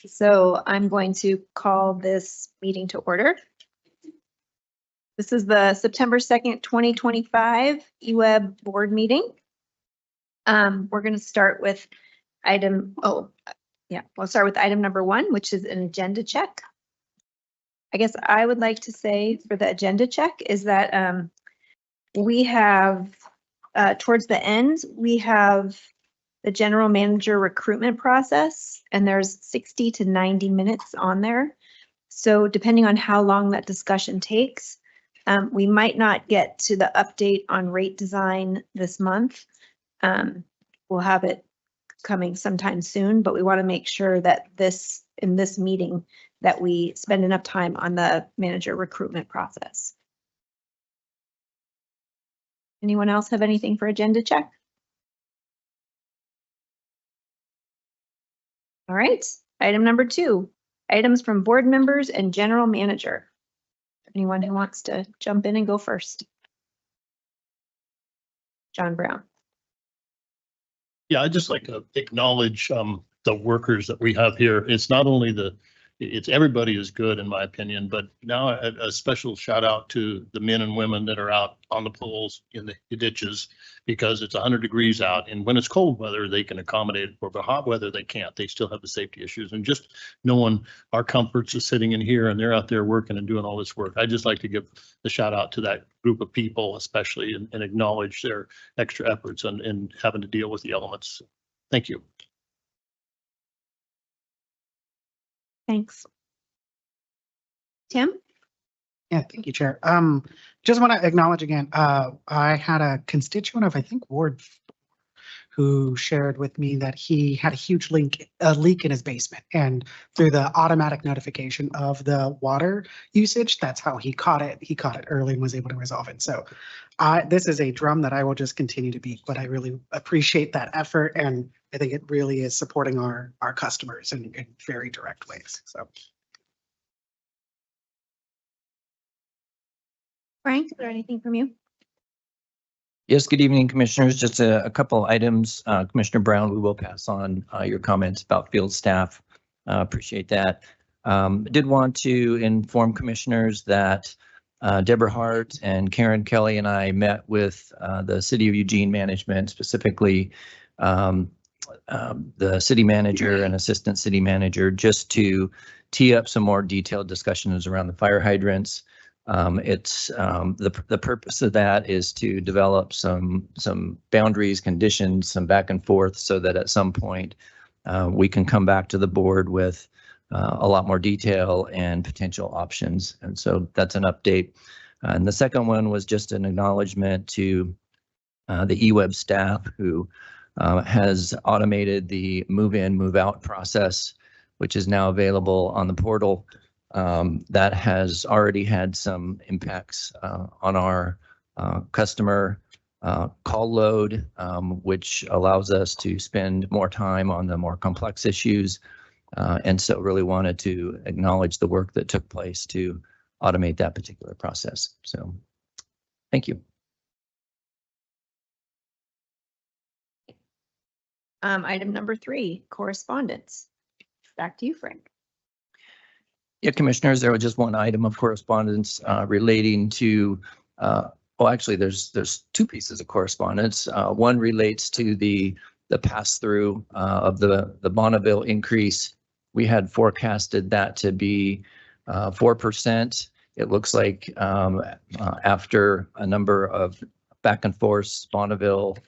So I'm going to call this meeting to order. This is the September 2nd, 2025 EWEB board meeting. We're going to start with we'll start with item number 1, which is an agenda check. I guess I would like to say for the agenda check is that we have, towards the end, we have the general manager recruitment process, and there's 60 to 90 minutes on there. So depending on how long that discussion takes, we might not get to the update on rate design this month. We'll have it coming sometime soon, but we want to make sure that in this meeting that we spend enough time on the manager recruitment process. Anyone else have anything for agenda check? All right, item number 2, items from board members and general manager. Anyone who wants to jump in and go first? John Brown. Yeah, I'd just like to acknowledge the workers that we have here. It's not only it's everybody is good in my opinion, but now a special shout out to the men and women that are out on the poles in the ditches, because it's 100 degrees out, and when it's cold weather they can accommodate it, for the hot weather they can't. They still have the safety issues, and just knowing our comforts of sitting in here and they're out there working and doing all this work. I'd just like to give the shout out to that group of people especially, and acknowledge their extra efforts and having to deal with the elements. Thank you. Thanks. Tim? Yeah, thank you, Chair. Just want to acknowledge again, I had a constituent of, I think, Ward 4, who shared with me that he had a huge leak in his basement, and through the automatic notification of the water usage, that's how he caught it. He caught it early and was able to resolve it. So this is a drum that I will just continue to beat, but I really appreciate that effort, and I think it really is supporting our customers in very direct ways. So. Frank, is there anything from you? Yes, good evening, commissioners. Just a couple items. Commissioner Brown, we will pass on your comments about field staff. Appreciate that. Did want to inform commissioners that Deborah Hart and Karen Kelly and I met with the City of Eugene management, specifically the city manager and assistant city manager, just to tee up some more detailed discussions around the fire hydrants. It's the purpose of that is to develop some boundaries, conditions, some back and forth, so that at some point we can come back to the board with a lot more detail and potential options. And so that's an update. And the second one was just an acknowledgement to the EWEB staff, who has automated the move-in, move-out process, which is now available on the portal. That has already had some impacts on our customer call load, which allows us to spend more time on the more complex issues. And so really wanted to acknowledge the work that took place to automate that particular process. So thank you. Item number 3, correspondence. Back to you, Frank. Yeah, commissioners, there was just one item of correspondence relating to, actually there's 2 pieces of correspondence. One relates to the pass-through of the Bonneville increase. We had forecasted that to be 4%. It looks like after a number of back and forth, Bonneville,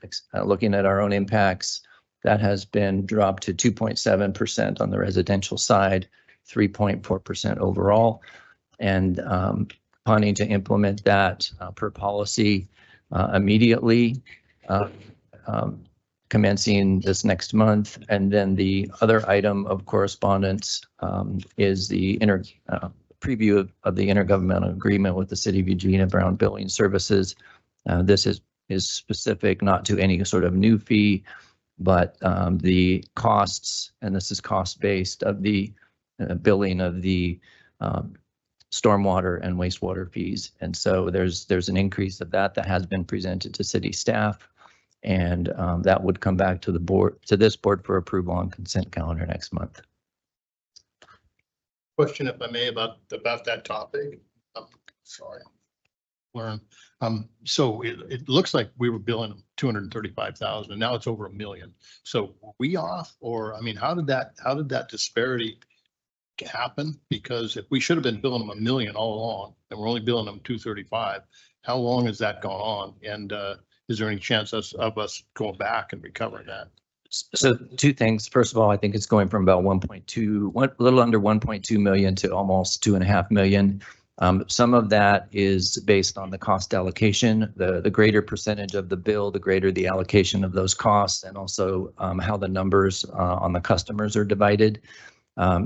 looking at our own impacts, that has been dropped to 2.7% on the residential side, 3.4% overall, and planning to implement that per policy immediately, commencing this next month. And then the other item of correspondence is the preview of the intergovernmental agreement with the City of Eugene around billing services. This is specific not to any sort of new fee, but the costs, and this is cost-based, of the billing of the stormwater and wastewater fees. And so there's an increase of that has been presented to city staff, and that would come back to the board, to this board, for approval on consent calendar next month. Question, if I may, about that topic. Sorry. Learn. So it looks like we were billing them 235,000 and now it's over $1 million. So were we off, or, I mean, how did that disparity happen? Because if we should have been billing them $1 million all along and we're only billing them 235, how long has that gone on? And is there any chance of us going back and recovering that? So two things. First of all, I think it's going from about a little under 1.2 million to almost 2.5 million. Some of that is based on the cost allocation. The greater percentage of the bill, the greater the allocation of those costs, and also how the numbers on the customers are divided.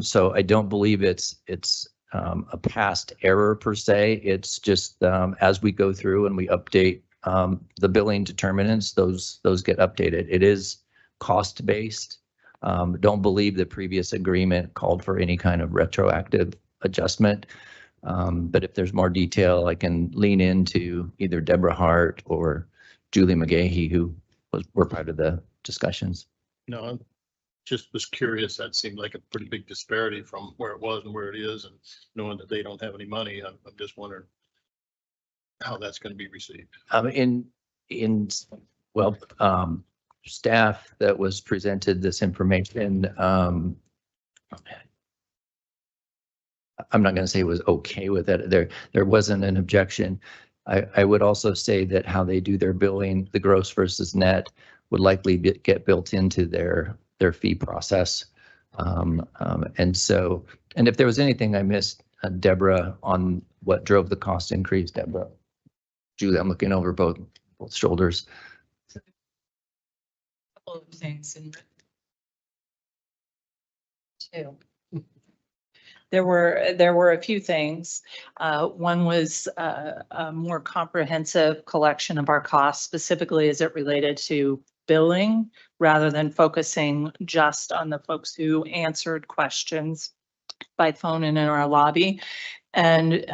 So I don't believe it's a past error per se. It's just as we go through and we update the billing determinants, those get updated. It is cost-based. Don't believe the previous agreement called for any kind of retroactive adjustment. But if there's more detail, I can lean into either Deborah Hart or Julie McGahey, who were part of the discussions. No, I just was curious. That seemed like a pretty big disparity from where it was and where it is, and knowing that they don't have any money, I'm just wondering how that's going to be received. Staff that was presented this information, I'm not going to say it was okay with it. There wasn't an objection. I would also say that how they do their billing, the gross versus net, would likely get built into their fee process. And if there was anything I missed, Deborah, on what drove the cost increase, Deborah, Julie, I'm looking over both shoulders. Of things in two. There were a few things. One was a more comprehensive collection of our costs, specifically as it related to billing, rather than focusing just on the folks who answered questions by phone and in our lobby. And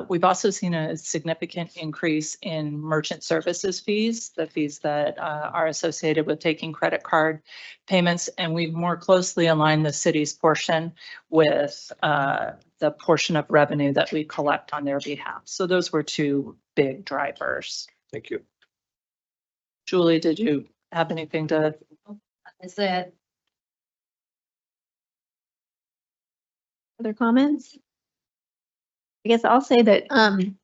we've also seen a significant increase in merchant services fees, the fees that are associated with taking credit card payments. And we've more closely aligned the city's portion with the portion of revenue that we collect on their behalf. So those were two big drivers. Thank you. Julie, did you have anything to? Is it? Other comments? I guess I'll say that I'm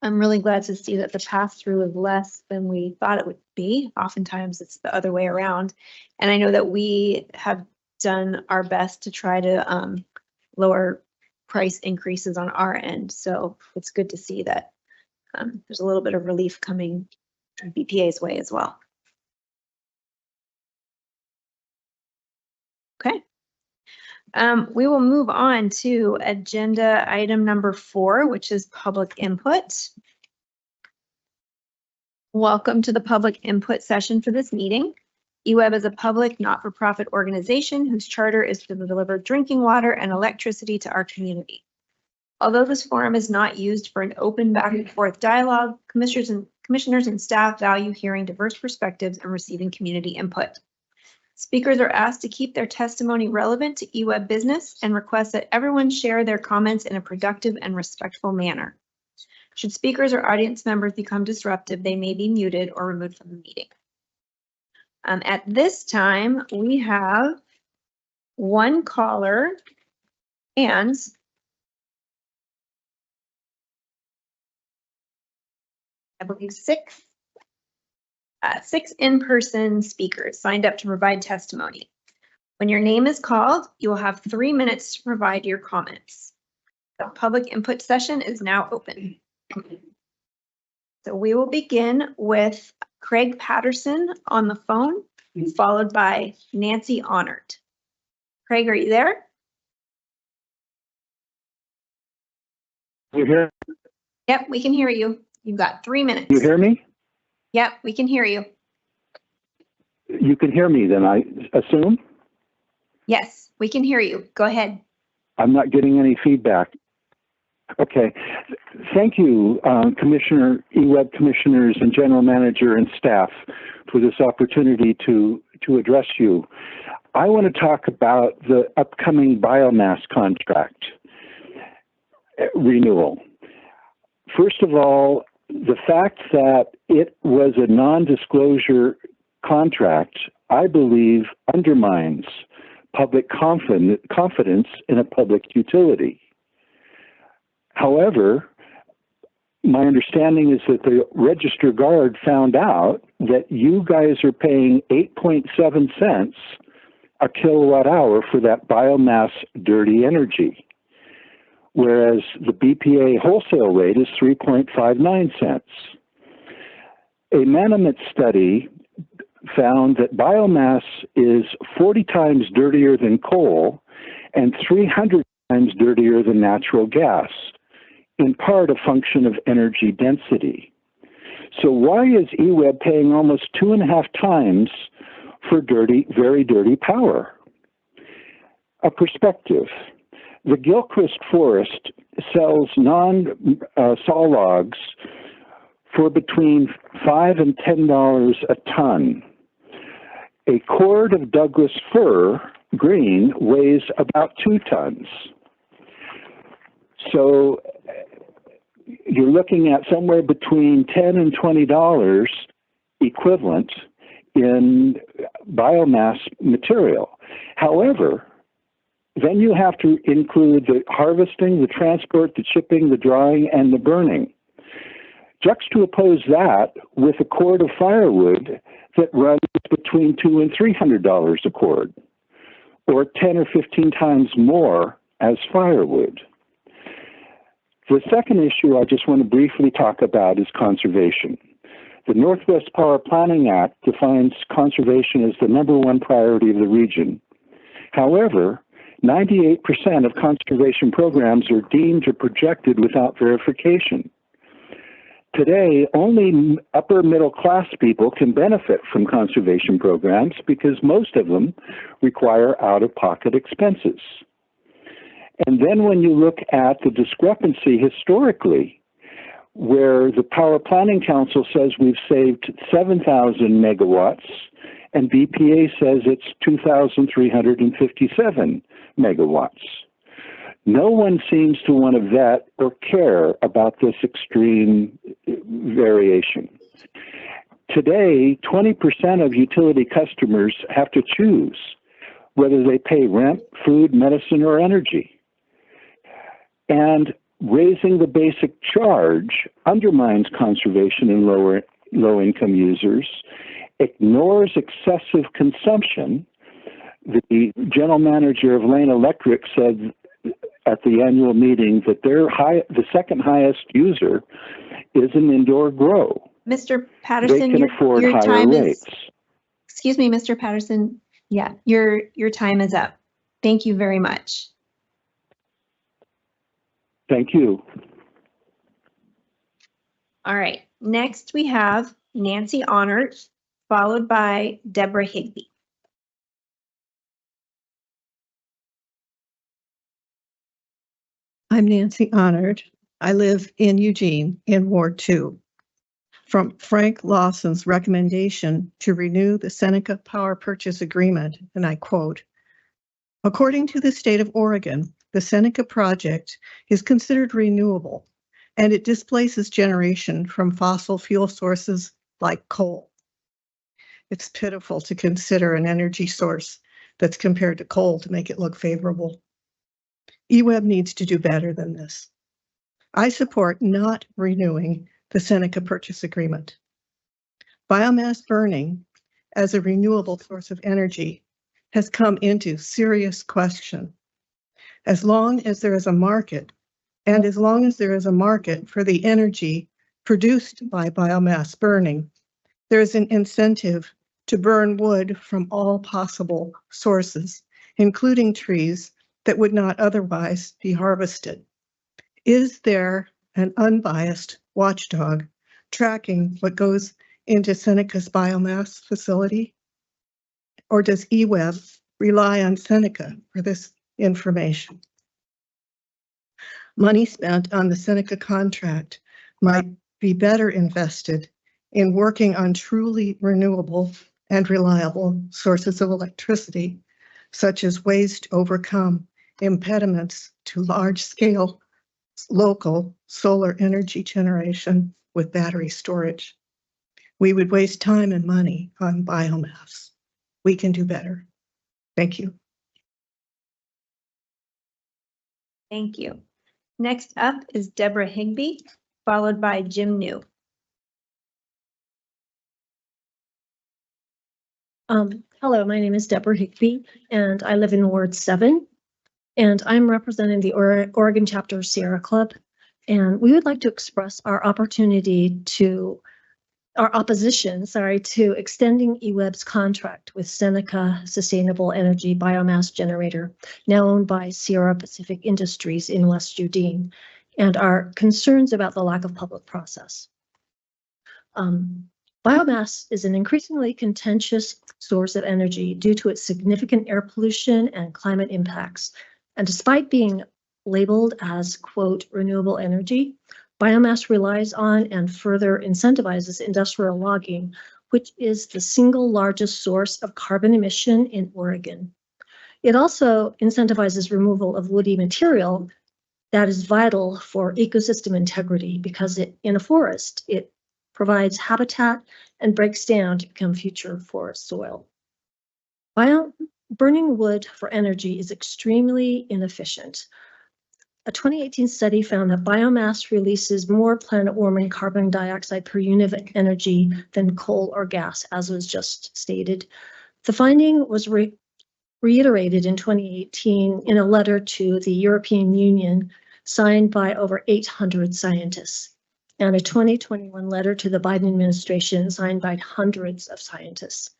really glad to see that the pass-through is less than we thought it would be. Oftentimes it's the other way around. And I know that we have done our best to try to lower price increases on our end. So it's good to see that there's a little bit of relief coming from BPA's way as well. Okay. We will move on to agenda item number 4, which is public input. Welcome to the public input session for this meeting. EWEB is a public not-for-profit organization whose charter is to deliver drinking water and electricity to our community. Although this forum is not used for an open back and forth dialogue, commissioners and staff value hearing diverse perspectives and receiving community input. Speakers are asked to keep their testimony relevant to EWEB business and request that everyone share their comments in a productive and respectful manner. Should speakers or audience members become disruptive, they may be muted or removed from the meeting. At this time, we have one caller and I believe six in-person speakers signed up to provide testimony. When your name is called, you will have 3 minutes to provide your comments. The public input session is now open. So we will begin with Craig Patterson on the phone, followed by Nancy Honored. Craig, are you there? You hear? Yep, we can hear you. You've got 3 minutes. You hear me? Yep, we can hear you. You can hear me then, I assume? Yes, we can hear you. Go ahead. I'm not getting any feedback. Okay. Thank you, Commissioner, EWEB commissioners and general manager and staff for this opportunity to address you. I want to talk about the upcoming biomass contract renewal. First of all, the fact that it was a non-disclosure contract, I believe, undermines public confidence in a public utility. However, my understanding is that the Register Guard found out that you guys are paying 8.7 cents a kilowatt hour for that biomass dirty energy, whereas the BPA wholesale rate is 3.59 cents. A Menominee study found that biomass is 40 times dirtier than coal and 300 times dirtier than natural gas, in part a function of energy density. So why is EWEB paying almost 2.5 times for dirty, very dirty power? A perspective. The Gilchrist Forest sells non-saw logs for between $5 and $10 a ton. A cord of Douglas fir, green, weighs about 2 tons. So you're looking at somewhere between $10 and $20 equivalent in biomass material. However, then you have to include the harvesting, the transport, the chipping, the drying, and the burning. Juxtapose that with a cord of firewood that runs between $200 and $300 a cord, or 10 or 15 times more as firewood. The second issue I just want to briefly talk about is conservation. The Northwest Power Planning Act defines conservation as the #1 priority of the region. However, 98% of conservation programs are deemed or projected without verification. Today, only upper middle class people can benefit from conservation programs because most of them require out-of-pocket expenses. And then when you look at the discrepancy historically, where the Power Planning Council says we've saved 7,000 megawatts and BPA says it's 2,357 megawatts. No one seems to want to vet or care about this extreme variation. Today, 20% of utility customers have to choose whether they pay rent, food, medicine, or energy. And raising the basic charge undermines conservation in low-income users, ignores excessive consumption. The general manager of Lane Electric said at the annual meeting that the second highest user is an indoor grow. Mr. Patterson, They can afford your higher time rates. Excuse me, Mr. Patterson. Yeah, your time is up. Thank you very much. Thank you. All right, next we have Nancy Honor, followed by Deborah Higbee. I'm Nancy Honored. I live in Eugene in Ward 2. From Frank Lawson's recommendation to renew the Seneca Power Purchase Agreement, and I quote, "According to the state of Oregon, the Seneca project is considered renewable, and it displaces generation from fossil fuel sources like coal. It's pitiful to consider an energy source that's compared to coal to make it look favorable. EWEB needs to do better than this. I support not renewing the Seneca purchase agreement. Biomass burning as a renewable source of energy has come into serious question. As long as there is a market, and as long as there is a market for the energy produced by biomass burning, there is an incentive to burn wood from all possible sources, including trees that would not otherwise be harvested. Is there an unbiased watchdog tracking what goes into Seneca's biomass facility? Or does EWEB rely on Seneca for this information? Money spent on the Seneca contract might be better invested in working on truly renewable and reliable sources of electricity such as ways to overcome impediments to large-scale local solar energy generation with battery storage. We would waste time and money on biomass. We can do better. Thank you. Thank you. Next up is Deborah Higbee, followed by Jim New. Hello, my name is Deborah Higbee, and I live in Ward 7, and I'm representing the Oregon chapter of Sierra Club, and we would like to express our opposition, to extending EWEB's contract with Seneca Sustainable Energy Biomass Generator, now owned by Sierra Pacific Industries in West Eugene, and our concerns about the lack of public process. Biomass is an increasingly contentious source of energy due to its significant air pollution and climate impacts. And despite being labeled as, quote, renewable energy, biomass relies on and further incentivizes industrial logging, which is the single largest source of carbon emission in Oregon. It also incentivizes removal of woody material that is vital for ecosystem integrity because in a forest, it provides habitat and breaks down to become future forest soil. Burning wood for energy is extremely inefficient. A 2018 study found that biomass releases more planet-warming carbon dioxide per unit of energy than coal or gas, as was just stated. The finding was reiterated in 2018 in a letter to the European Union signed by over 800 scientists, and a 2021 letter to the Biden administration signed by hundreds of scientists.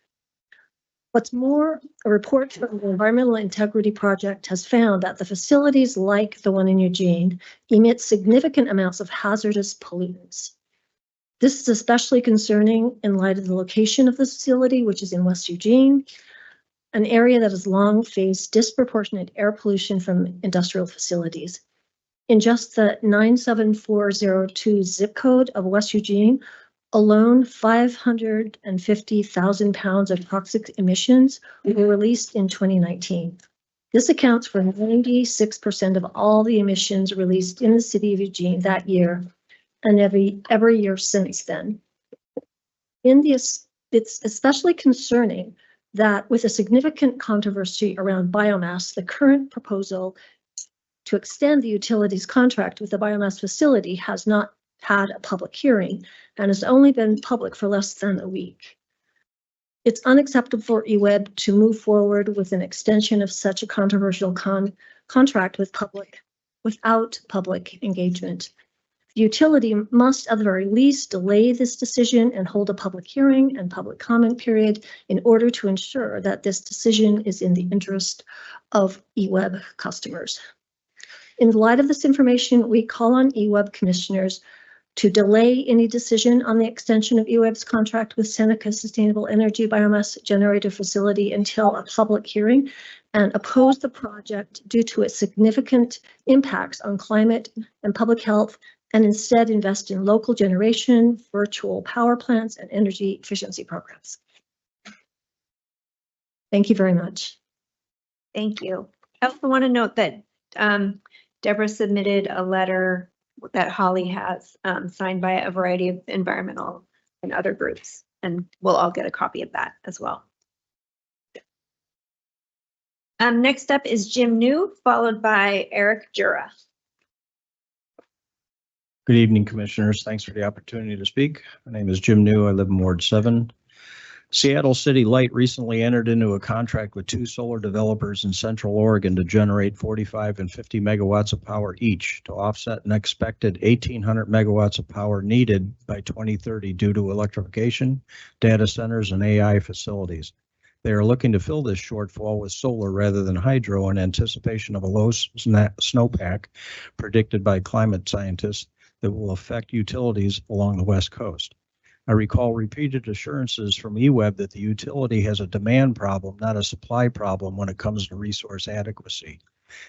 What's more, a report from the Environmental Integrity Project has found that the facilities like the one in Eugene emit significant amounts of hazardous pollutants. This is especially concerning in light of the location of the facility, which is in West Eugene, an area that has long faced disproportionate air pollution from industrial facilities. In just the 97402 zip code of West Eugene, alone 550,000 pounds of toxic emissions were released in 2019. This accounts for 96% of all the emissions released in the city of Eugene that year and every year since then. It's especially concerning that with a significant controversy around biomass, the current proposal to extend the utilities contract with the biomass facility has not had a public hearing and has only been public for less than a week. It's unacceptable for EWEB to move forward with an extension of such a controversial contract without public engagement. The utility must at the very least delay this decision and hold a public hearing and public comment period in order to ensure that this decision is in the interest of EWEB customers. In light of this information, we call on EWEB commissioners to delay any decision on the extension of EWEB's contract with Seneca Sustainable Energy Biomass Generator Facility until a public hearing and oppose the project due to its significant impacts on climate and public health, and instead invest in local generation, virtual power plants, and energy efficiency programs. Thank you very much. Thank you. I also want to note that Deborah submitted a letter that Holly has signed by a variety of environmental and other groups, and we'll all get a copy of that as well. Next up is Jim New, followed by Eric Jura. Good evening, Commissioners. Thanks for the opportunity to speak. My name is Jim New. I live in Ward 7. Seattle City Light recently entered into a contract with 2 solar developers in Central Oregon to generate 45 and 50 megawatts of power each to offset an expected 1,800 megawatts of power needed by 2030 due to electrification, data centers, and AI facilities. They are looking to fill this shortfall with solar rather than hydro in anticipation of a low snowpack predicted by climate scientists that will affect utilities along the West Coast. I recall repeated assurances from EWEB that the utility has a demand problem, not a supply problem when it comes to resource adequacy.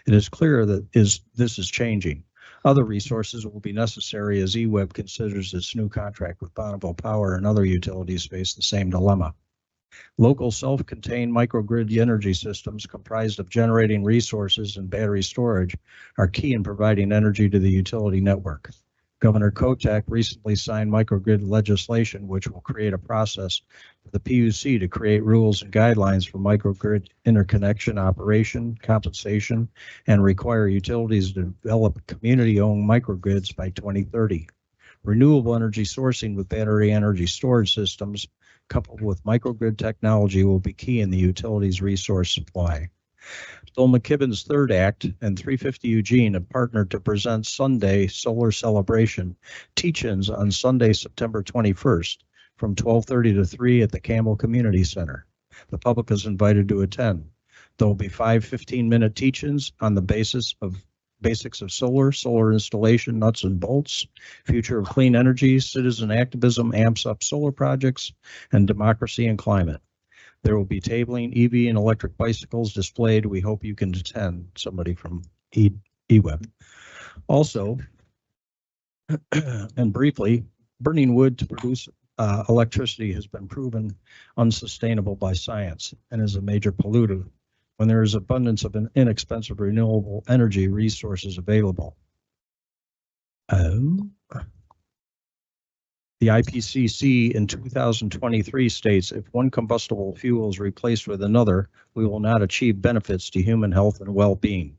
It is clear that this is changing. Other resources will be necessary as EWEB considers its new contract with Bonneville Power, and other utilities face the same dilemma. Local self-contained microgrid energy systems comprised of generating resources and battery storage are key in providing energy to the utility network. Governor Kotek recently signed microgrid legislation, which will create a process for the PUC to create rules and guidelines for microgrid interconnection operation, compensation, and require utilities to develop community-owned microgrids by 2030. Renewable energy sourcing with battery energy storage systems coupled with microgrid technology will be key in the utilities resource supply. Bill McKibben's Third Act and 350 Eugene have partnered to present Sunday Solar Celebration teach-ins on Sunday, September 21st from 12:30 to 3 at the Campbell Community Center. The public is invited to attend. There will be 5 15-minute teach-ins on the basics of solar installation, nuts and bolts, future of clean energy, citizen activism, amps up solar projects, and democracy and climate. There will be tabling, EV and electric bicycles displayed. We hope you can attend, somebody from EWEB. Also, and briefly, burning wood to produce electricity has been proven unsustainable by science and is a major pollutant when there is abundance of inexpensive renewable energy resources available. The IPCC in 2023 states if one combustible fuel is replaced with another, we will not achieve benefits to human health and well-being.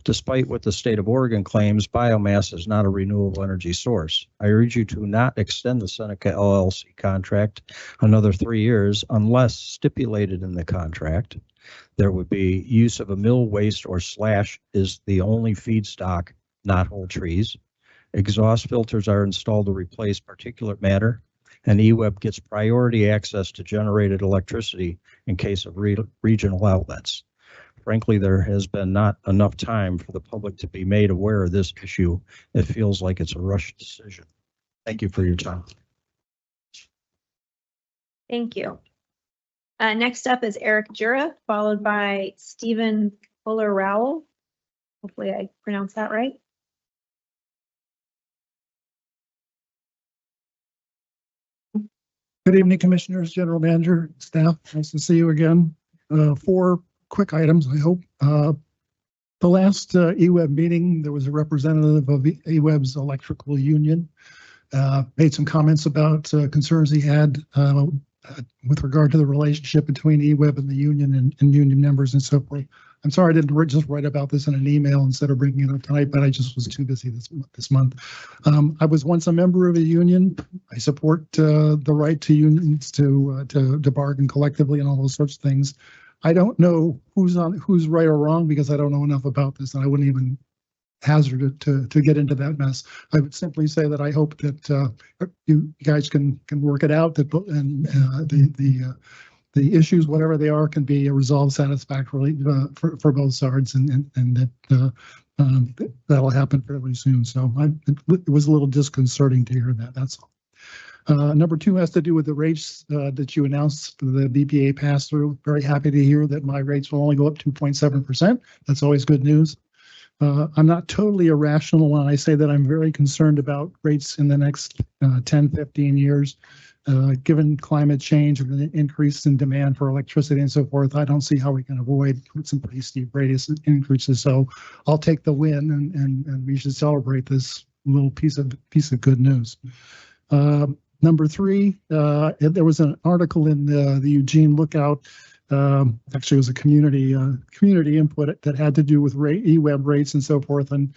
Despite what the state of Oregon claims, biomass is not a renewable energy source. I urge you to not extend the Seneca LLC contract another 3 years unless stipulated in the contract. There would be use of a mill waste or slash is the only feedstock, not whole trees. Exhaust filters are installed to replace particulate matter, and EWEB gets priority access to generated electricity in case of regional outlets. Frankly, there has been not enough time for the public to be made aware of this issue. It feels like it's a rushed decision. Thank you for your time. Thank you. Next up is Eric Jura, followed by Stephen Fuller-Rowell. Hopefully I pronounced that right. Good evening, Commissioners, General Manager, staff. Nice to see you again. 4 quick items, I hope. The last EWEB meeting, there was a representative of EWEB's electrical union, made some comments about concerns he had with regard to the relationship between EWEB and the union and union members and so forth. I'm sorry I didn't just write about this in an email instead of bringing it up tonight, but I just was too busy this month. I was once a member of a union. I support the right to unions to bargain collectively and all those sorts of things. I don't know who's right or wrong because I don't know enough about this, and I wouldn't even hazard to get into that mess. I would simply say that I hope that you guys can work it out, that the issues, whatever they are, can be resolved satisfactorily for both sides, and that that'll happen fairly soon. So it was a little disconcerting to hear that. That's all. Number 2 has to do with the rates that you announced, the BPA pass-through. Very happy to hear that my rates will only go up 2.7%. That's always good news. I'm not totally irrational when I say that I'm very concerned about rates in the next 10, 15 years. Given climate change and the increase in demand for electricity and so forth, I don't see how we can avoid some pretty steep rate increases. So I'll take the win, and we should celebrate this little piece of good news. Number 3, there was an article in the Eugene Lookout. Actually, it was a community input that had to do with EWEB rates and so forth, and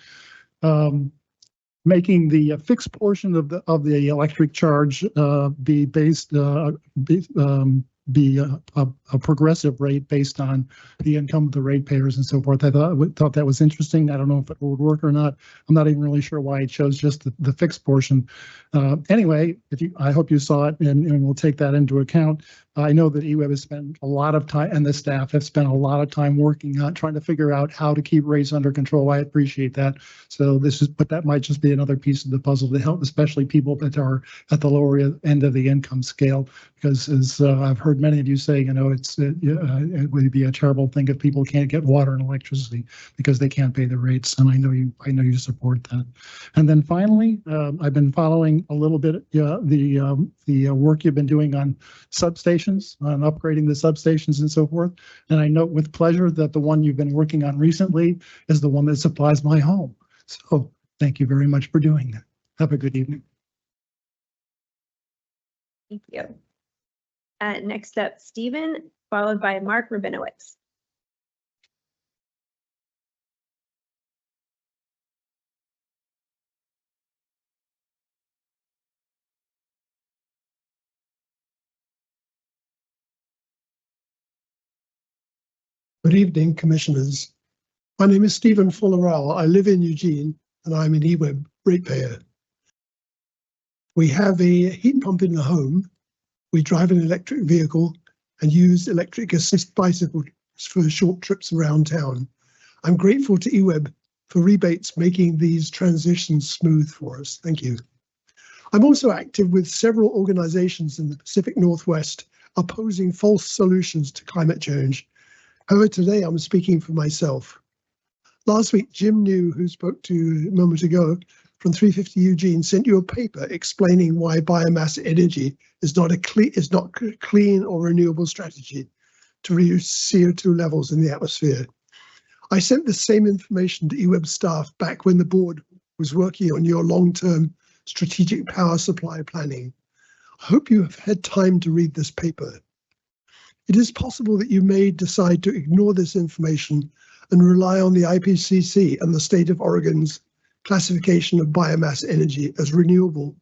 making the fixed portion of the electric charge be based be a progressive rate based on the income of the ratepayers and so forth. I thought that was interesting. I don't know if it would work or not. I'm not even really sure why it chose just the fixed portion. Anyway, I hope you saw it, and we'll take that into account. I know that EWEB has spent a lot of time, and the staff have spent a lot of time working on trying to figure out how to keep rates under control. I appreciate that. So but that might just be another piece of the puzzle to help, especially people that are at the lower end of the income scale. Because as I've heard many of you say, it would be a terrible thing if people can't get water and electricity because they can't pay the rates. And I know you support that. And then finally, I've been following a little bit the work you've been doing on substations discussions on upgrading the substations and so forth. And I note with pleasure that the one you've been working on recently is the one that supplies my home. So thank you very much for doing that. Have a good evening. Thank you. Next up, Stephen, followed by Mark Rabinowitz. Good evening, Commissioners. My name is Stephen Fullerell. I live in Eugene and I'm an EWEB ratepayer. We have a heat pump in the home. We drive an electric vehicle and use electric assist bicycles for short trips around town. I'm grateful to EWEB for rebates making these transitions smooth for us. Thank you. I'm also active with several organizations in the Pacific Northwest opposing false solutions to climate change. However, today I'm speaking for myself. Last week, Jim New, who spoke to you a moment ago from 350 Eugene, sent you a paper explaining why biomass energy is not clean or renewable strategy to reduce CO2 levels in the atmosphere. I sent the same information to EWEB staff back when the board was working on your long-term strategic power supply planning. I hope you have had time to read this paper. It is possible that you may decide to ignore this information and rely on the IPCC and the state of Oregon's classification of biomass energy as renewable.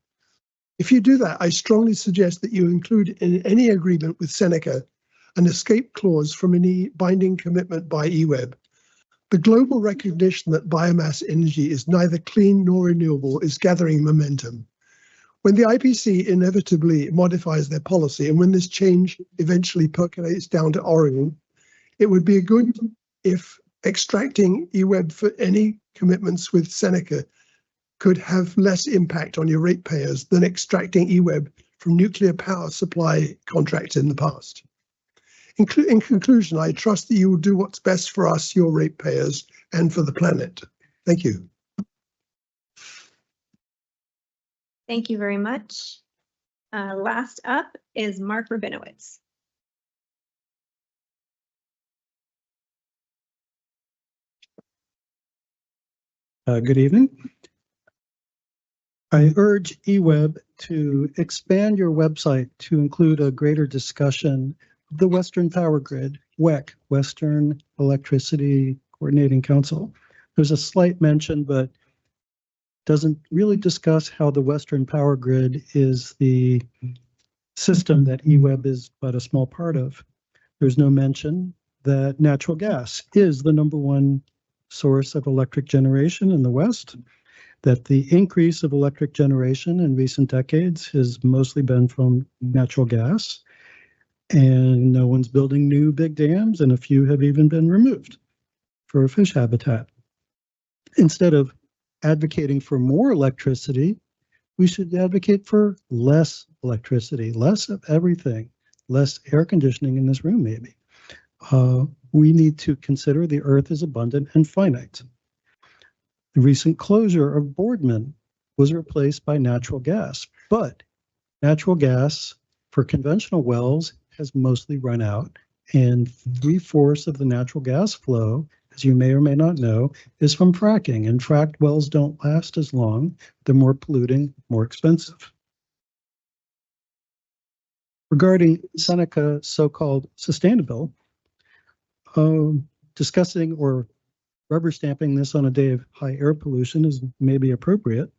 If you do that, I strongly suggest that you include in any agreement with Seneca an escape clause from any binding commitment by EWEB. The global recognition that biomass energy is neither clean nor renewable is gathering momentum. When the IPC inevitably modifies their policy, and when this change eventually percolates down to Oregon, it would be good if extracting EWEB for any commitments with Seneca could have less impact on your ratepayers than extracting EWEB from nuclear power supply contracts in the past. In conclusion, I trust that you will do what's best for us, your ratepayers, and for the planet. Thank you. Thank you very much. Last up is Mark Rabinowitz. Good evening. I urge EWEB to expand your website to include a greater discussion of the Western Power Grid, WEC, Western Electricity Coordinating Council. There's a slight mention, but doesn't really discuss how the Western Power Grid is the system that EWEB is but a small part of. There's no mention that natural gas is the #1 source of electric generation in the West, that the increase of electric generation in recent decades has mostly been from natural gas, and no one's building new big dams, and a few have even been removed for fish habitat. Instead of advocating for more electricity, we should advocate for less electricity, less of everything, less air conditioning in this room, maybe. We need to consider the earth is abundant and finite. The recent closure of Boardman was replaced by natural gas, but natural gas for conventional wells has mostly run out, and 3/4 of the natural gas flow, as you may or may not know, is from fracking, and fracked wells don't last as long. They're more polluting, more expensive. Regarding Seneca so-called sustainable, discussing or rubber stamping this on a day of high air pollution is maybe appropriate.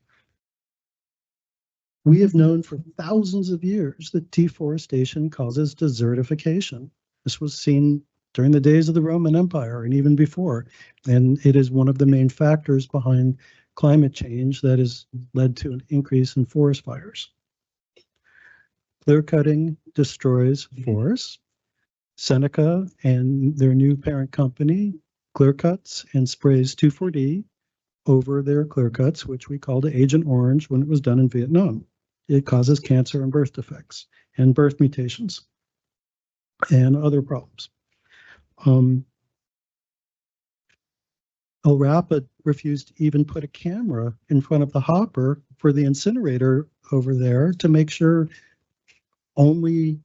We have known for thousands of years that deforestation causes desertification. This was seen during the days of the Roman Empire and even before, and it is one of the main factors behind climate change that has led to an increase in forest fires. Clear cutting destroys forests. Seneca and their new parent company clear cuts and sprays 2,4-D over their clear cuts, which we called Agent Orange when it was done in Vietnam. It causes cancer and birth defects and birth mutations and other problems. El Rapid refused to even put a camera in front of the hopper for the incinerator over there to make sure only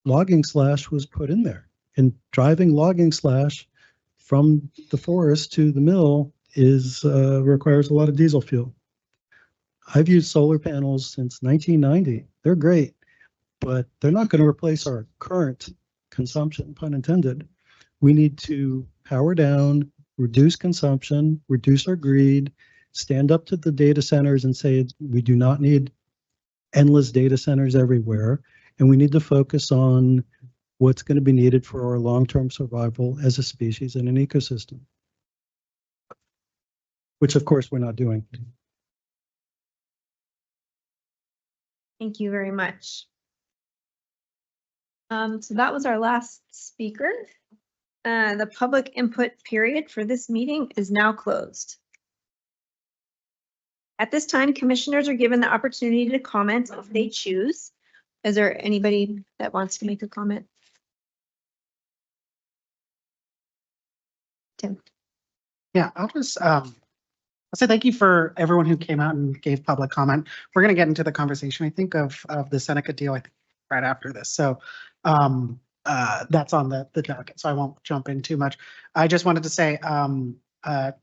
logging slash was put in there. And driving logging slash from the forest to the mill is requires a lot of diesel fuel. I've used solar panels since 1990. They're great, but they're not going to replace our current consumption, pun intended. We need to power down, reduce consumption, reduce our greed, stand up to the data centers and say we do not need endless data centers everywhere, and we need to focus on what's going to be needed for our long-term survival as a species in an ecosystem, which of course we're not doing. Thank you very much. So that was our last speaker. The public input period for this meeting is now closed. At this time, commissioners are given the opportunity to comment if they choose. Is there anybody that wants to make a comment? Tim. Yeah, I'll just I'll say thank you for everyone who came out and gave public comment. We're going to get into the conversation, I think, of the Seneca deal, I think, right after this. So that's on the docket, so I won't jump in too much. I just wanted to say,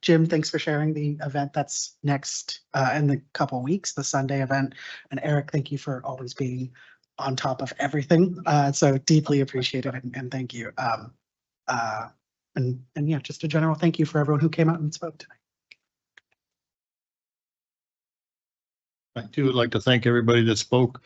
Jim, thanks for sharing the event that's next in the couple weeks, the Sunday event. And Eric, thank you for always being on top of everything. So deeply appreciated and thank you. And yeah, just a general thank you for everyone who came out and spoke tonight. I too would like to thank everybody that spoke.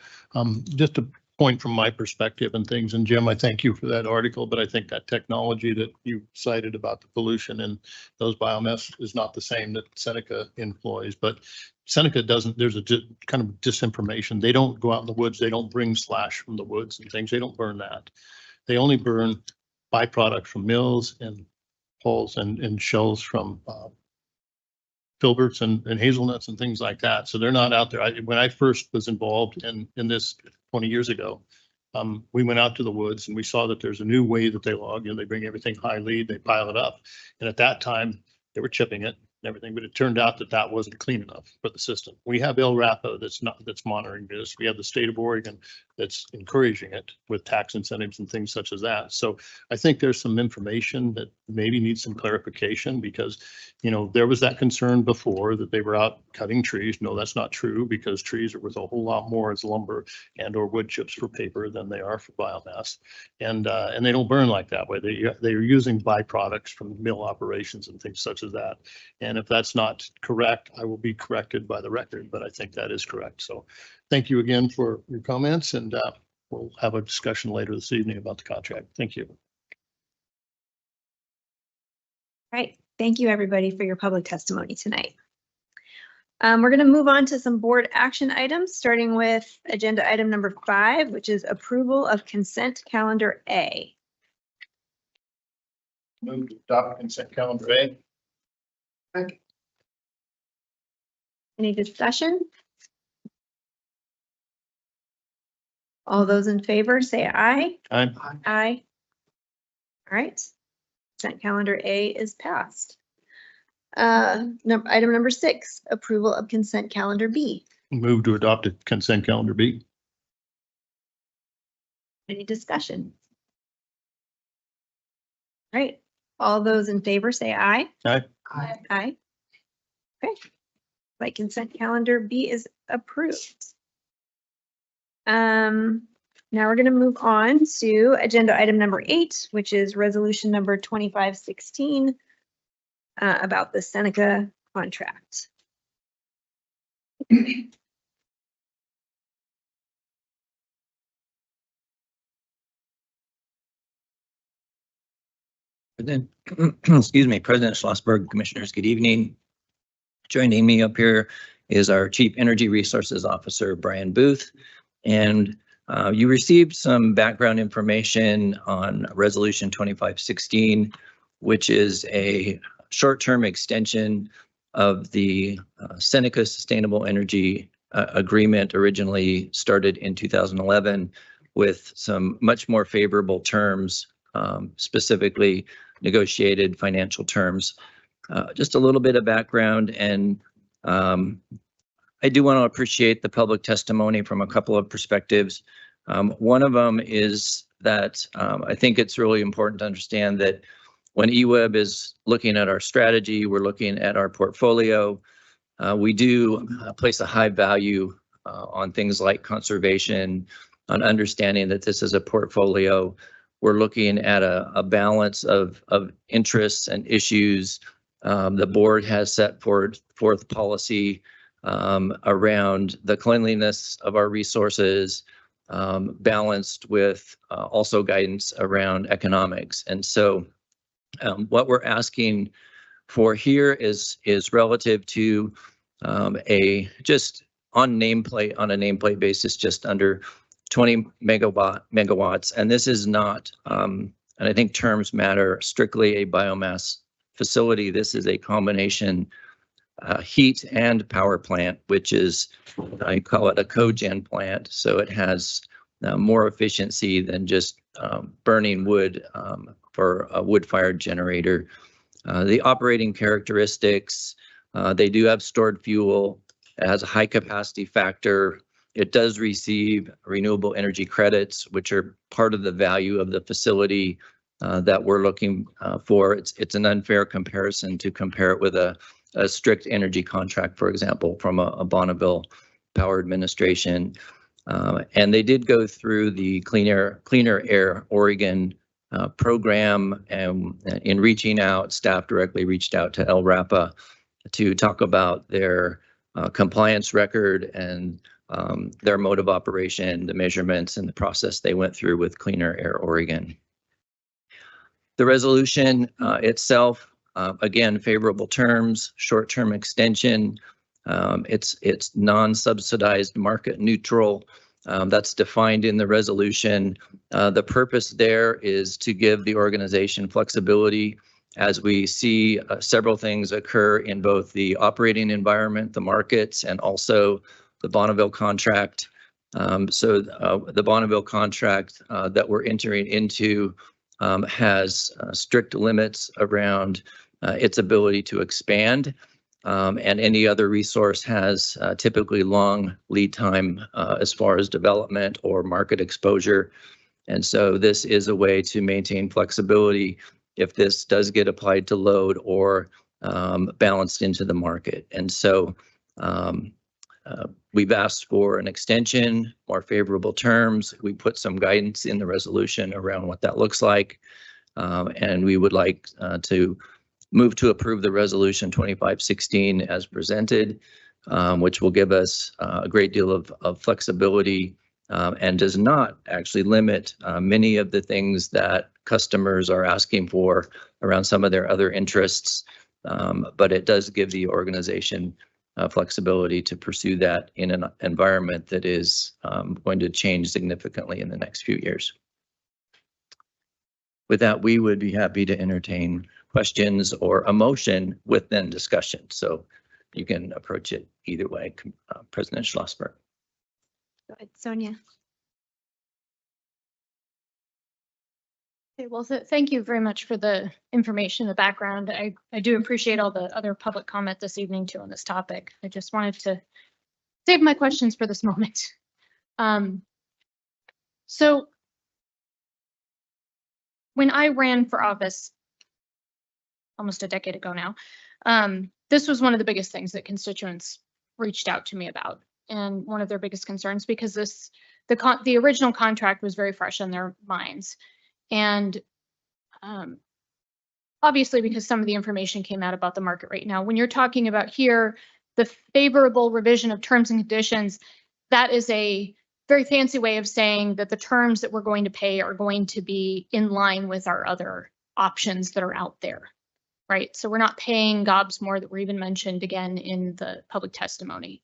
Just a point from my perspective and things, and Jim, I thank you for that article, but I think that technology that you cited about the pollution and those biomass is not the same that Seneca employs, but Seneca doesn't, there's a kind of disinformation. They don't go out in the woods. They don't bring slash from the woods and things. They don't burn that. They only burn byproducts from mills and poles and shells from filberts and hazelnuts and things like that. So they're not out there. When I first was involved in this 20 years ago, we went out to the woods and we saw that there's a new way that they log. They bring everything high lead, they pile it up. And at that time, they were chipping it and everything, but it turned out that that wasn't clean enough for the system. We have El Rapo that's monitoring this. We have the state of Oregon that's encouraging it with tax incentives and things such as that. So I think there's some information that maybe needs some clarification because, there was that concern before that they were out cutting trees. No, that's not true because trees are worth a whole lot more as lumber and or wood chips for paper than they are for biomass. And they don't burn like that way. They are using byproducts from mill operations and things such as that. And if that's not correct, I will be corrected by the record, but I think that is correct. So thank you again for your comments, and we'll have a discussion later this evening about the contract. Thank you. All right. Thank you, everybody, for your public testimony tonight. We're going to move on to some board action items, starting with agenda item number 5, which is approval of consent calendar A. Move to adopt consent calendar A. Any discussion? All those in favor say aye. Aye. Aye. All right. Consent calendar A is passed. Item number 6, approval of consent calendar B. Move to adopt a consent calendar B. Any discussion? All right. All those in favor say aye. Aye. Aye. Aye. Okay. Like consent calendar B is approved. Now we're going to move on to agenda item number 8, which is resolution number 2516 about the Seneca contract. Excuse me, President Schlossberg, Commissioners, good evening. Joining me up here is our Chief Energy Resources Officer, Brian Booth. And you received some background information on Resolution 2516, which is a short-term extension of the Seneca Sustainable Energy Agreement, originally started in 2011 with some much more favorable terms, specifically negotiated financial terms. Just a little bit of background, and I do want to appreciate the public testimony from a couple of perspectives. One of them is that I think it's really important to understand that when EWEB is looking at our strategy, we're looking at our portfolio. We do place a high value on things like conservation, on understanding that this is a portfolio. We're looking at a balance of interests and issues. The board has set forth policy around the cleanliness of our resources, balanced with also guidance around economics. And so what we're asking for here is relative to just on a nameplate basis, just under 20 megawatts. And this is not, and I think terms matter, strictly a biomass facility. This is a combination heat and power plant, which is, I call it a cogen plant. So it has more efficiency than just burning wood for a wood-fired generator. The operating characteristics, they do have stored fuel. It has a high capacity factor. It does receive renewable energy credits, which are part of the value of the facility that we're looking for. It's an unfair comparison to compare it with a strict energy contract, for example, from a Bonneville Power Administration. And they did go through the Cleaner Air Oregon program, and in reaching out, staff directly reached out to LRAPA to talk about their compliance record and their mode of operation, the measurements and the process they went through with Cleaner Air Oregon. The resolution itself, again, favorable terms, short-term extension. It's non-subsidized, market neutral. That's defined in the resolution. The purpose there is to give the organization flexibility as we see several things occur in both the operating environment, the markets, and also the Bonneville contract. The Bonneville contract that we're entering into has strict limits around its ability to expand, and any other resource has typically long lead time as far as development or market exposure. And so this is a way to maintain flexibility if this does get applied to load or balanced into the market. And so we've asked for an extension, more favorable terms. We put some guidance in the resolution around what that looks like. And we would like to move to approve the resolution 2516 as presented, which will give us a great deal of flexibility and does not actually limit many of the things that customers are asking for around some of their other interests. But it does give the organization flexibility to pursue that in an environment that is going to change significantly in the next few years. With that, we would be happy to entertain questions or a motion with then discussion. So you can approach it either way, President Schlossberg. Go ahead, Sonia. Okay, well, thank you very much for the information, the background. I do appreciate all the other public comment this evening too on this topic. I just wanted to save my questions for this moment. So when I ran for office almost a decade ago now, this was one of the biggest things that constituents reached out to me about, and one of their biggest concerns, because the original contract was very fresh in their minds. And obviously, because some of the information came out about the market right now, when you're talking about here, the favorable revision of terms and conditions, that is a very fancy way of saying that the terms that we're going to pay are going to be in line with our other options that are out there, right? So we're not paying gobs more that were even mentioned again in the public testimony.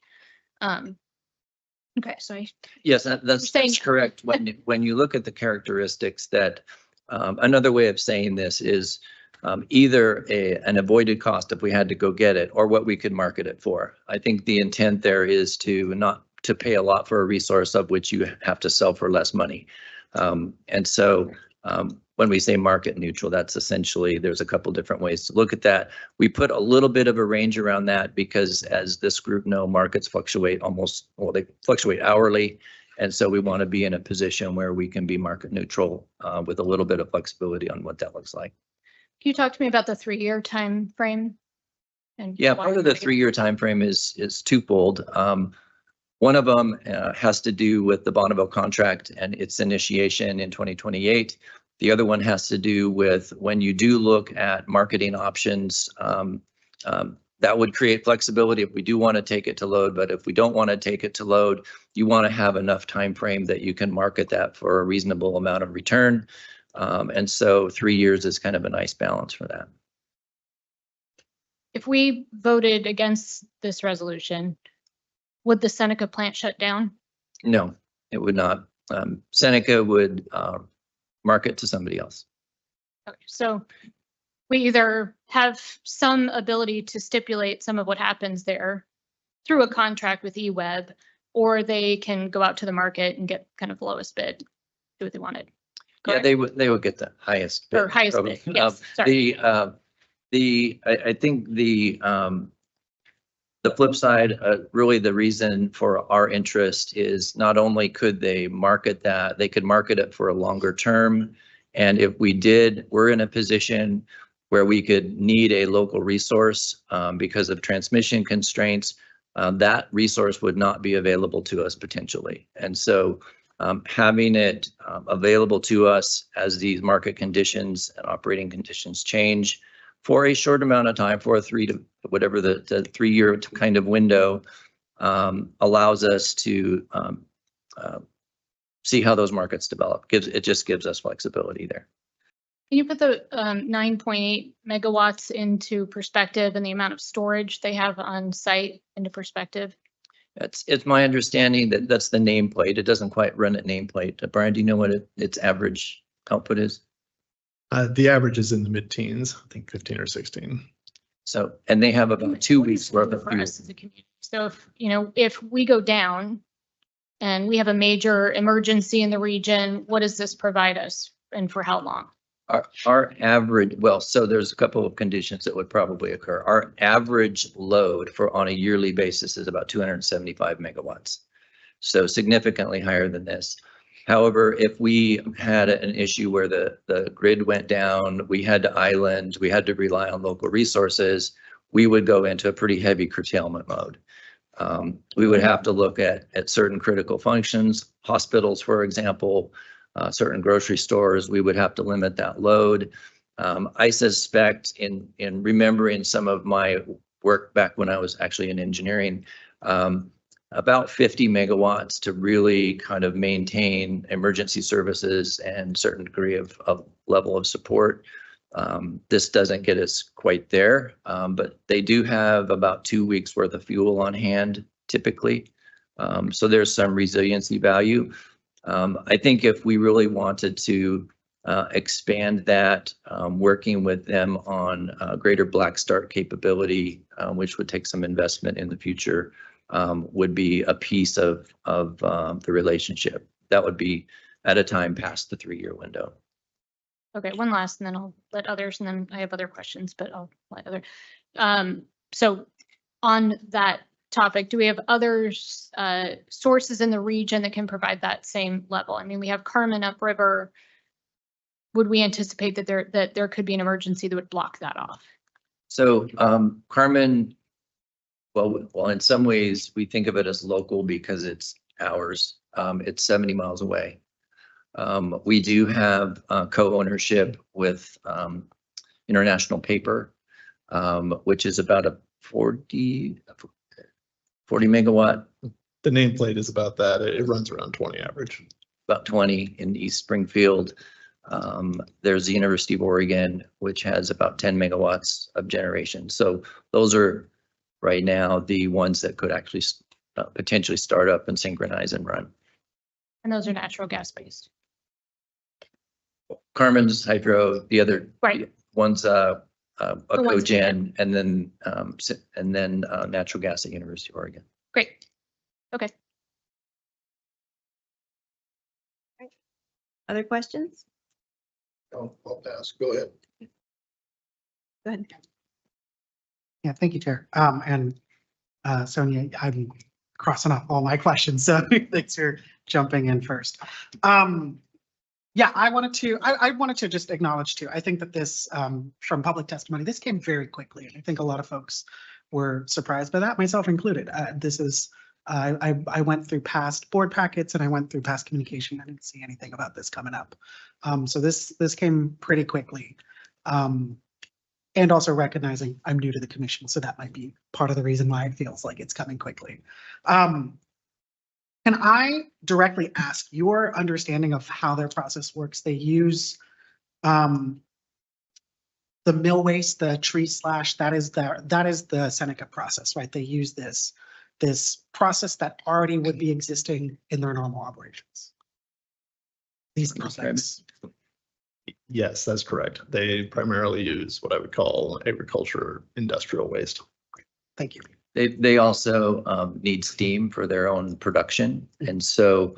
Okay, so yes, that's correct. When you look at the characteristics that another way of saying this is either an avoided cost if we had to go get it, or what we could market it for. I think the intent there is to not to pay a lot for a resource of which you have to sell for less money. And so when we say market neutral, that's essentially, there's a couple different ways to look at that. We put a little bit of a range around that because, as this group know, markets fluctuate they fluctuate hourly. And so we want to be in a position where we can be market neutral with a little bit of flexibility on what that looks like. Can you talk to me about the 3-year time frame? And Yeah, why part of we're the gonna get- 3-year timeframe is twofold. One of them has to do with the Bonneville contract and its initiation in 2028. The other one has to do with when you do look at marketing options, that would create flexibility if we do want to take it to load. But if we don't want to take it to load, you want to have enough time frame that you can market that for a reasonable amount of return. And so 3 years is kind of a nice balance for that. If we voted against this resolution, would the Seneca plant shut down? No, it would not. Seneca would market to somebody else. Okay, so we either have some ability to stipulate some of what happens there through a contract with EWEB, or they can go out to the market and get kind of the lowest bid, do what they wanted. Yeah, Correct? they would get the highest bid. Or highest probably. bid, yes, sorry. I think the flip side, really the reason for our interest is not only could they market that, they could market it for a longer term. And if we did, we're in a position where we could need a local resource because of transmission constraints, that resource would not be available to us potentially. And so having it available to us as these market conditions and operating conditions change for a short amount of time, for a 3-year kind of window, allows us to see how those markets develop. It just gives us flexibility there. Can you put the 9.8 megawatts into perspective and the amount of storage they have on site into perspective? It's my understanding that that's the nameplate. It doesn't quite run at nameplate. Brian, do you know what its average output is? The average is in the mid-teens, I think 15 or 16. So, and they have about 2 weeks worth of For fuel. us as a community. So if we go down and we have a major emergency in the region, what does this provide us and for how long? Our average, well, so there's a couple of conditions that would probably occur. Our average load on a yearly basis is about 275 megawatts. So significantly higher than this. However, if we had an issue where the grid went down, we had to island, we had to rely on local resources, we would go into a pretty heavy curtailment mode. We would have to look at certain critical functions, hospitals, for example, certain grocery stores, we would have to limit that load. I suspect in remembering some of my work back when I was actually in engineering, about 50 megawatts to really kind of maintain emergency services and certain degree of level of support. This doesn't get us quite there, but they do have about 2 weeks worth of fuel on hand typically. So there's some resiliency value. I think if we really wanted to expand that, working with them on greater black start capability, which would take some investment in the future, would be a piece of the relationship. That would be at a time past the 3-year window. Okay, one last, and then I'll let others, and then I have other questions, but I'll let other. So on that topic, do we have other sources in the region that can provide that same level? I mean, we have Carmen upriver. Would we anticipate that there could be an emergency that would block that off? So Carmen, well, in some ways we think of it as local because it's ours. It's 70 miles away. We do have co-ownership with International Paper, which is about a 40 megawatt. The nameplate is about that. It runs around 20 average. About 20 in East Springfield. There's the University of Oregon, which has about 10 megawatts of generation. So those are right now the ones that could actually potentially start up and synchronize and run. And those are natural gas based. Carmen's hydro, the other Right. one's a ones cogen, and then natural gas at University of Oregon. Great. Okay. Other questions? I'll pass. Go ahead. Go ahead. Yeah, thank you, Chair. And Sonia, I'm crossing off all my questions, so thanks for jumping in first. Yeah, I wanted to just acknowledge too, I think that this, from public testimony, this came very quickly. And I think a lot of folks were surprised by that, myself included. This is, I went through past board packets and I went through past communication. I didn't see anything about this coming up. So this came pretty quickly. And also recognizing I'm new to the commission, so that might be part of the reason why it feels like it's coming quickly. Can I directly ask your understanding of how their process works? They use the mill waste, the tree slash, that is the Seneca process, right? They use this process that already would be existing in their normal operations. These products. Yes, that's correct. They primarily use what I would call agriculture industrial waste. Thank you. They also need steam for their own production. And so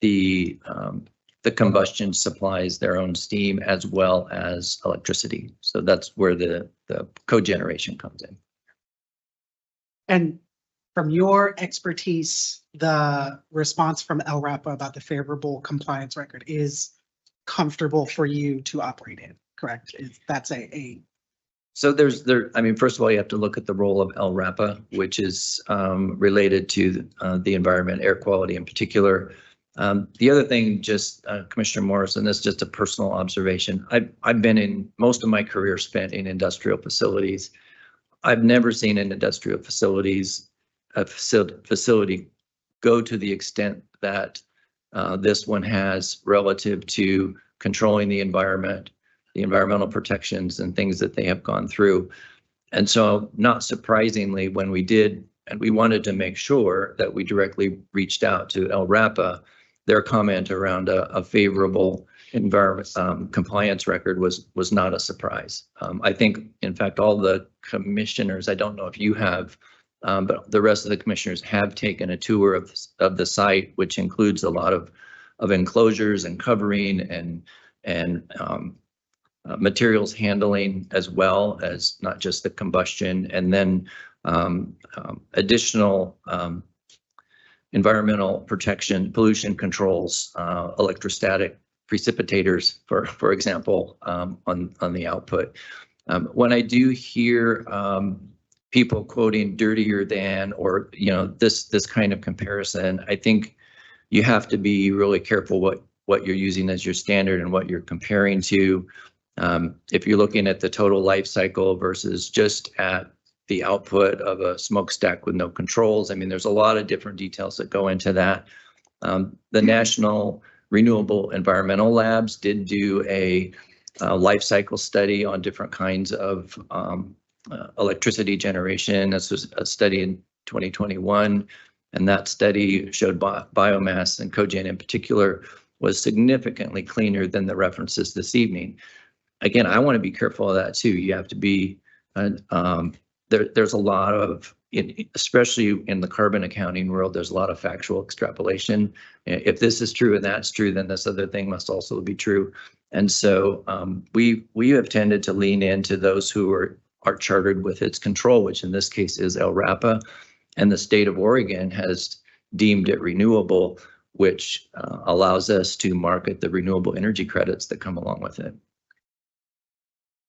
the combustion supplies their own steam as well as electricity. So that's where the cogeneration comes in. And from your expertise, the response from LRAPA about the favorable compliance record is comfortable for you to operate in, correct? That's So I mean, first of all, you have to look at the role of LRAPA, which is related to the environment, air quality in particular. The other thing, just Commissioner Morrison, this is just a personal observation. I've been in most of my career spent in industrial facilities. I've never seen an industrial facility go to the extent that this one has relative to controlling the environment, the environmental protections and things that they have gone through. And so not surprisingly, when we did, and we wanted to make sure that we directly reached out to LRAPA, their comment around a favorable environment compliance record was not a surprise. I think, in fact, all the commissioners, I don't know if you have, but the rest of the commissioners have taken a tour of the site, which includes a lot of enclosures and covering and materials handling, as well as not just the combustion, and then additional environmental protection, pollution controls, electrostatic precipitators, for example, on the output. When I do hear people quoting dirtier than, or this kind of comparison, I think you have to be really careful what you're using as your standard and what you're comparing to. If you're looking at the total life cycle versus just at the output of a smokestack with no controls, I mean, there's a lot of different details that go into that. The National Renewable Environmental Labs did do a life cycle study on different kinds of electricity generation. This was a study in 2021, and that study showed biomass, and cogen in particular was significantly cleaner than the references this evening. Again, I want to be careful of that too. You have to be, there's a lot of, especially in the carbon accounting world, there's a lot of factual extrapolation. If this is true and that's true, then this other thing must also be true. And so we have tended to lean into those who are chartered with its control, which in this case is LRAPA, and the state of Oregon has deemed it renewable, which allows us to market the renewable energy credits that come along with it.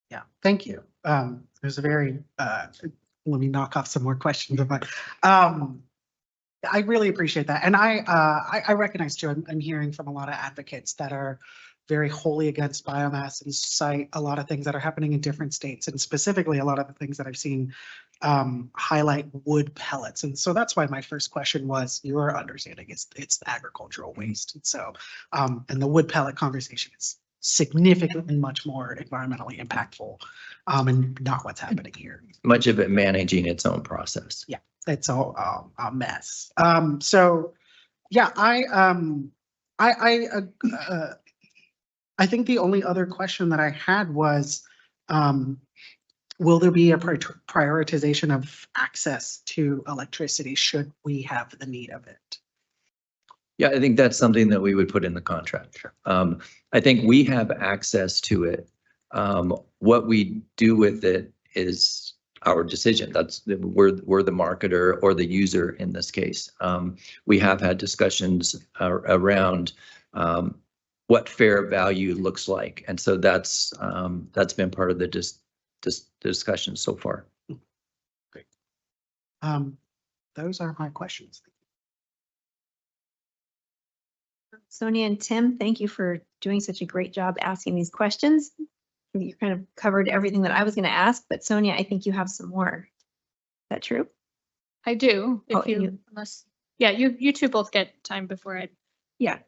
Yeah, thank you. There's a very, let me knock off some more questions of mine. I really appreciate that. And I recognize too, I'm hearing from a lot of advocates that are very wholly against biomass and cite a lot of things that are happening in different states, and specifically a lot of the things that I've seen highlight wood pellets. And so that's why my first question was, your understanding is it's agricultural waste. And so, and the wood pellet conversation is significantly much more environmentally impactful and not what's happening here. Much of it managing its own process. Yeah, it's all a mess. So yeah, I think the only other question that I had was, will there be a prioritization of access to electricity should we have the need of it? Yeah, I think that's something that we would put in the contract. I think we have access to it. What we do with it is our decision. We're the marketer or the user in this case. We have had discussions around what fair value looks like, and so that's been part of the discussion so far. Great. Those are my questions. Sonia and Tim, thank you for doing such a great job asking these questions. You kind of covered everything that I was going to ask, but Sonia, I think you have some more. Is that true? I do, Oh, if you, unless, yeah, you two both get time before I. Yeah.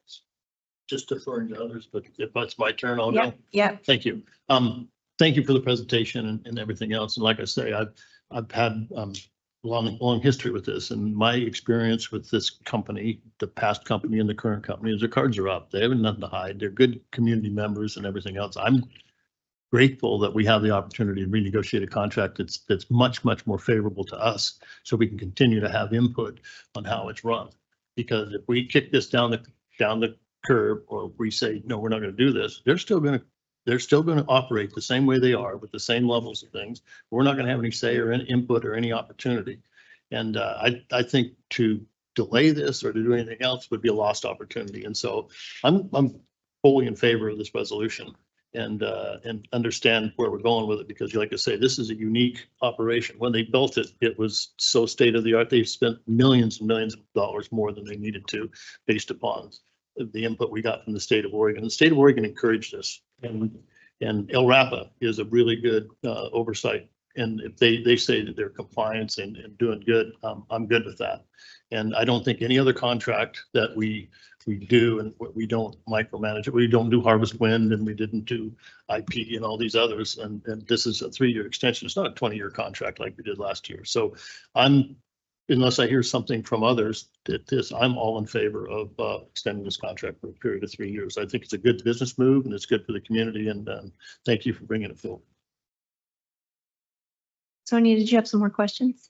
Just deferring to others, but if it's my turn, I'll Yeah. go. Yeah. Thank you. Thank you for the presentation and everything else. And like I say, I've had long history with this, and my experience with this company, the past company and the current company, is their cards are up. They have nothing to hide. They're good community members and everything else. I'm grateful that we have the opportunity to renegotiate a contract that's much more favorable to us, so we can continue to have input on how it's run. Because if we kick this down the curb, or we say no, we're not going to do this, they're still going to operate the same way they are with the same levels of things. We're not going to have any say or any input or any opportunity. And I think to delay this or to do anything else would be a lost opportunity. And so I'm fully in favor of this resolution, and understand where we're going with it, because like I say, this is a unique operation. When they built it, it was so state of the art. They've spent millions and millions of dollars more than they needed to, based upon the input we got from the state of Oregon. The state of Oregon encouraged this, and El Rapa is a really good oversight. And if they say that they're compliance and doing good, I'm good with that. And I don't think any other contract that we do, and we don't micromanage it. We don't do Harvest Wind, and we didn't do IP and all these others. And this is a 3-year extension. It's not a 20-year contract like we did last year. So unless I hear something from others that I'm all in favor of extending this contract for a period of 3 years. I think it's a good business move, and it's good for the community. And thank you for bringing it forward. Sonia, did you have some more questions?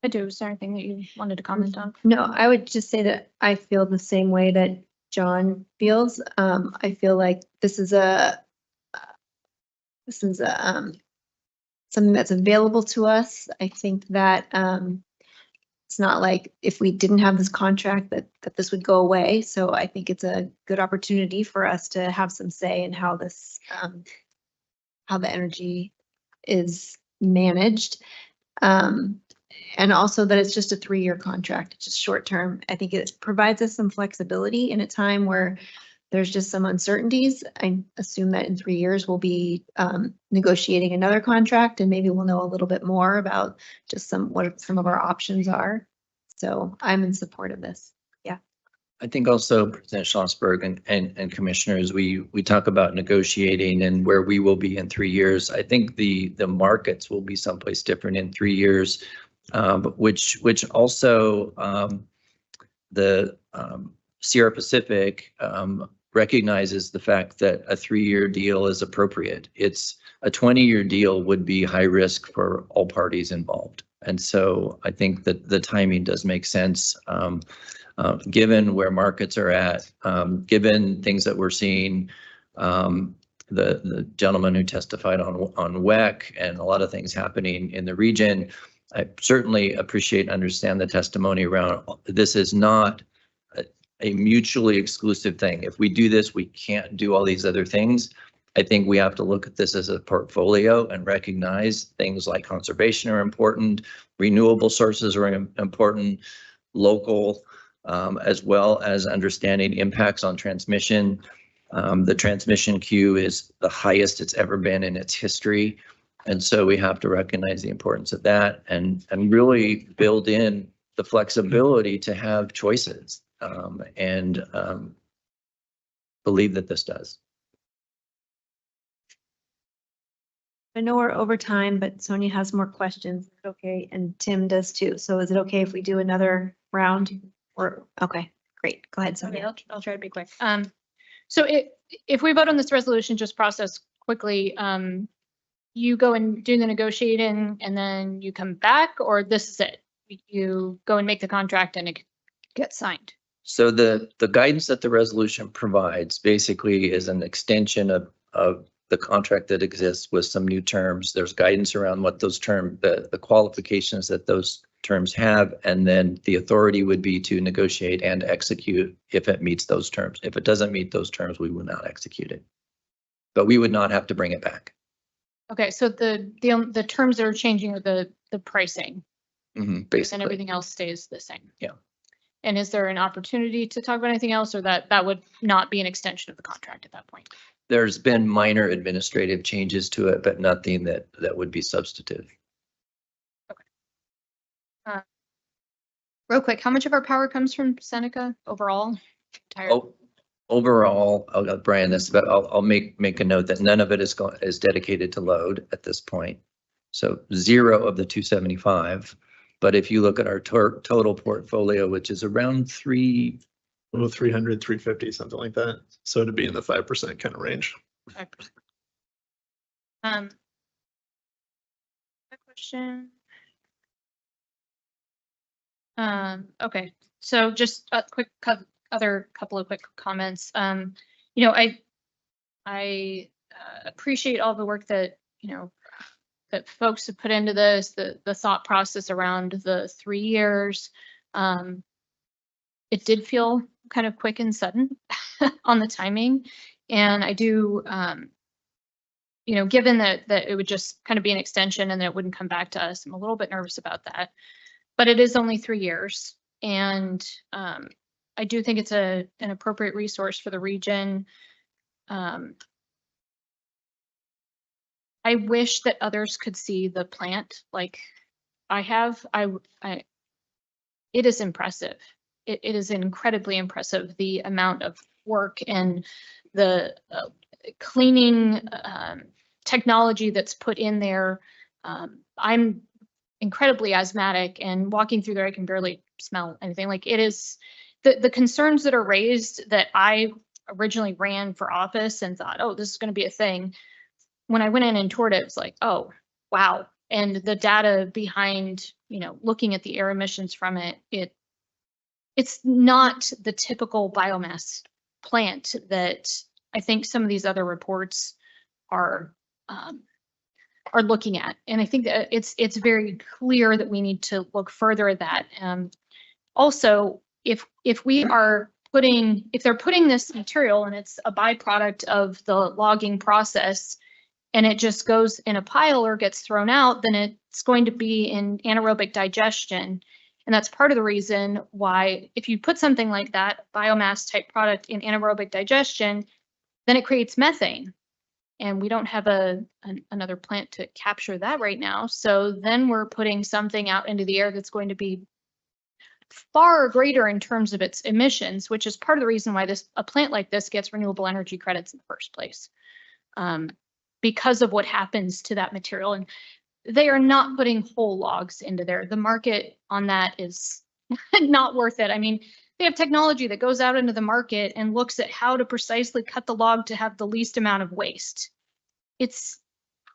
I do. Is there anything that you wanted to comment on? No, I would just say that I feel the same way that John feels. I feel like this is something that's available to us. I think that it's not like if we didn't have this contract that this would go away. So I think it's a good opportunity for us to have some say in how this how the energy is managed. And also that it's just a 3-year contract, it's just short term. I think it provides us some flexibility in a time where there's just some uncertainties. I assume that in 3 years we'll be negotiating another contract, and maybe we'll know a little bit more about just what some of our options are. So I'm in support of this. Yeah. I think also President Schlossberg and commissioners, we talk about negotiating and where we will be in 3 years. I think the markets will be someplace different in 3 years, which also the Sierra Pacific recognizes the fact that a 3-year deal is appropriate. It's a 20-year deal would be high risk for all parties involved. And so I think that the timing does make sense. Given where markets are at, given things that we're seeing, the gentleman who testified on WEC and a lot of things happening in the region, I certainly appreciate and understand the testimony around this is not a mutually exclusive thing. If we do this, we can't do all these other things. I think we have to look at this as a portfolio and recognize things like conservation are important, renewable sources are important, local, as well as understanding impacts on transmission. The transmission queue is the highest it's ever been in its history. And so we have to recognize the importance of that and really build in the flexibility to have choices and believe that this does. I know we're over time, but Sonia has more questions. Okay, and Tim does too. So is it okay if we do another round? Or okay, great. Go ahead, Okay, Sonia. I'll try to be quick. So if we vote on this resolution, just process quickly, you go and do the negotiating and then you come back, or this is it? You go and make the contract and it gets signed. So the guidance that the resolution provides basically is an extension of the contract that exists with some new terms. There's guidance around what those the qualifications that those terms have, and then the authority would be to negotiate and execute if it meets those terms. If it doesn't meet those terms, we would not execute it. But we would not have to bring it back. Okay, so the terms that are changing are the pricing, and Basically, everything else stays the same. Yeah. And is there an opportunity to talk about anything else, or that would not be an extension of the contract at that point? there's been minor administrative changes to it, but nothing that would be substantive. Real quick, how much of our power comes from Seneca overall? Oh, overall, I'll let Brian this, but I'll make a note that none of it is dedicated to load at this point. So 0 of the 275. But if you look at our total portfolio, which is around 300, 350, something like that. So to be in the 5% kind of range. 5%. Question. Okay, so just a quick other couple of quick comments. You know, I appreciate all the work that, you know, that folks have put into this, the thought process around the 3 years. It did feel kind of quick and sudden on the timing. And I do, you know, given that it would just kind of be an extension and that it wouldn't come back to us, I'm a little bit nervous about that. But it is only 3 years. And I do think it's an appropriate resource for the region. I wish that others could see the plant like I have. It is impressive. It is incredibly impressive, the amount of work and the cleaning technology that's put in there. I'm incredibly asthmatic, and walking through there, I can barely smell anything. Like, it is the concerns that are raised that I originally ran for office and thought, oh, this is going to be a thing. When I went in and toured it, it's like, oh, wow. And the data behind, you know, looking at the air emissions from it's not the typical biomass plant that I think some of these other reports are looking at. And I think that it's very clear that we need to look further at that. Also, if they're putting this material and it's a byproduct of the logging process and it just goes in a pile or gets thrown out, then it's going to be in anaerobic digestion. And that's part of the reason why if you put something like that, biomass type product, in anaerobic digestion, then it creates methane. And we don't have another plant to capture that right now. So then we're putting something out into the air that's going to be far greater in terms of its emissions, which is part of the reason why a plant like this gets renewable energy credits in the first place, because of what happens to that material. And they are not putting whole logs into there. The market on that is not worth it. I mean, they have technology that goes out into the market and looks at how to precisely cut the log to have the least amount of waste. It's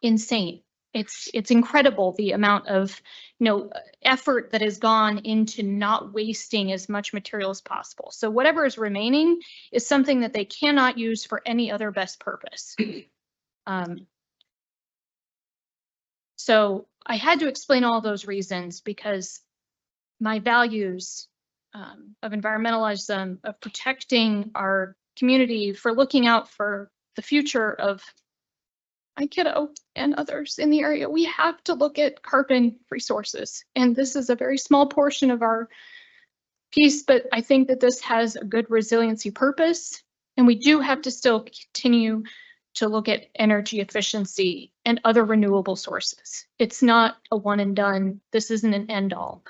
insane. It's incredible the amount of, you know, effort that has gone into not wasting as much material as possible. So whatever is remaining is something that they cannot use for any other best purpose. So I had to explain all those reasons because my values of environmentalism, of protecting our community, for looking out for the future of my kiddo and others in the area, we have to look at carbon resources. And this is a very small portion of our piece, but I think that this has a good resiliency purpose. And we do have to still continue to look at energy efficiency and other renewable sources. It's not a one and done. This isn't an end all.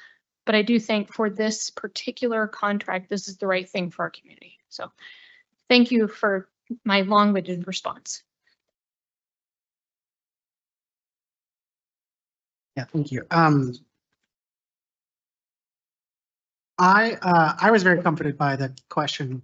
But I do think for this particular contract, this is the right thing for our community. So thank you for my long-winded response. Yeah, thank you. I was very comforted by the question.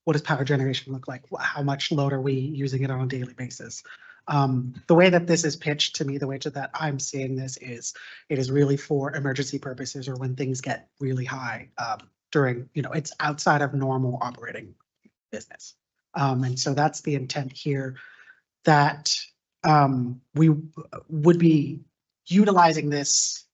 What does power generation look like? How much load are we using it on a daily basis? The way that this is pitched to me, the way that I'm seeing this is, it is really for emergency purposes or when things get really high during, you know, it's outside of normal operating business. And so that's the intent here, that we would be utilizing this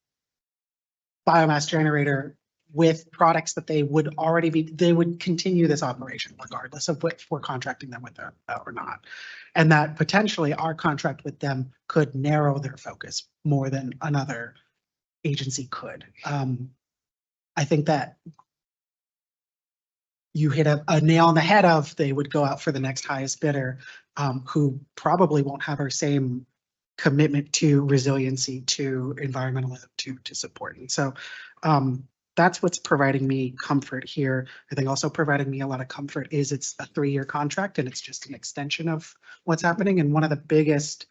biomass generator with products that they would already be, they would continue this operation regardless of if we're contracting them with them or not. And that potentially our contract with them could narrow their focus more than another agency could. I think that you hit a nail on the head of they would go out for the next highest bidder, who probably won't have our same commitment to resiliency, to environmentalism, to support. And so that's what's providing me comfort here. I think also providing me a lot of comfort is it's a 3-year contract and it's just an extension of what's happening. And one of the biggest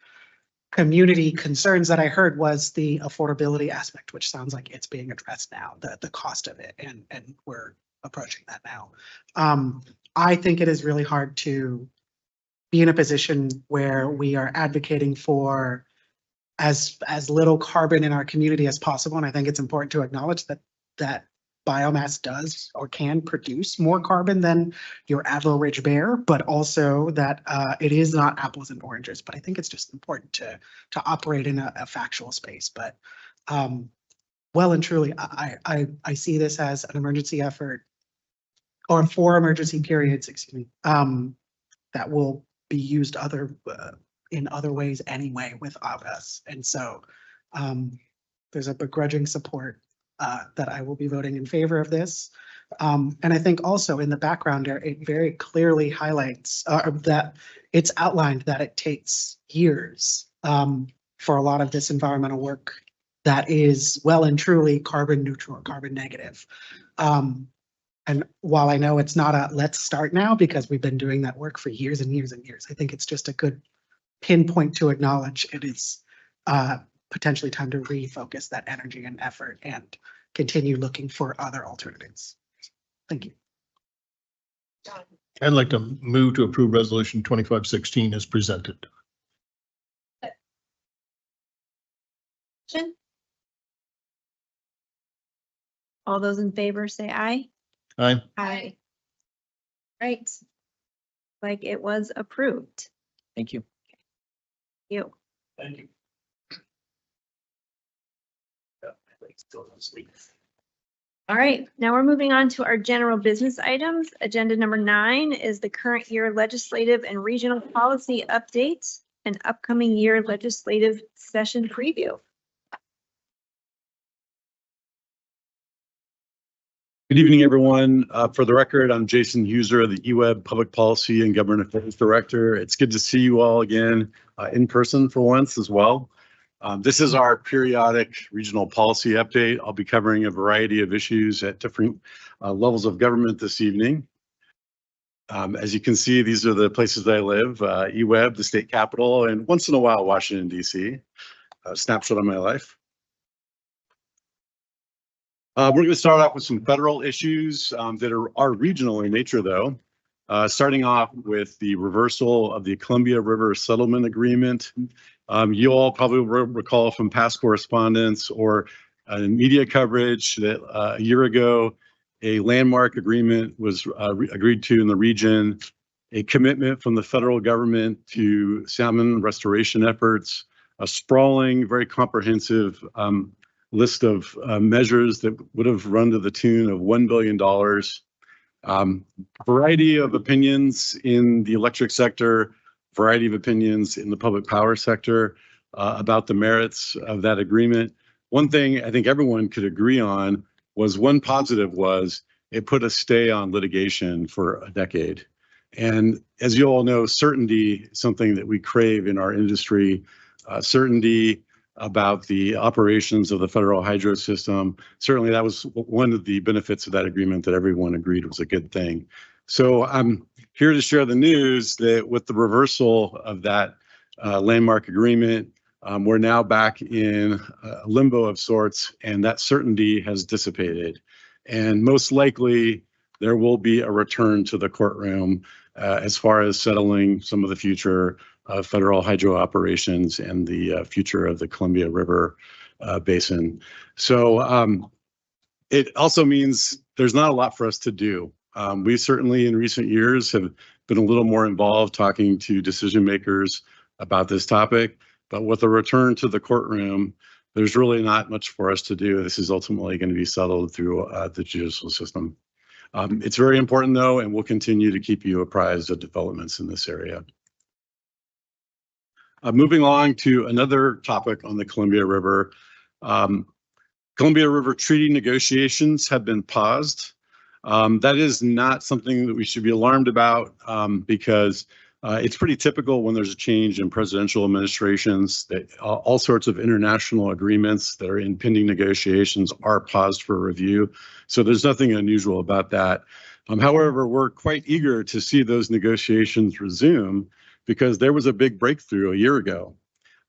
community concerns that I heard was the affordability aspect, which sounds like it's being addressed now, the cost of it, and we're approaching that now. I think it is really hard to be in a position where we are advocating for as little carbon in our community as possible. And I think it's important to acknowledge that biomass does or can produce more carbon than your average bear, but also that it is not apples and oranges. But I think it's just important to operate in a factual space. But well and truly, I see this as an emergency effort, or 4 emergency periods, excuse me, that will be used in other ways anyway with us. And so there's a begrudging support that I will be voting in favor of this. And I think also in the background there, it very clearly highlights that it's outlined that it takes years for a lot of this environmental work that is well and truly carbon neutral or carbon negative. And while I know it's not a let's start now because we've been doing that work for years and years and years, I think it's just a good pinpoint to acknowledge it is potentially time to refocus that energy and effort and continue looking for other alternatives. Thank you. I'd like to move to approve resolution 2516 as presented. All those in favor say aye. Aye. Aye. Right. Like it was approved. Thank you. You. Thank you. All right, now we're moving on to our general business items. Agenda number 9 is the current year legislative and regional policy updates and upcoming year legislative session preview. Good evening, everyone. For the record, I'm Jason Huser, the EWEB Public Policy and Government Affairs Director. It's good to see you all again in person for once as well. This is our periodic regional policy update. I'll be covering a variety of issues at different levels of government this evening. As you can see, these are the places that I live, EWEB, the state capital, and once in a while, Washington, D.C. A snapshot of my life. We're going to start off with some federal issues that are regional in nature, though. Starting off with the reversal of the Columbia River Settlement Agreement. You all probably recall from past correspondence or media coverage that a year ago, a landmark agreement was agreed to in the region, a commitment from the federal government to salmon restoration efforts, a sprawling, very comprehensive list of measures that would have run to the tune of $1 billion. Variety of opinions in the electric sector, variety of opinions in the public power sector about the merits of that agreement. One thing I think everyone could agree on was one positive was it put a stay on litigation for a decade. And as you all know, certainty is something that we crave in our industry, certainty about the operations of the federal hydro system. Certainly that was one of the benefits of that agreement that everyone agreed was a good thing. So I'm here to share the news that with the reversal of that landmark agreement, we're now back in a limbo of sorts, and that certainty has dissipated. And most likely there will be a return to the courtroom as far as settling some of the future federal hydro operations and the future of the Columbia River Basin. So it also means there's not a lot for us to do. We certainly in recent years have been a little more involved talking to decision makers about this topic. But with a return to the courtroom, there's really not much for us to do. This is ultimately going to be settled through the judicial system. It's very important, though, and we'll continue to keep you apprised of developments in this area. Moving along to another topic on the Columbia River. Columbia River Treaty negotiations have been paused. That is not something that we should be alarmed about because it's pretty typical when there's a change in presidential administrations that all sorts of international agreements that are in pending negotiations are paused for review. So there's nothing unusual about that. However, we're quite eager to see those negotiations resume because there was a big breakthrough a year ago.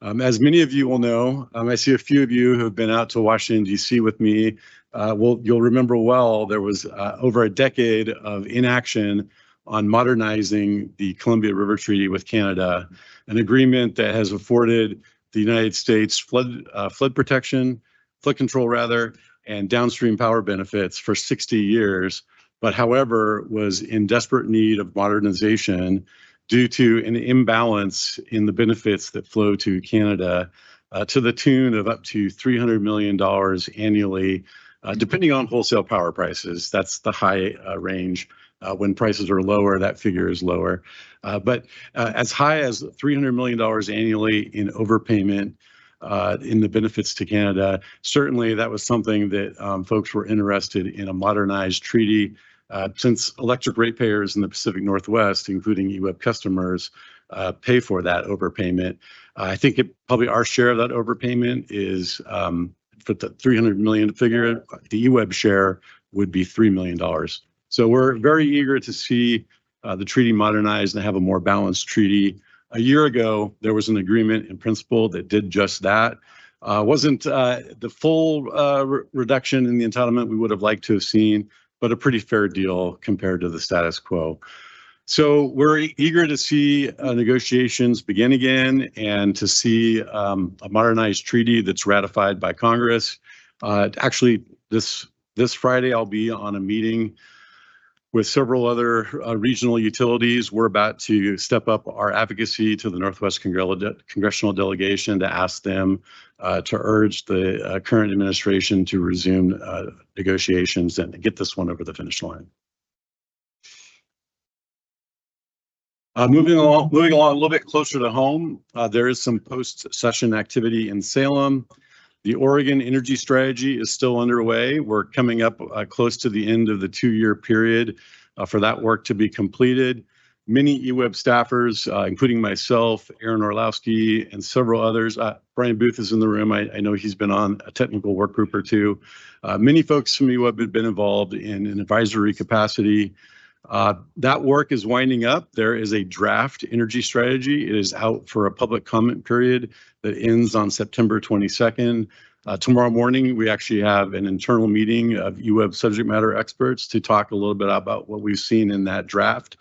As many of you will know, I see a few of you who have been out to Washington, D.C. with me. You'll remember well, there was over a decade of inaction on modernizing the Columbia River Treaty with Canada, an agreement that has afforded the United States flood control rather, and downstream power benefits for 60 years, but however, was in desperate need of modernization due to an imbalance in the benefits that flow to Canada to the tune of up to $300 million annually, depending on wholesale power prices. That's the high range. When prices are lower, that figure is lower. But as high as $300 million annually in overpayment in the benefits to Canada, certainly that was something that folks were interested in a modernized treaty. Since electric ratepayers in the Pacific Northwest, including EWEB customers, pay for that overpayment. I think probably our share of that overpayment is for the $300 million figure, the EWEB share would be $3 million. So we're very eager to see the treaty modernized and have a more balanced treaty. A year ago, there was an agreement in principle that did just that. Wasn't the full reduction in the entitlement we would have liked to have seen, but a pretty fair deal compared to the status quo. So we're eager to see negotiations begin again and to see a modernized treaty that's ratified by Congress. Actually, this Friday, I'll be on a meeting with several other regional utilities. We're about to step up our advocacy to the Northwest Congressional Delegation to ask them to urge the current administration to resume negotiations and get this one over the finish line. Moving along a little bit closer to home, there is some post-session activity in Salem. The Oregon Energy Strategy is still underway. We're coming up close to the end of the 2-year period for that work to be completed. Many EWEB staffers, including myself, Aaron Orlowski, and several others. Brian Booth is in the room. I know he's been on a technical work group or two. Many folks from EWEB have been involved in an advisory capacity. That work is winding up. There is a draft energy strategy. It is out for a public comment period that ends on September 22nd. Tomorrow morning, we actually have an internal meeting of EWEB subject matter experts to talk a little bit about what we've seen in that draft.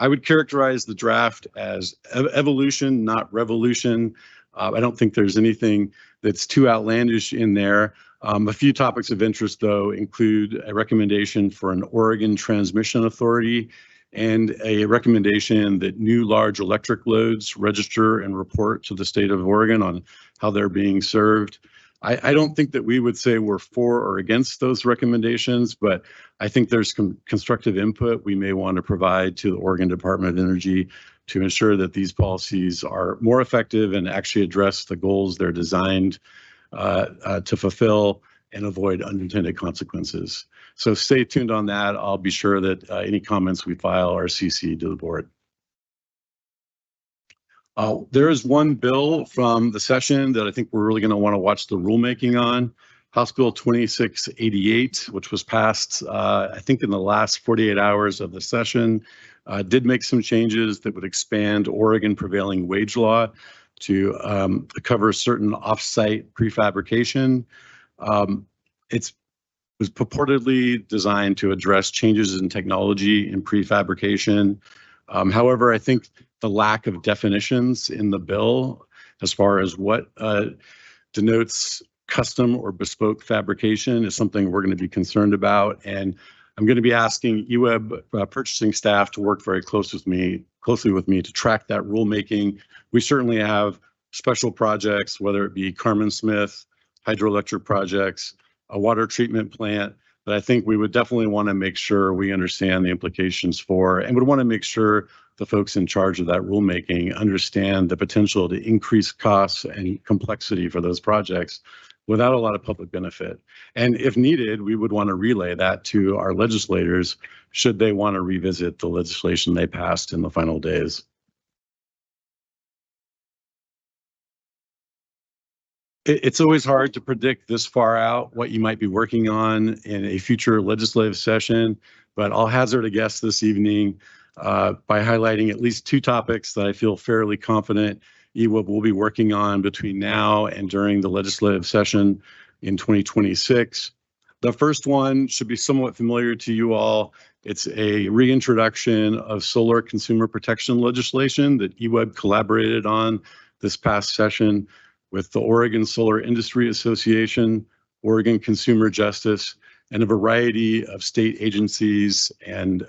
I would characterize the draft as evolution, not revolution. I don't think there's anything that's too outlandish in there. A few topics of interest, though, include a recommendation for an Oregon Transmission Authority and a recommendation that new large electric loads register and report to the state of Oregon on how they're being served. I don't think that we would say we're for or against those recommendations, but I think there's constructive input we may want to provide to the Oregon Department of Energy to ensure that these policies are more effective and actually address the goals they're designed to fulfill and avoid unintended consequences. So stay tuned on that. I'll be sure that any comments we file are CC'd to the board. There is one bill from the session that I think we're really going to want to watch the rulemaking on. House Bill 2688, which was passed, I think, in the last 48 hours of the session, did make some changes that would expand Oregon prevailing wage law to cover certain off-site prefabrication. It was purportedly designed to address changes in technology in prefabrication. However, I think the lack of definitions in the bill as far as what denotes custom or bespoke fabrication is something we're going to be concerned about. And I'm going to be asking EWEB purchasing staff to work very closely with me to track that rulemaking. We certainly have special projects, whether it be Carmen Smith, hydroelectric projects, a water treatment plant, that I think we would definitely want to make sure we understand the implications for, and would want to make sure the folks in charge of that rulemaking understand the potential to increase costs and complexity for those projects without a lot of public benefit. And if needed, we would want to relay that to our legislators should they want to revisit the legislation they passed in the final days. It's always hard to predict this far out what you might be working on in a future legislative session, but I'll hazard a guess this evening by highlighting at least two topics that I feel fairly confident EWEB will be working on between now and during the legislative session in 2026. The first one should be somewhat familiar to you all. It's a reintroduction of solar consumer protection legislation that EWEB collaborated on this past session with the Oregon Solar Industry Association, Oregon Consumer Justice, and a variety of state agencies and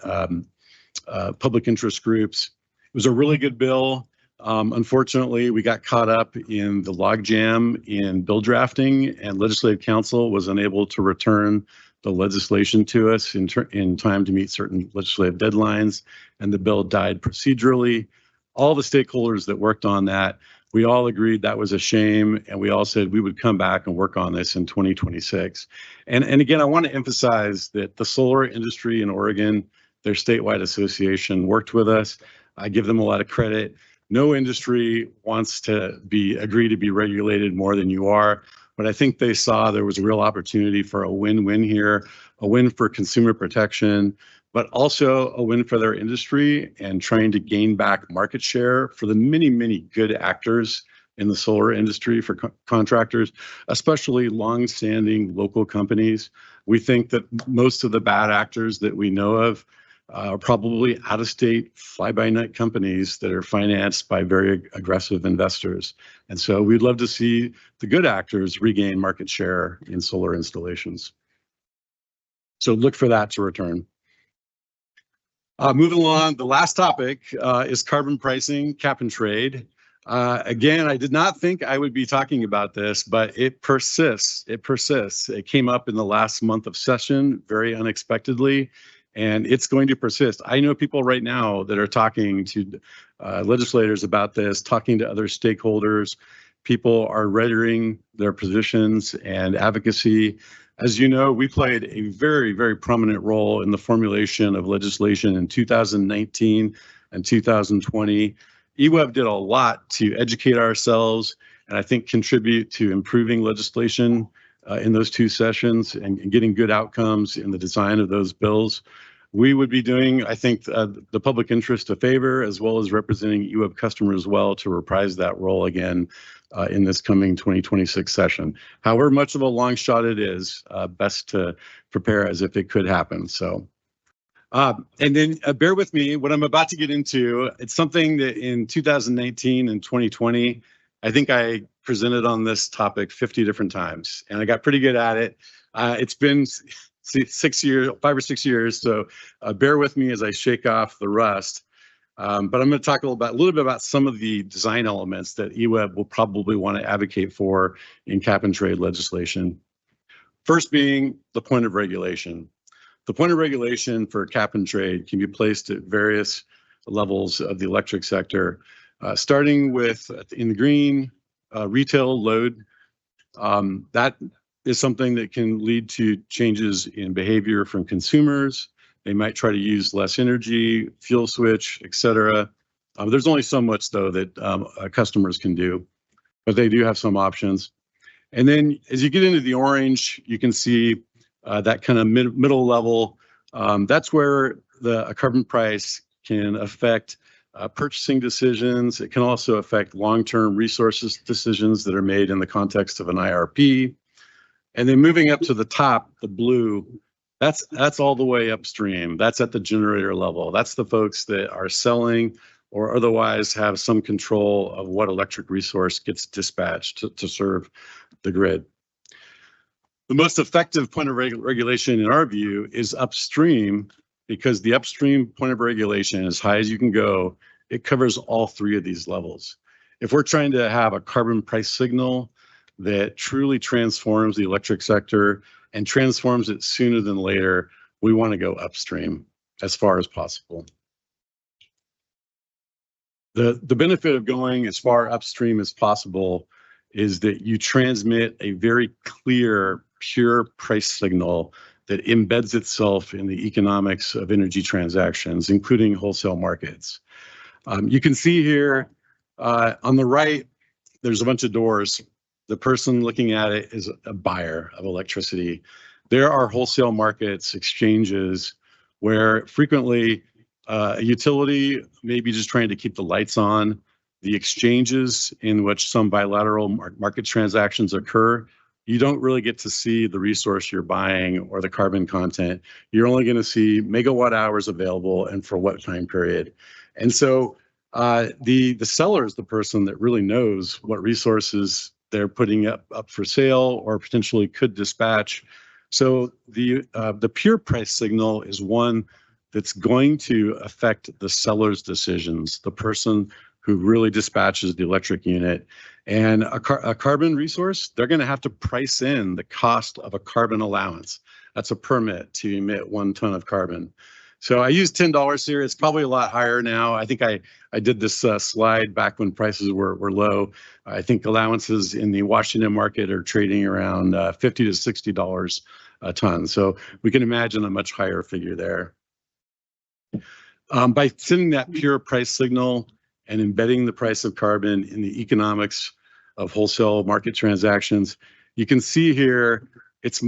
public interest groups. It was a really good bill. Unfortunately, we got caught up in the logjam in bill drafting, and Legislative Council was unable to return the legislation to us in time to meet certain legislative deadlines, and the bill died procedurally. All the stakeholders that worked on that, we all agreed that was a shame, and we all said we would come back and work on this in 2026. And again, I want to emphasize that the solar industry in Oregon, their statewide association, worked with us. I give them a lot of credit. No industry wants to agree to be regulated more than you are, but I think they saw there was a real opportunity for a win-win here, a win for consumer protection, but also a win for their industry and trying to gain back market share for the many, many good actors in the solar industry, for contractors, especially long-standing local companies. We think that most of the bad actors that we know of are probably out-of-state fly-by-night companies that are financed by very aggressive investors. And so we'd love to see the good actors regain market share in solar installations. So look for that to return. Moving along, the last topic is carbon pricing, cap and trade. Again, I did not think I would be talking about this, but it persists. It persists. It came up in the last month of session very unexpectedly, and it's going to persist. I know people right now that are talking to legislators about this, talking to other stakeholders. People are reiterating their positions and advocacy. As you know, we played a very, very prominent role in the formulation of legislation in 2019 and 2020. EWEB did a lot to educate ourselves and I think contribute to improving legislation in those two sessions and getting good outcomes in the design of those bills. We would be doing, I think, the public interest a favor, as well as representing EWEB customers well, to reprise that role again in this coming 2026 session. However much of a long shot it is, best to prepare as if it could happen. So, and then bear with me, what I'm about to get into, it's something that in 2019 and 2020, I think I presented on this topic 50 different times, and I got pretty good at it. It's been 5 or 6 years, so bear with me as I shake off the rust. But I'm going to talk a little bit about some of the design elements that EWEB will probably want to advocate for in cap and trade legislation. First being the point of regulation. The point of regulation for cap and trade can be placed at various levels of the electric sector, starting with in the green, retail load. That is something that can lead to changes in behavior from consumers. They might try to use less energy, fuel switch, et cetera. There's only so much, though, that customers can do, but they do have some options. And then as you get into the orange, you can see that kind of middle level. That's where a carbon price can affect purchasing decisions. It can also affect long-term resources decisions that are made in the context of an IRP. And then moving up to the top, the blue, that's all the way upstream. That's at the generator level. That's the folks that are selling or otherwise have some control of what electric resource gets dispatched to serve the grid. The most effective point of regulation in our view is upstream, because the upstream point of regulation, as high as you can go, it covers all three of these levels. If we're trying to have a carbon price signal that truly transforms the electric sector and transforms it sooner than later, we want to go upstream as far as possible. The benefit of going as far upstream as possible is that you transmit a very clear, pure price signal that embeds itself in the economics of energy transactions, including wholesale markets. You can see here on the right, there's a bunch of doors. The person looking at it is a buyer of electricity. There are wholesale markets, exchanges, where frequently a utility may be just trying to keep the lights on. The exchanges in which some bilateral market transactions occur, you don't really get to see the resource you're buying or the carbon content. You're only going to see megawatt hours available and for what time period. And so the seller is the person that really knows what resources they're putting up for sale or potentially could dispatch. So the pure price signal is one that's going to affect the seller's decisions, the person who really dispatches the electric unit. And a carbon resource, they're going to have to price in the cost of a carbon allowance. That's a permit to emit 1 ton of carbon. So I use $10 here. It's probably a lot higher now. I think I did this slide back when prices were low. I think allowances in the Washington market are trading around $50 to $60 a ton. So we can imagine a much higher figure there. By sending that pure price signal and embedding the price of carbon in the economics of wholesale market transactions, you can see here it's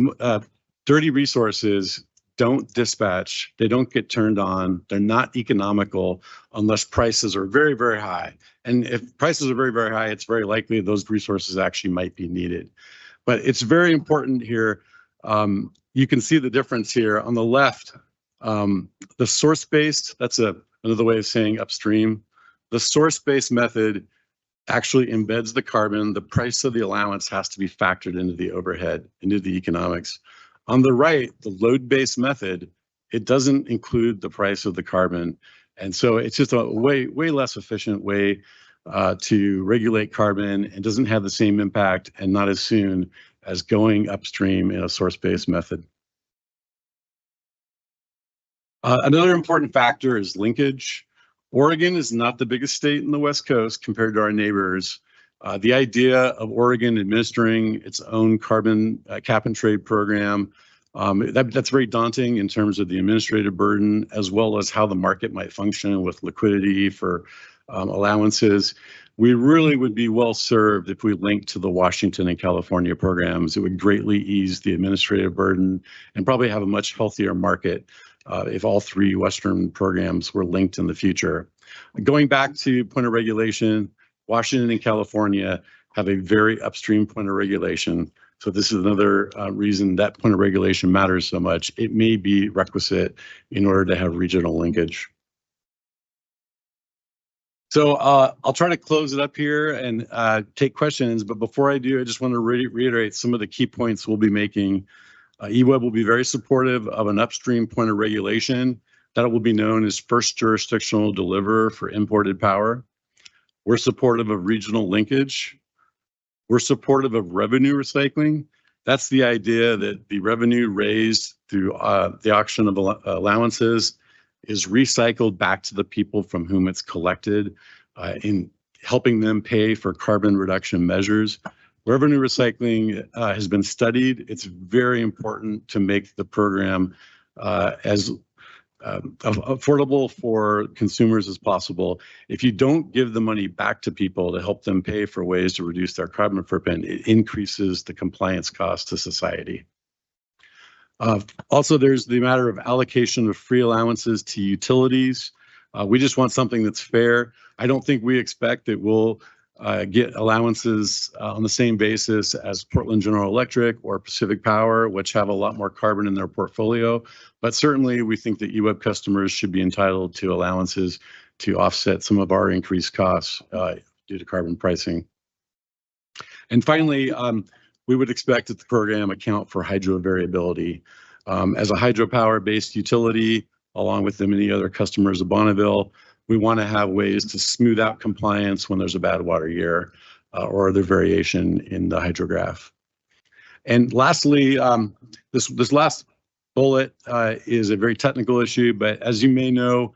dirty resources don't dispatch, they don't get turned on, they're not economical unless prices are very, very high. And if prices are very, very high, it's very likely those resources actually might be needed. But it's very important here. You can see the difference here on the left. The source-based, that's another way of saying upstream. The source-based method actually embeds the carbon. The price of the allowance has to be factored into the overhead, into the economics. On the right, the load-based method, it doesn't include the price of the carbon. And so it's just a way less efficient way to regulate carbon and doesn't have the same impact and not as soon as going upstream in a source-based method. Another important factor is linkage. Oregon is not the biggest state in the West Coast compared to our neighbors. The idea of Oregon administering its own carbon cap and trade program, that's very daunting in terms of the administrative burden, as well as how the market might function with liquidity for allowances. We really would be well served if we linked to the Washington and California programs. It would greatly ease the administrative burden and probably have a much healthier market if all three Western programs were linked in the future. Going back to point of regulation, Washington and California have a very upstream point of regulation. So this is another reason that point of regulation matters so much. It may be requisite in order to have regional linkage. So I'll try to close it up here and take questions. But before I do, I just want to reiterate some of the key points we'll be making. EWEB will be very supportive of an upstream point of regulation that will be known as first jurisdictional deliverer for imported power. We're supportive of regional linkage. We're supportive of revenue recycling. That's the idea that the revenue raised through the auction of allowances is recycled back to the people from whom it's collected in helping them pay for carbon reduction measures. Revenue recycling has been studied. It's very important to make the program as affordable for consumers as possible. If you don't give the money back to people to help them pay for ways to reduce their carbon footprint, it increases the compliance cost to society. Also, there's the matter of allocation of free allowances to utilities. We just want something that's fair. I don't think we expect that we'll get allowances on the same basis as Portland General Electric or Pacific Power, which have a lot more carbon in their portfolio. But certainly we think that EWEB customers should be entitled to allowances to offset some of our increased costs due to carbon pricing. And finally, we would expect that the program account for hydro variability. As a hydropower-based utility, along with the many other customers of Bonneville, we want to have ways to smooth out compliance when there's a bad water year or other variation in the hydrograph. And lastly, this last bullet is a very technical issue, but as you may know,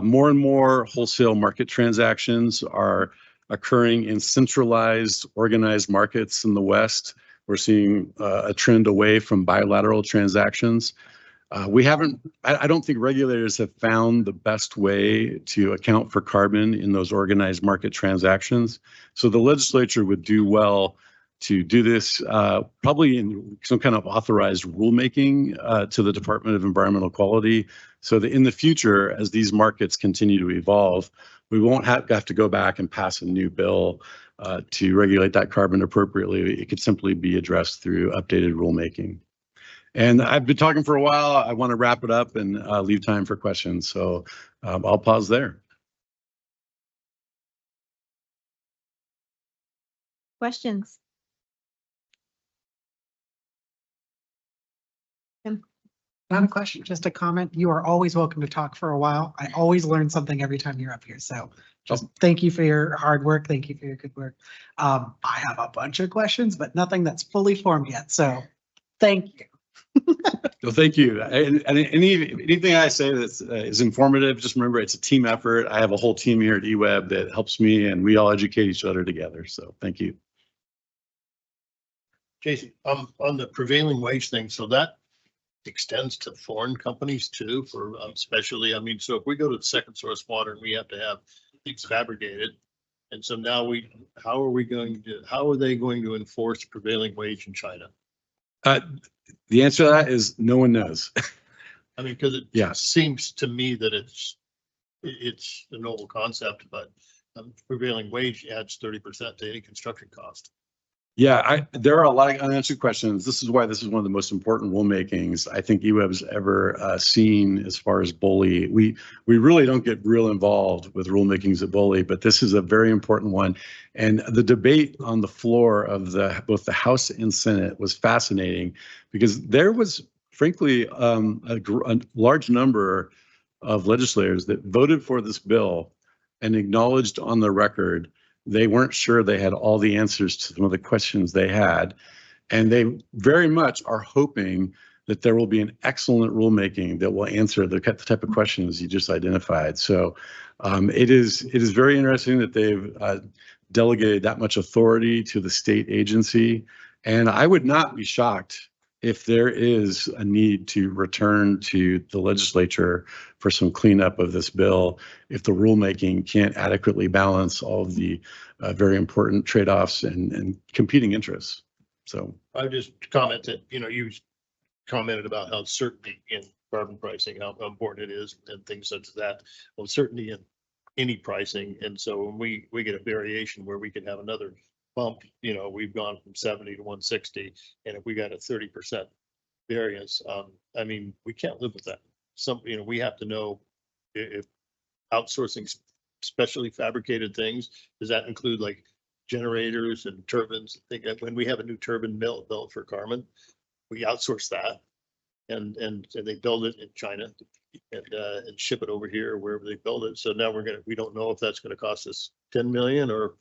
more and more wholesale market transactions are occurring in centralized, organized markets in the West. We're seeing a trend away from bilateral transactions. I don't think regulators have found the best way to account for carbon in those organized market transactions. So the legislature would do well to do this probably in some kind of authorized rulemaking to the Department of Environmental Quality, so that in the future, as these markets continue to evolve, we won't have to go back and pass a new bill to regulate that carbon appropriately. It could simply be addressed through updated rulemaking. And I've been talking for a while. I want to wrap it up and leave time for questions. So I'll pause there. Questions? Not a question, just a comment. You are always welcome to talk for a while. I always learn something every time you're up here. So just thank you for your hard work. Thank you for your good work. I have a bunch of questions, but nothing that's fully formed yet. So thank you. Well, thank you. And anything I say that is informative, just remember it's a team effort. I have a whole team here at EWEB that helps me, and we all educate each other together. So thank you. Jason, on the prevailing wage thing, so that extends to foreign companies too, for especially, I mean, so if we go to the second source water and we have to have things fabricated, and so now how are they going to enforce prevailing wage in China? The answer to that is no one knows. I mean, because it seems to me that it's a novel concept, but prevailing wage adds 30% to any construction cost. Yeah, there are a lot of unanswered questions. This is why this is one of the most important rulemakings I think EWEB's ever seen as far as BOLI. We really don't get real involved with rulemakings at BOLI, but this is a very important one. And the debate on the floor of both the House and Senate was fascinating because there was, frankly, a large number of legislators that voted for this bill and acknowledged on the record they weren't sure they had all the answers to some of the questions they had. And they very much are hoping that there will be an excellent rulemaking that will answer the type of questions you just identified. So it is very interesting that they've delegated that much authority to the state agency. And I would not be shocked if there is a need to return to the legislature for some cleanup of this bill, if the rulemaking can't adequately balance all of the very important trade-offs and competing interests. So I just comment that, you commented about how certainty in carbon pricing, how important it is and things such as that. Well, certainty in any pricing. And so when we get a variation where we can have another bump, we've gone from 70 to 160, and if we got a 30% variance, I mean, we can't live with that. We have to know if outsourcing specially fabricated things, does that include like generators and turbines? I think when we have a new turbine built for Carmen, we outsource that, and they build it in China and ship it over here wherever they build it. So now we don't know if that's going to cost us 10 million or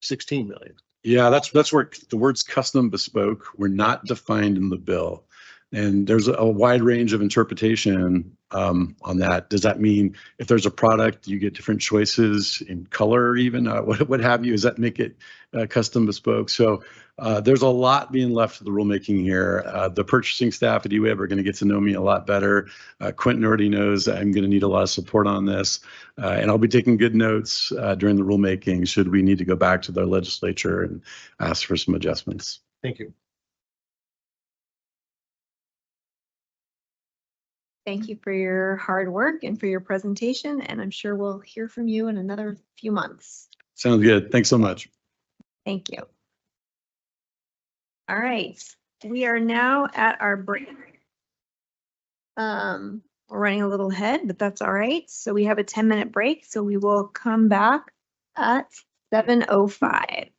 16 million. Yeah, that's where the words custom bespoke were not defined in the bill. And there's a wide range of interpretation on that. Does that mean if there's a product, you get different choices in color even? What have you? Does that make it custom bespoke? So there's a lot being left to the rulemaking here. The purchasing staff at EWEB are going to get to know me a lot better. Quentin already knows I'm going to need a lot of support on this. And I'll be taking good notes during the rulemaking should we need to go back to the legislature and ask for some adjustments. Thank you. Thank you for your hard work and for your presentation, and I'm sure we'll hear from you in another few months. Sounds good. Thanks so much. Thank you. All right, we are now at our break. We're running a little ahead, but that's all right. So we have a 10-minute break, so we will come back at 7:05.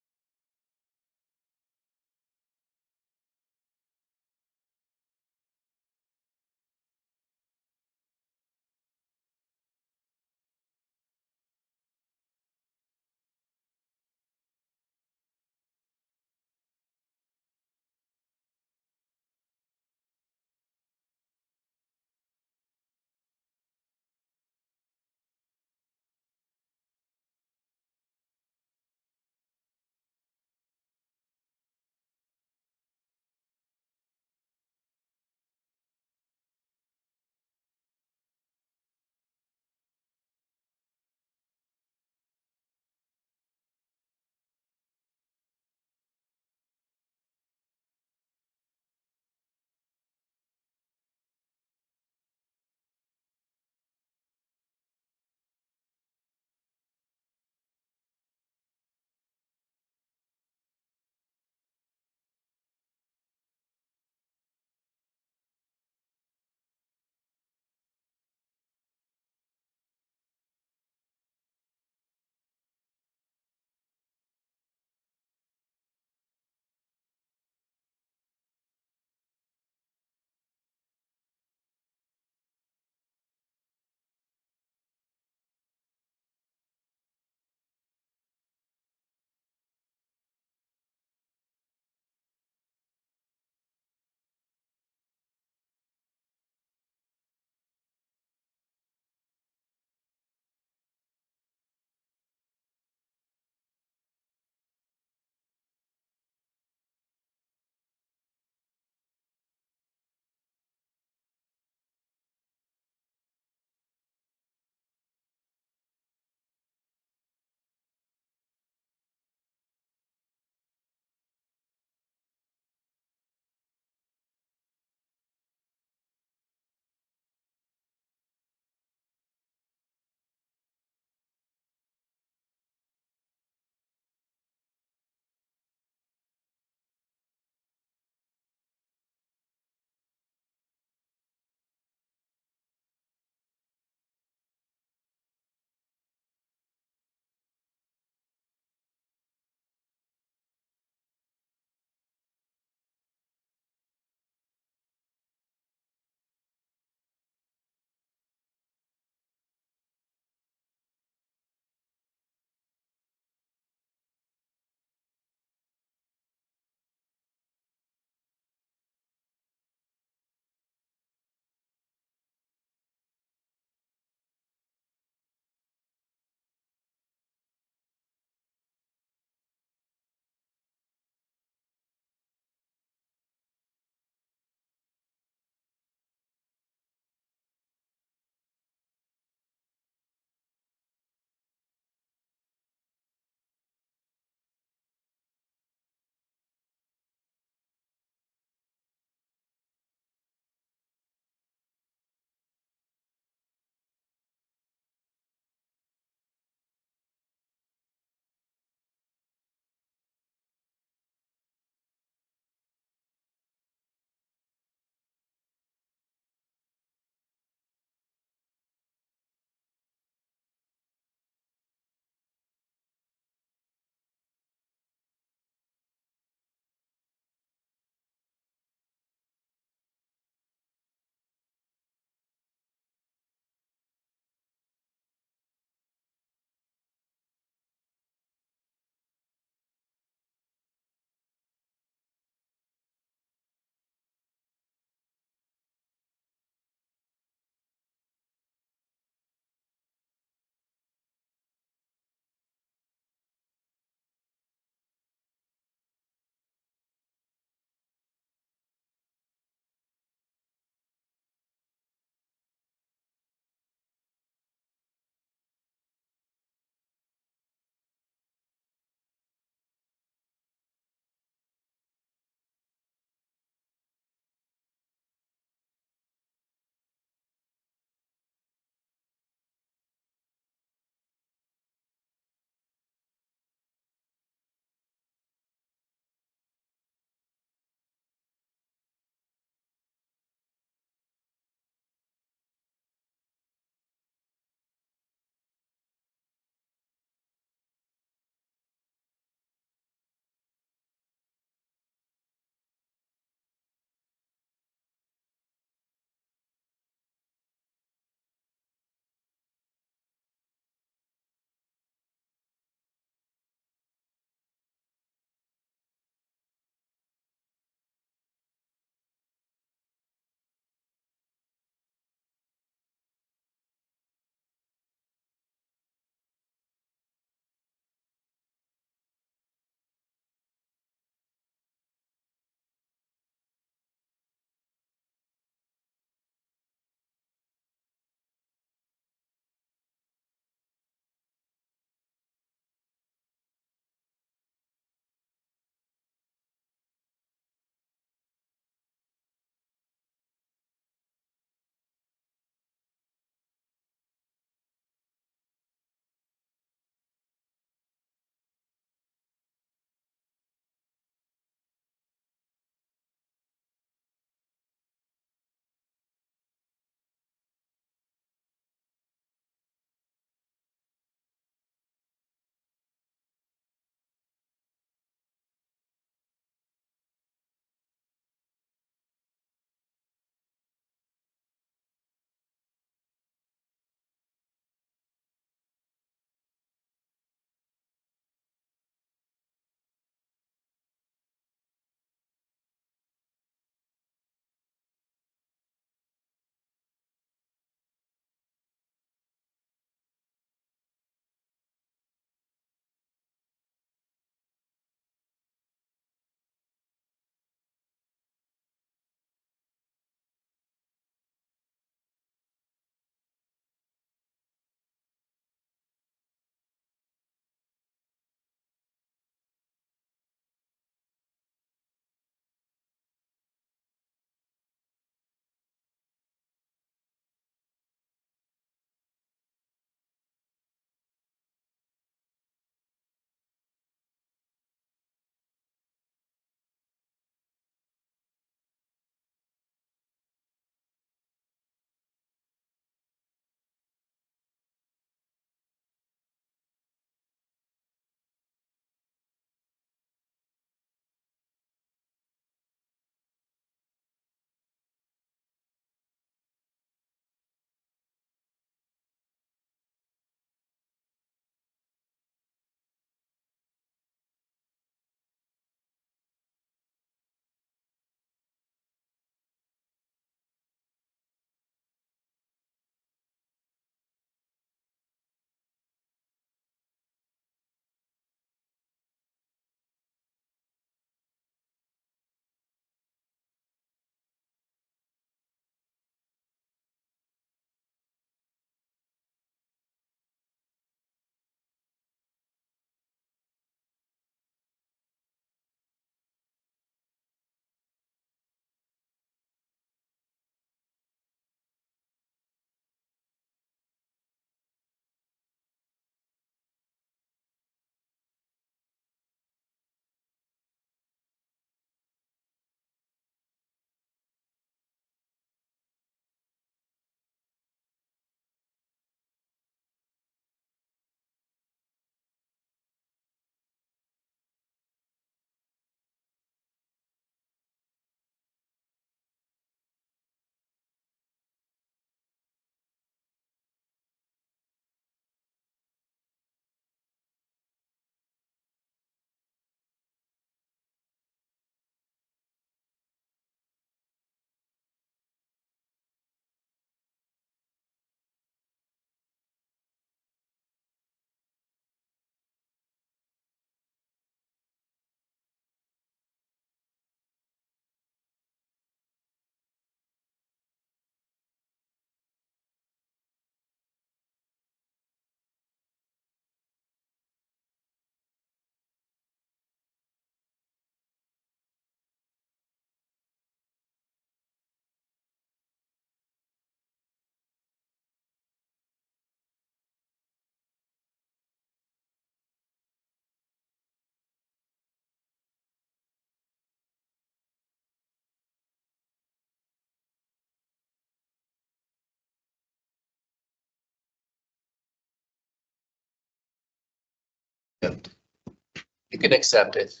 You can accept it.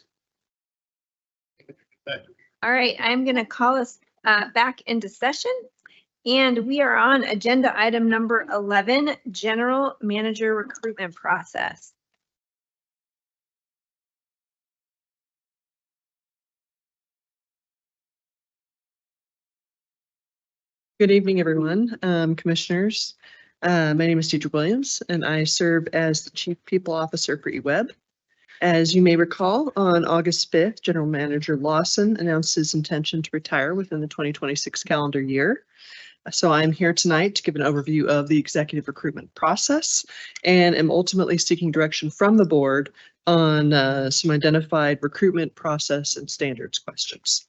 All right, I'm going to call us back into session. And we are on agenda item number 11, general manager recruitment process. Good evening, everyone, commissioners. My name is Deidre Williams, and I serve as the Chief People Officer for EWEB. As you may recall, on August 5th, General Manager Lawson announced his intention to retire within the 2026 calendar year. So I'm here tonight to give an overview of the executive recruitment process and am ultimately seeking direction from the board on some identified recruitment process and standards questions.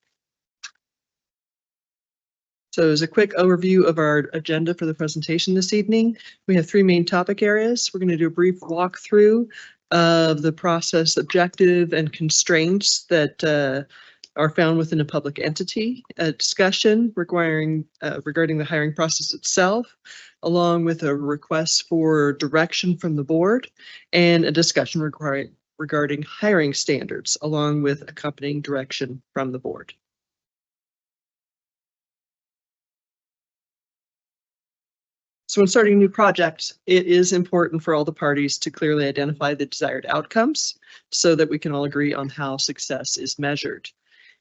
So as a quick overview of our agenda for the presentation this evening, we have three main topic areas. We're going to do a brief walkthrough of the process objective and constraints that are found within a public entity, a discussion regarding the hiring process itself, along with a request for direction from the board, and a discussion regarding hiring standards, along with accompanying direction from the board. So when starting a new project, it is important for all the parties to clearly identify the desired outcomes so that we can all agree on how success is measured.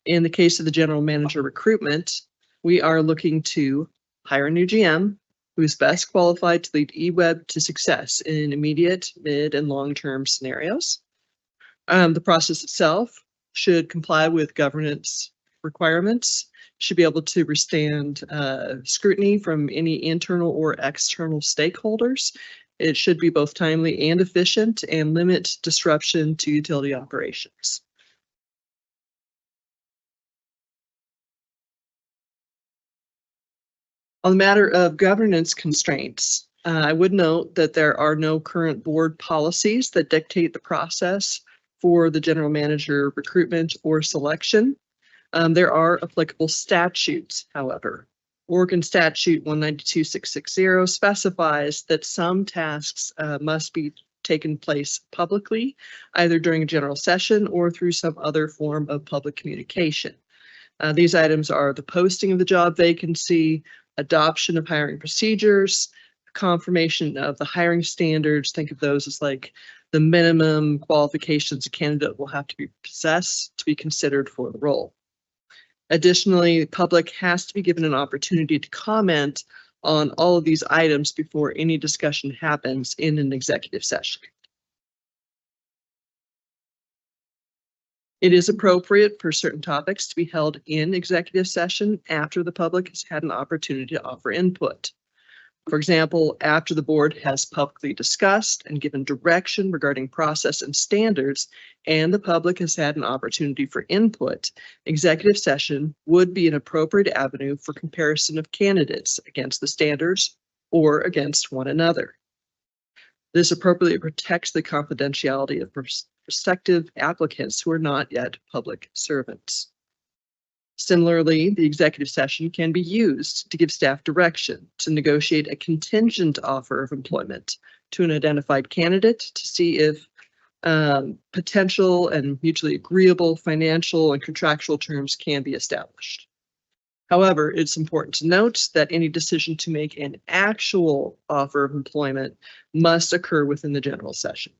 In the case of the general manager recruitment, we are looking to hire a new GM who is best qualified to lead EWEB to success in immediate, mid, and long-term scenarios. The process itself should comply with governance requirements, should be able to withstand scrutiny from any internal or external stakeholders. It should be both timely and efficient and limit disruption to utility operations. On the matter of governance constraints, I would note that there are no current board policies that dictate the process for the general manager recruitment or selection. There are applicable statutes, however. Oregon Statute 192.660 specifies that some tasks must be taken place publicly, either during a general session or through some other form of public communication. These items are the posting of the job vacancy, adoption of hiring procedures, confirmation of the hiring standards. Think of those as like the minimum qualifications a candidate will have to possess to be considered for the role. Additionally, the public has to be given an opportunity to comment on all of these items before any discussion happens in an executive session. It is appropriate for certain topics to be held in executive session after the public has had an opportunity to offer input. For example, after the board has publicly discussed and given direction regarding process and standards, and the public has had an opportunity for input, executive session would be an appropriate avenue for comparison of candidates against the standards or against one another. This appropriately protects the confidentiality of prospective applicants who are not yet public servants. Similarly, the executive session can be used to give staff direction to negotiate a contingent offer of employment to an identified candidate to see if potential and mutually agreeable financial and contractual terms can be established. However, it's important to note that any decision to make an actual offer of employment must occur within the general session.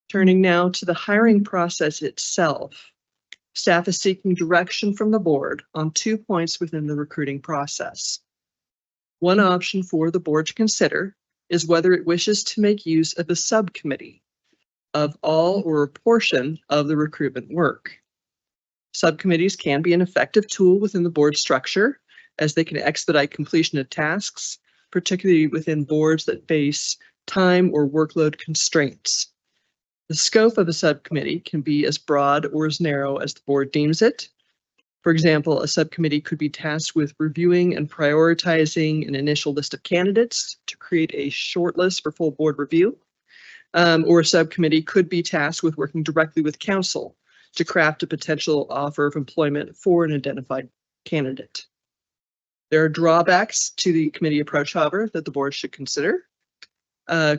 Turning now to the hiring process itself, staff is seeking direction from the board on 2 points within the recruiting process. One option for the board to consider is whether it wishes to make use of a subcommittee of all or a portion of the recruitment work. Subcommittees can be an effective tool within the board structure as they can expedite completion of tasks, particularly within boards that face time or workload constraints. The scope of a subcommittee can be as broad or as narrow as the board deems it. For example, a subcommittee could be tasked with reviewing and prioritizing an initial list of candidates to create a short list for full board review. Or a subcommittee could be tasked with working directly with counsel to craft a potential offer of employment for an identified candidate. There are drawbacks to the committee approach, however, that the board should consider.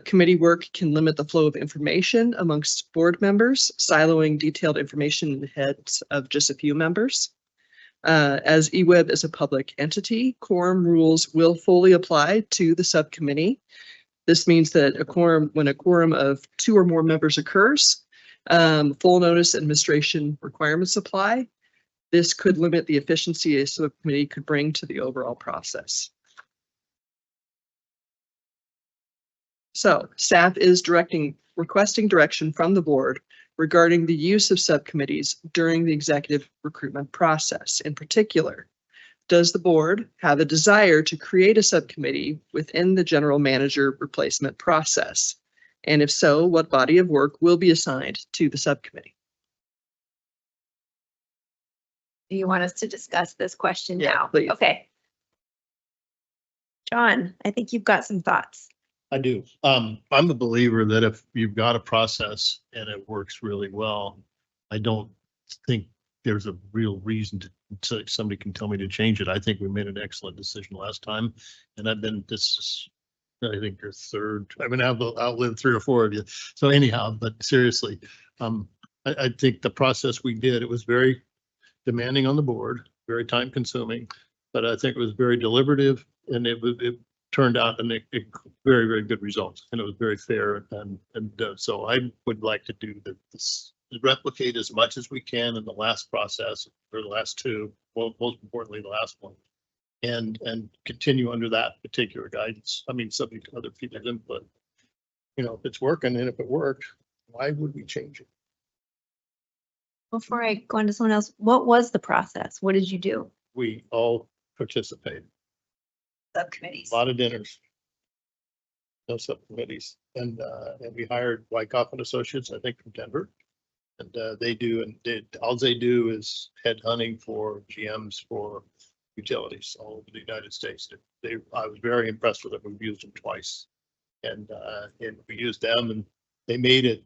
Committee work can limit the flow of information amongst board members, siloing detailed information in the heads of just a few members. As EWEB is a public entity, quorum rules will fully apply to the subcommittee. This means that when a quorum of 2 or more members occurs, full notice administration requirements apply. This could limit the efficiency a subcommittee could bring to the overall process. So staff is requesting direction from the board regarding the use of subcommittees during the executive recruitment process. In particular, does the board have a desire to create a subcommittee within the general manager replacement process? And if so, what body of work will be assigned to the subcommittee? Do you want us to discuss this question Yeah, now? please. Okay. John, I think you've got some thoughts. I do. I'm a believer that if you've got a process and it works really well, I don't think there's a real reason to somebody can tell me to change it. I think we made an excellent decision last time, and I think your third. I mean, I've outlived 3 or 4 of you. So anyhow, but seriously, I think the process we did, it was very demanding on the board, very time consuming, but I think it was very deliberative, and it turned out and very, very good results, and it was very fair. And so I would like to do this, replicate as much as we can in the last process, or the last 2, well, most importantly, the last one, and continue under that particular guidance. I mean, subject to other people's input. You know, if it's working, and if it worked, why would we change it? Before I go on to someone else, what was the process? What did you do? We all participated. Subcommittees. A lot of dinners. No subcommittees. And we hired Wyckoff and Associates, I think, from Denver. And all they do is headhunting for GMs for utilities all over the United States. I was very impressed with it. We've used them twice. And we used them, and they made it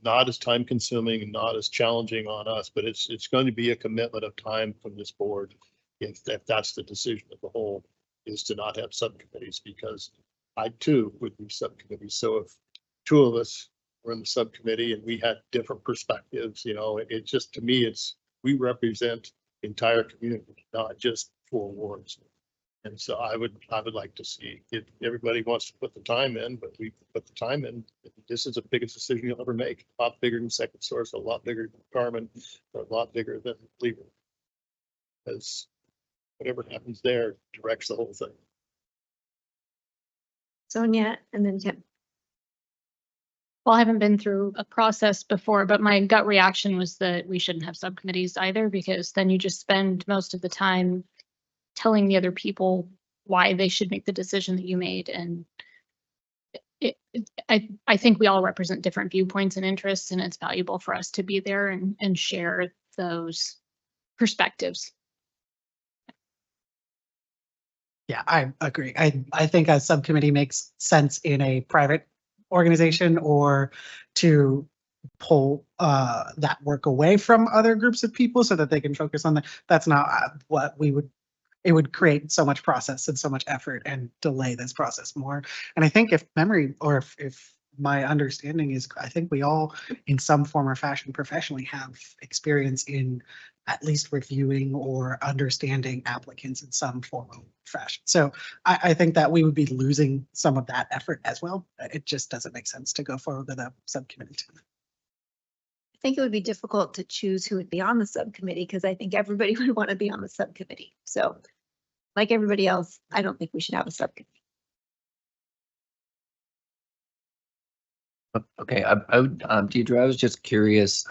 not as time consuming and not as challenging on us, but it's going to be a commitment of time from this board if that's the decision of the whole, is to not have subcommittees, because I too would be subcommittees. So if 2 of us were in the subcommittee and we had different perspectives, you know, it just, to me, we represent the entire community, not just 4 wards. And so I would like to see, if everybody wants to put the time in, but we put the time in. This is the biggest decision you'll ever make. A lot bigger than Second Source, a lot bigger than Carmen, a lot bigger than Lever. Because whatever happens there directs the whole thing. Sonia and then Tim. Well, I haven't been through a process before, but my gut reaction was that we shouldn't have subcommittees either, because then you just spend most of the time telling the other people why they should make the decision that you made. And I think we all represent different viewpoints and interests, and it's valuable for us to be there and share those perspectives. Yeah, I agree. I think a subcommittee makes sense in a private organization, or to pull that work away from other groups of people so that they can focus on that's not what we would. It would create so much process and so much effort and delay this process more. And I think if memory, or if my understanding is, I think we all in some form or fashion professionally have experience in at least reviewing or understanding applicants in some form or fashion. So I think that we would be losing some of that effort as well. It just doesn't make sense to go forward with a subcommittee. I think it would be difficult to choose who would be on the subcommittee, because I think everybody would want to be on the subcommittee. So like everybody else, I don't think we should have a subcommittee. Okay, I would, Deidre, I was just curious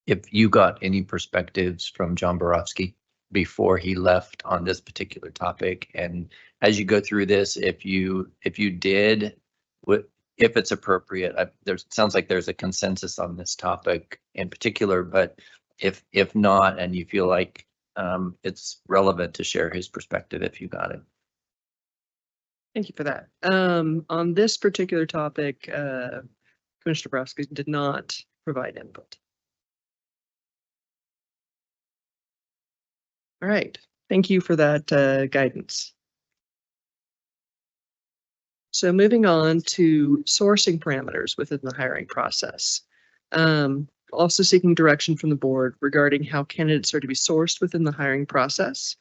if you got any perspectives from John Borofsky before he left on this particular topic, and as you go through this, if you did, if it's appropriate, sounds like there's a consensus on this topic in particular, but if not, and you feel like it's relevant to share his perspective, if you got it. Thank you for that. On this particular topic, Commissioner Borofsky did not provide input. All right, Thank you for that guidance. So moving on to sourcing parameters within the hiring process. Also seeking direction from the board regarding how candidates are to be sourced within the hiring process.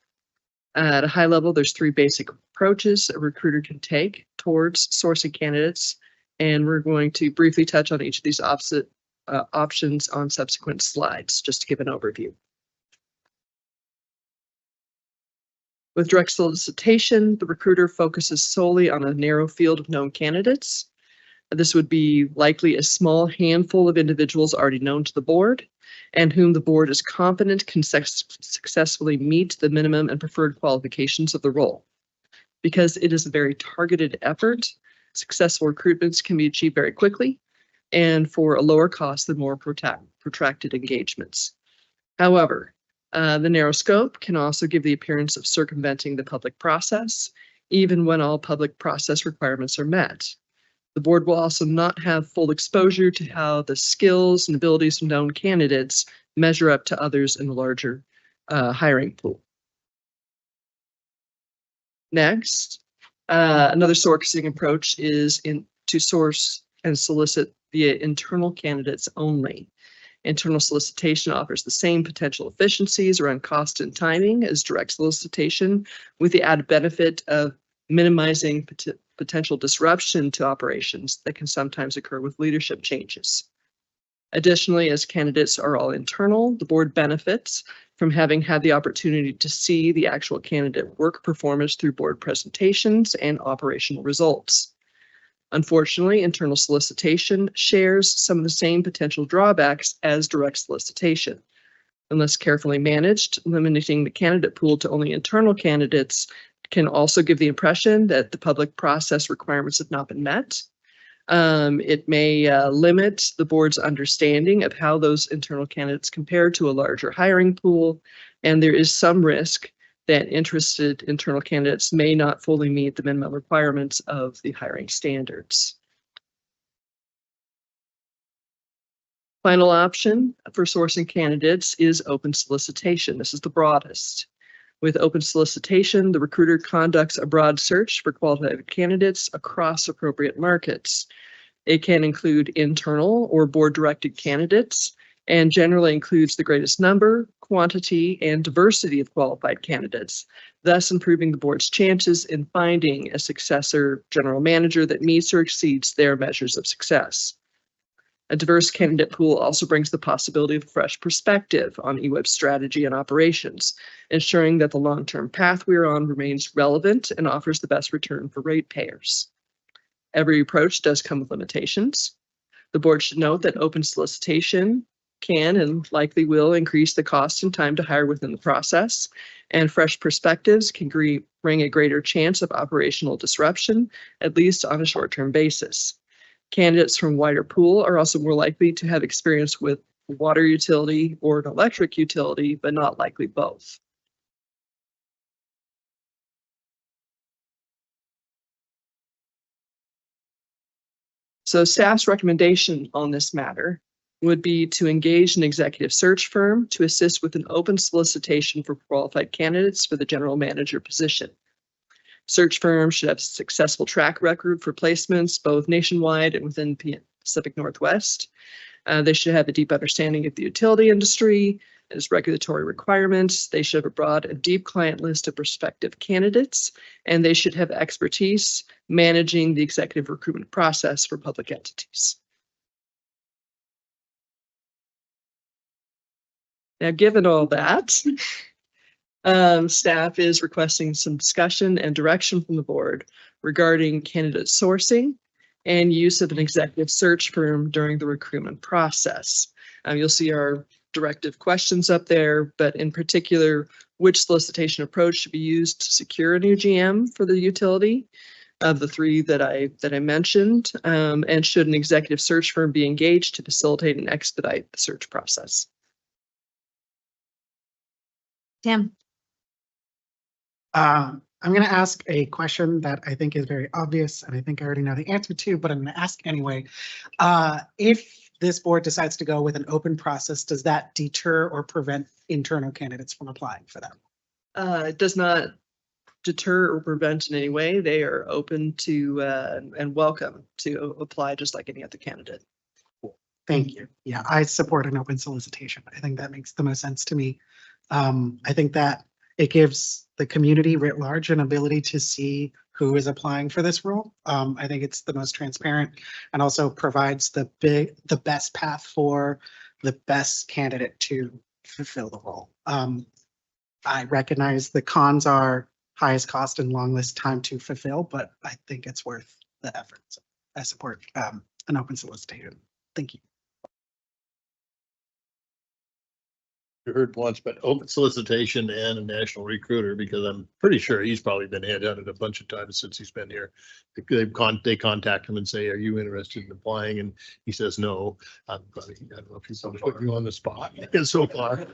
At a high level, there's 3 basic approaches a recruiter can take towards sourcing candidates, and we're going to briefly touch on each of these options on subsequent slides, just to give an overview. With direct solicitation, the recruiter focuses solely on a narrow field of known candidates. This would be likely a small handful of individuals already known to the board and whom the board is confident can successfully meet the minimum and preferred qualifications of the role. Because it is a very targeted effort, successful recruitments can be achieved very quickly and for a lower cost than more protracted engagements. However, the narrow scope can also give the appearance of circumventing the public process, even when all public process requirements are met. The board will also not have full exposure to how the skills and abilities of known candidates measure up to others in the larger hiring pool. Next, another sourcing approach is to source and solicit via internal candidates only. Internal solicitation offers the same potential efficiencies around cost and timing as direct solicitation, with the added benefit of minimizing potential disruption to operations that can sometimes occur with leadership changes. Additionally, as candidates are all internal, the board benefits from having had the opportunity to see the actual candidate work performance through board presentations and operational results. Unfortunately, internal solicitation shares some of the same potential drawbacks as direct solicitation. Unless carefully managed, limiting the candidate pool to only internal candidates can also give the impression that the public process requirements have not been met. It may limit the board's understanding of how those internal candidates compare to a larger hiring pool, and there is some risk that interested internal candidates may not fully meet the minimum requirements of the hiring standards. Final option for sourcing candidates is open solicitation. This is the broadest. With open solicitation, the recruiter conducts a broad search for qualified candidates across appropriate markets. It can include internal or board-directed candidates and generally includes the greatest number, quantity, and diversity of qualified candidates, thus improving the board's chances in finding a successor general manager that meets or exceeds their measures of success. A diverse candidate pool also brings the possibility of fresh perspective on EWEB strategy and operations, ensuring that the long-term path we are on remains relevant and offers the best return for ratepayers. Every approach does come with limitations. The board should note that open solicitation can and likely will increase the cost and time to hire within the process, and fresh perspectives can bring a greater chance of operational disruption, at least on a short-term basis. Candidates from a wider pool are also more likely to have experience with water utility or an electric utility, but not likely both. So staff's recommendation on this matter would be to engage an executive search firm to assist with an open solicitation for qualified candidates for the general manager position. Search firms should have a successful track record for placements, both nationwide and within Pacific Northwest. They should have a deep understanding of the utility industry and its regulatory requirements. They should have a broad and deep client list of prospective candidates, and they should have expertise managing the executive recruitment process for public entities. Now, given all that, staff is requesting some discussion and direction from the board regarding candidate sourcing and use of an executive search firm during the recruitment process. You'll see our directive questions up there, but in particular, which solicitation approach should be used to secure a new GM for the utility of the 3 that I mentioned, and should an executive search firm be engaged to facilitate and expedite the search process? Tim. I'm going to ask a question that I think is very obvious, and I think I already know the answer to, but I'm going to ask anyway. If this board decides to go with an open process, does that deter or prevent internal candidates from applying for them? It does not deter or prevent in any way. They are open to and welcome to apply just like any other candidate. Thank you. Yeah, I support an open solicitation. I think that makes the most sense to me. I think that it gives the community writ large an ability to see who is applying for this role. I think it's the most transparent and also provides the best path for the best candidate to fulfill the role. I recognize the cons are highest cost and longest time to fulfill, but I think it's worth the effort. So I support an open solicitation. Thank you. You heard once, but open solicitation and a national recruiter, because I'm pretty sure he's probably been headhunted a bunch of times since he's been here. They contact him and say, are you interested in applying? And he says, no. I don't know if he's put you on the spot so far.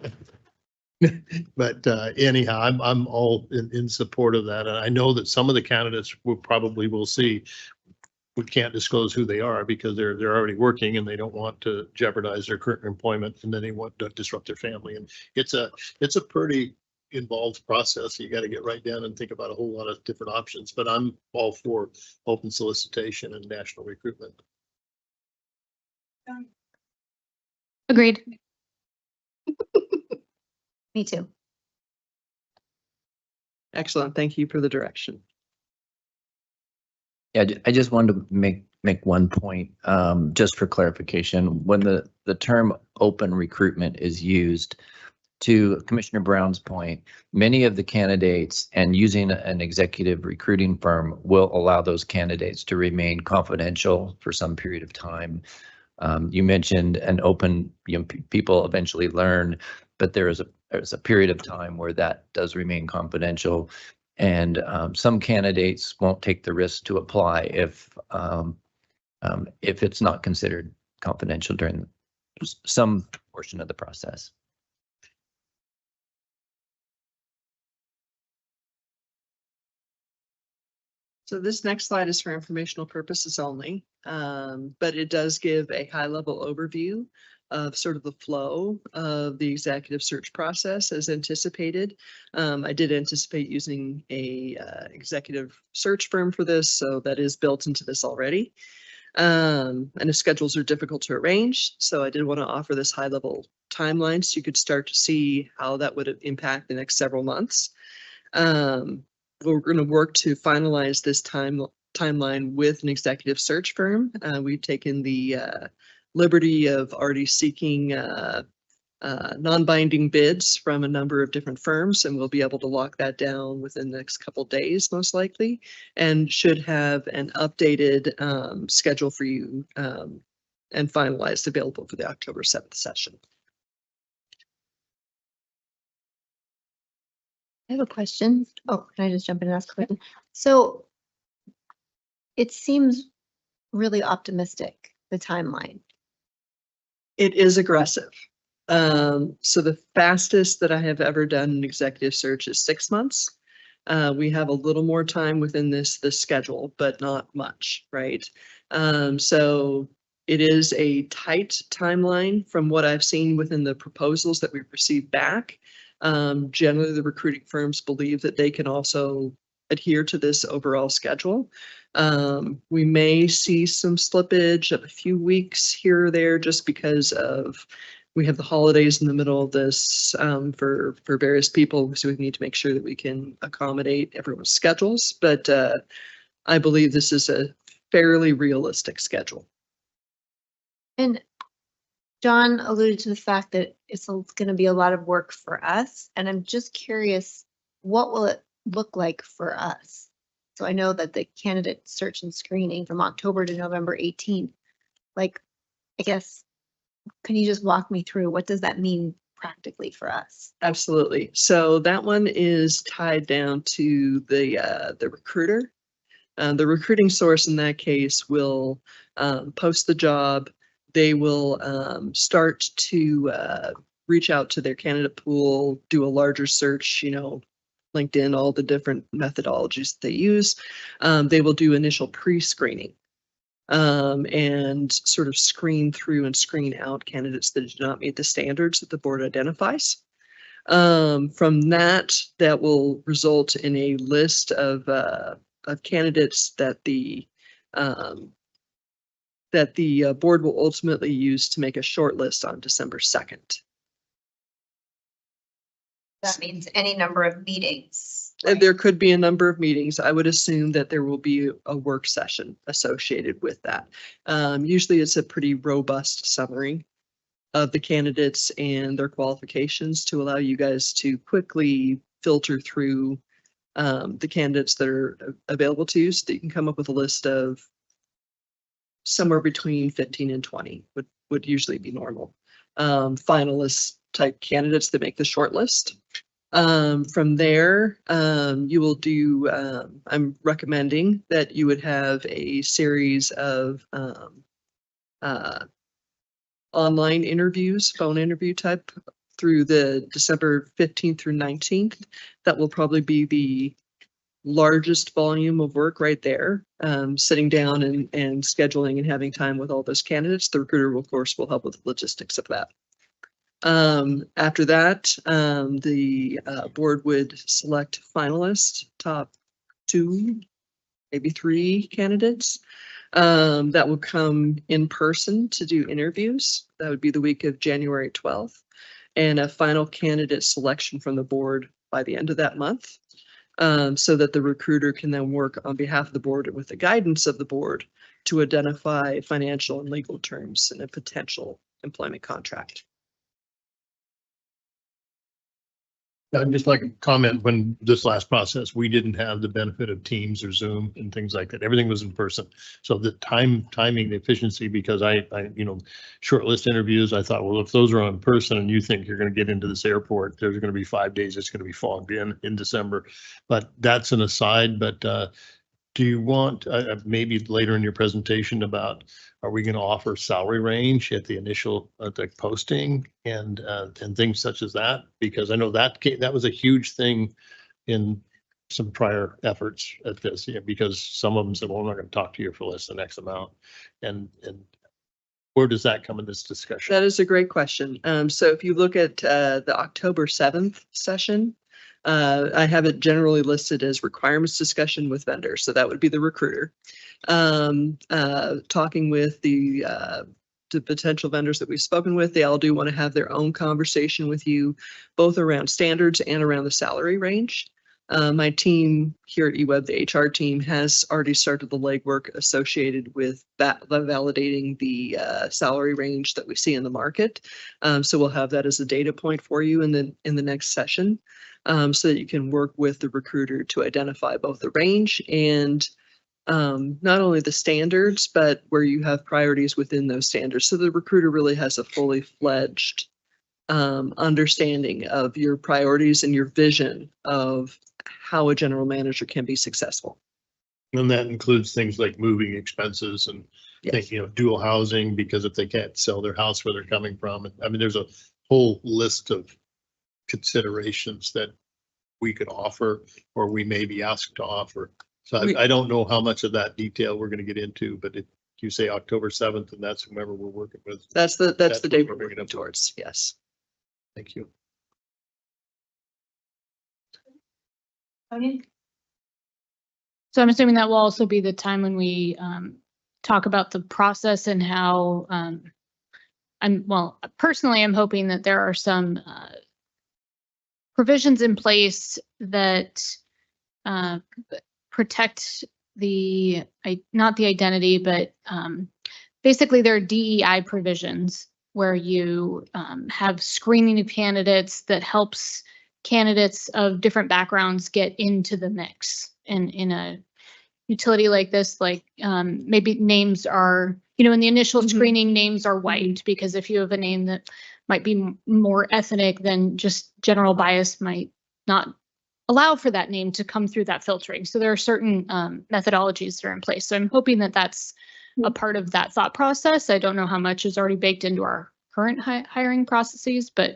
But anyhow, I'm all in support of that. And I know that some of the candidates will see we can't disclose who they are because they're already working and they don't want to jeopardize their current employment, and then they want to disrupt their family. And it's a pretty involved process. You got to get right down and think about a whole lot of different options, but I'm all for open solicitation and national recruitment. Agreed. Me too. Excellent. Thank you for the direction. Yeah, I just wanted to make one point, just for clarification. When the term open recruitment is used, to Commissioner Brown's point, many of the candidates and using an executive recruiting firm will allow those candidates to remain confidential for some period of time. You mentioned an open, people eventually learn, but there's a period of time where that does remain confidential. And some candidates won't take the risk to apply if it's not considered confidential during some portion of the process. So this next slide is for informational purposes only, but it does give a high-level overview of sort of the flow of the executive search process as anticipated. I did anticipate using a executive search firm for this, so that is built into this already. And the schedules are difficult to arrange, so I did want to offer this high-level timeline so you could start to see how that would impact the next several months. We're going to work to finalize this timeline with an executive search firm. We've taken the liberty of already seeking non-binding bids from a number of different firms, and we'll be able to lock that down within the next couple of days, most likely, and should have an updated schedule for you and finalized available for the October 7th session. I have a question. Oh, can I just jump in and ask a question? So it seems really optimistic, the timeline. It is aggressive. So the fastest that I have ever done an executive search is 6 months. We have a little more time within this schedule, but not much, right? So it is a tight timeline from what I've seen within the proposals that we've received back. Generally, the recruiting firms believe that they can also adhere to this overall schedule. We may see some slippage of a few weeks here or there just because of we have the holidays in the middle of this for various people, so we need to make sure that we can accommodate everyone's schedules. But I believe this is a fairly realistic schedule. And John alluded to the fact that it's going to be a lot of work for us. And I'm just curious, what will it look like for us? So I know that the candidate search and screening from October to November 18th, like, I guess, can you just walk me through what does that mean practically for us? Absolutely. So that one is tied down to the recruiter. The recruiting source in that case will post the job. They will start to reach out to their candidate pool, do a larger search, LinkedIn, all the different methodologies that they use. They will do initial pre-screening and sort of screen through and screen out candidates that do not meet the standards that the board identifies. From that, that will result in a list of candidates that the board will ultimately use to make a short list on December 2nd. That means any number of meetings. right? There could be a number of meetings. I would assume that there will be a work session associated with that. Usually it's a pretty robust summary of the candidates and their qualifications to allow you guys to quickly filter through the candidates that are available to you so that you can come up with a list of somewhere between 15 and 20 would usually be normal. Finalist type candidates that make the short list. From there, you will do, I'm recommending that you would have a series of online interviews, phone interview type through the December 15th through 19th. That will probably be the largest volume of work right there. Sitting down and scheduling and having time with all those candidates. The recruiter, of course, will help with the logistics of that. After that, the board would select finalists, top 2, maybe 3 candidates that will come in person to do interviews. That would be the week of January 12th, and a final candidate selection from the board by the end of that month, so that the recruiter can then work on behalf of the board and with the guidance of the board to identify financial and legal terms in a potential employment contract. I'd just like to comment, when this last process, we didn't have the benefit of Teams or Zoom and things like that. Everything was in person. So the timing, the efficiency, because I shortlist interviews, I thought, well, if those are on person and you think you're going to get into this airport, there's going to be 5 days, it's going to be fogged in December. But that's an aside. But do you want, maybe later in your presentation about, are we going to offer salary range at the initial posting and things such as that? Because I know that was a huge thing in some prior efforts at this, because some of them said, well, I'm not going to talk to you for less than X amount. And where does that come in this discussion? That is a great question. So if you look at the October 7th session, I have it generally listed as requirements discussion with vendors. So that would be the recruiter. Talking with the potential vendors that we've spoken with, they all do want to have their own conversation with you, both around standards and around the salary range. My team here at EWEB, the HR team, has already started the legwork associated with that, validating the salary range that we see in the market. So we'll have that as a data point for you in the next session, so that you can work with the recruiter to identify both the range and not only the standards, but where you have priorities within those standards. So the recruiter really has a fully fledged understanding of your priorities and your vision of how a general manager can be successful. And that includes things like moving expenses and Yes. dual housing, because if they can't sell their house where they're coming from, I mean, there's a whole list of considerations that we could offer, or we may be asked to offer. So I don't know how much of that detail we're going to get into, but if you say October 7th, and that's whomever we're working with. That's the day what we're bringing working up towards. Yes. Thank you. So I'm assuming that will also be the time when we talk about the process and how personally, I'm hoping that there are some provisions in place that protect not the identity, but basically there are DEI provisions where you have screening of candidates that helps candidates of different backgrounds get into the mix. And in a utility like this, like maybe names are, in the initial screening, names are wiped, because if you have a name that might be more ethnic, then just general bias might not allow for that name to come through that filtering. So there are certain methodologies that are in place. So I'm hoping that that's a part of that thought process. I don't know how much is already baked into our current hiring processes, but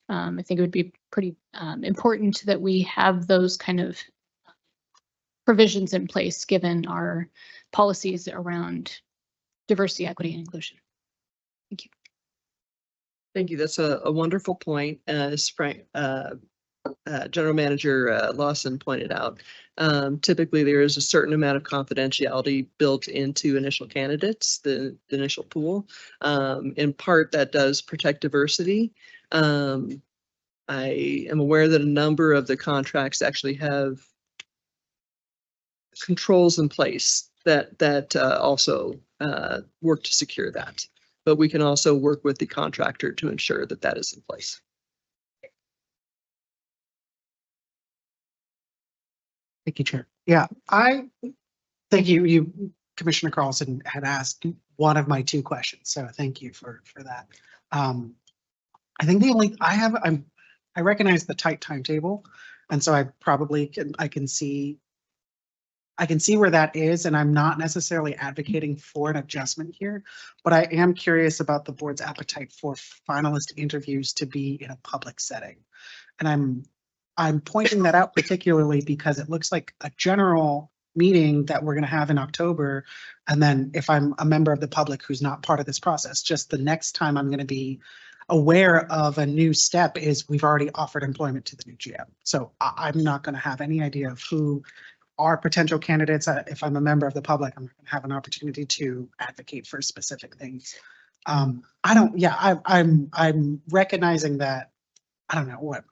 I think it would be pretty important that we have those kind of provisions in place, given our policies around diversity, equity, and inclusion. Thank you. Thank you. That's a wonderful point. As Frank, General Manager Lawson pointed out, typically there is a certain amount of confidentiality built into initial candidates, the initial pool. In part, that does protect diversity. I am aware that a number of the contracts actually have controls in place that also work to secure that. But we can also work with the contractor to ensure that that is in place. Thank you, Chair. Yeah, I thank you. Commissioner Carlson had asked one of my two questions, so thank you for that. I think I recognize the tight timetable, and so I can see where that is, and I'm not necessarily advocating for an adjustment here, but I am curious about the board's appetite for finalist interviews to be in a public setting. And I'm pointing that out particularly because it looks like a general meeting that we're going to have in October. And then if I'm a member of the public who's not part of this process, just the next time I'm going to be aware of a new step is we've already offered employment to the new GM. So I'm not going to have any idea of who are potential candidates. If I'm a member of the public, I'm going to have an opportunity to advocate for specific things. I'm recognizing that, I don't know what,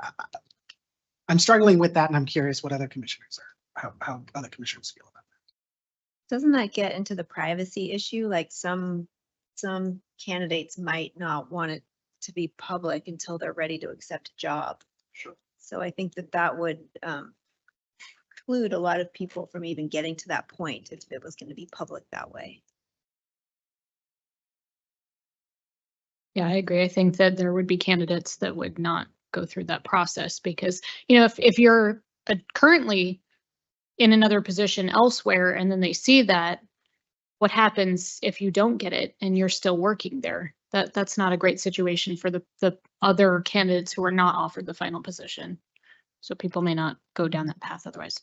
I'm struggling with that, and I'm curious what other commissioners how other commissioners feel about that. Doesn't that get into the privacy issue? Like some candidates might not want it to be public until they're ready to accept a job. Sure. So I think that would exclude a lot of people from even getting to that point if it was going to be public that way. Yeah, I agree. I think that there would be candidates that would not go through that process because, you know, if you're currently in another position elsewhere and then they see that, what happens if you don't get it and you're still working there? That's not a great situation for the other candidates who are not offered the final position. So people may not go down that path otherwise.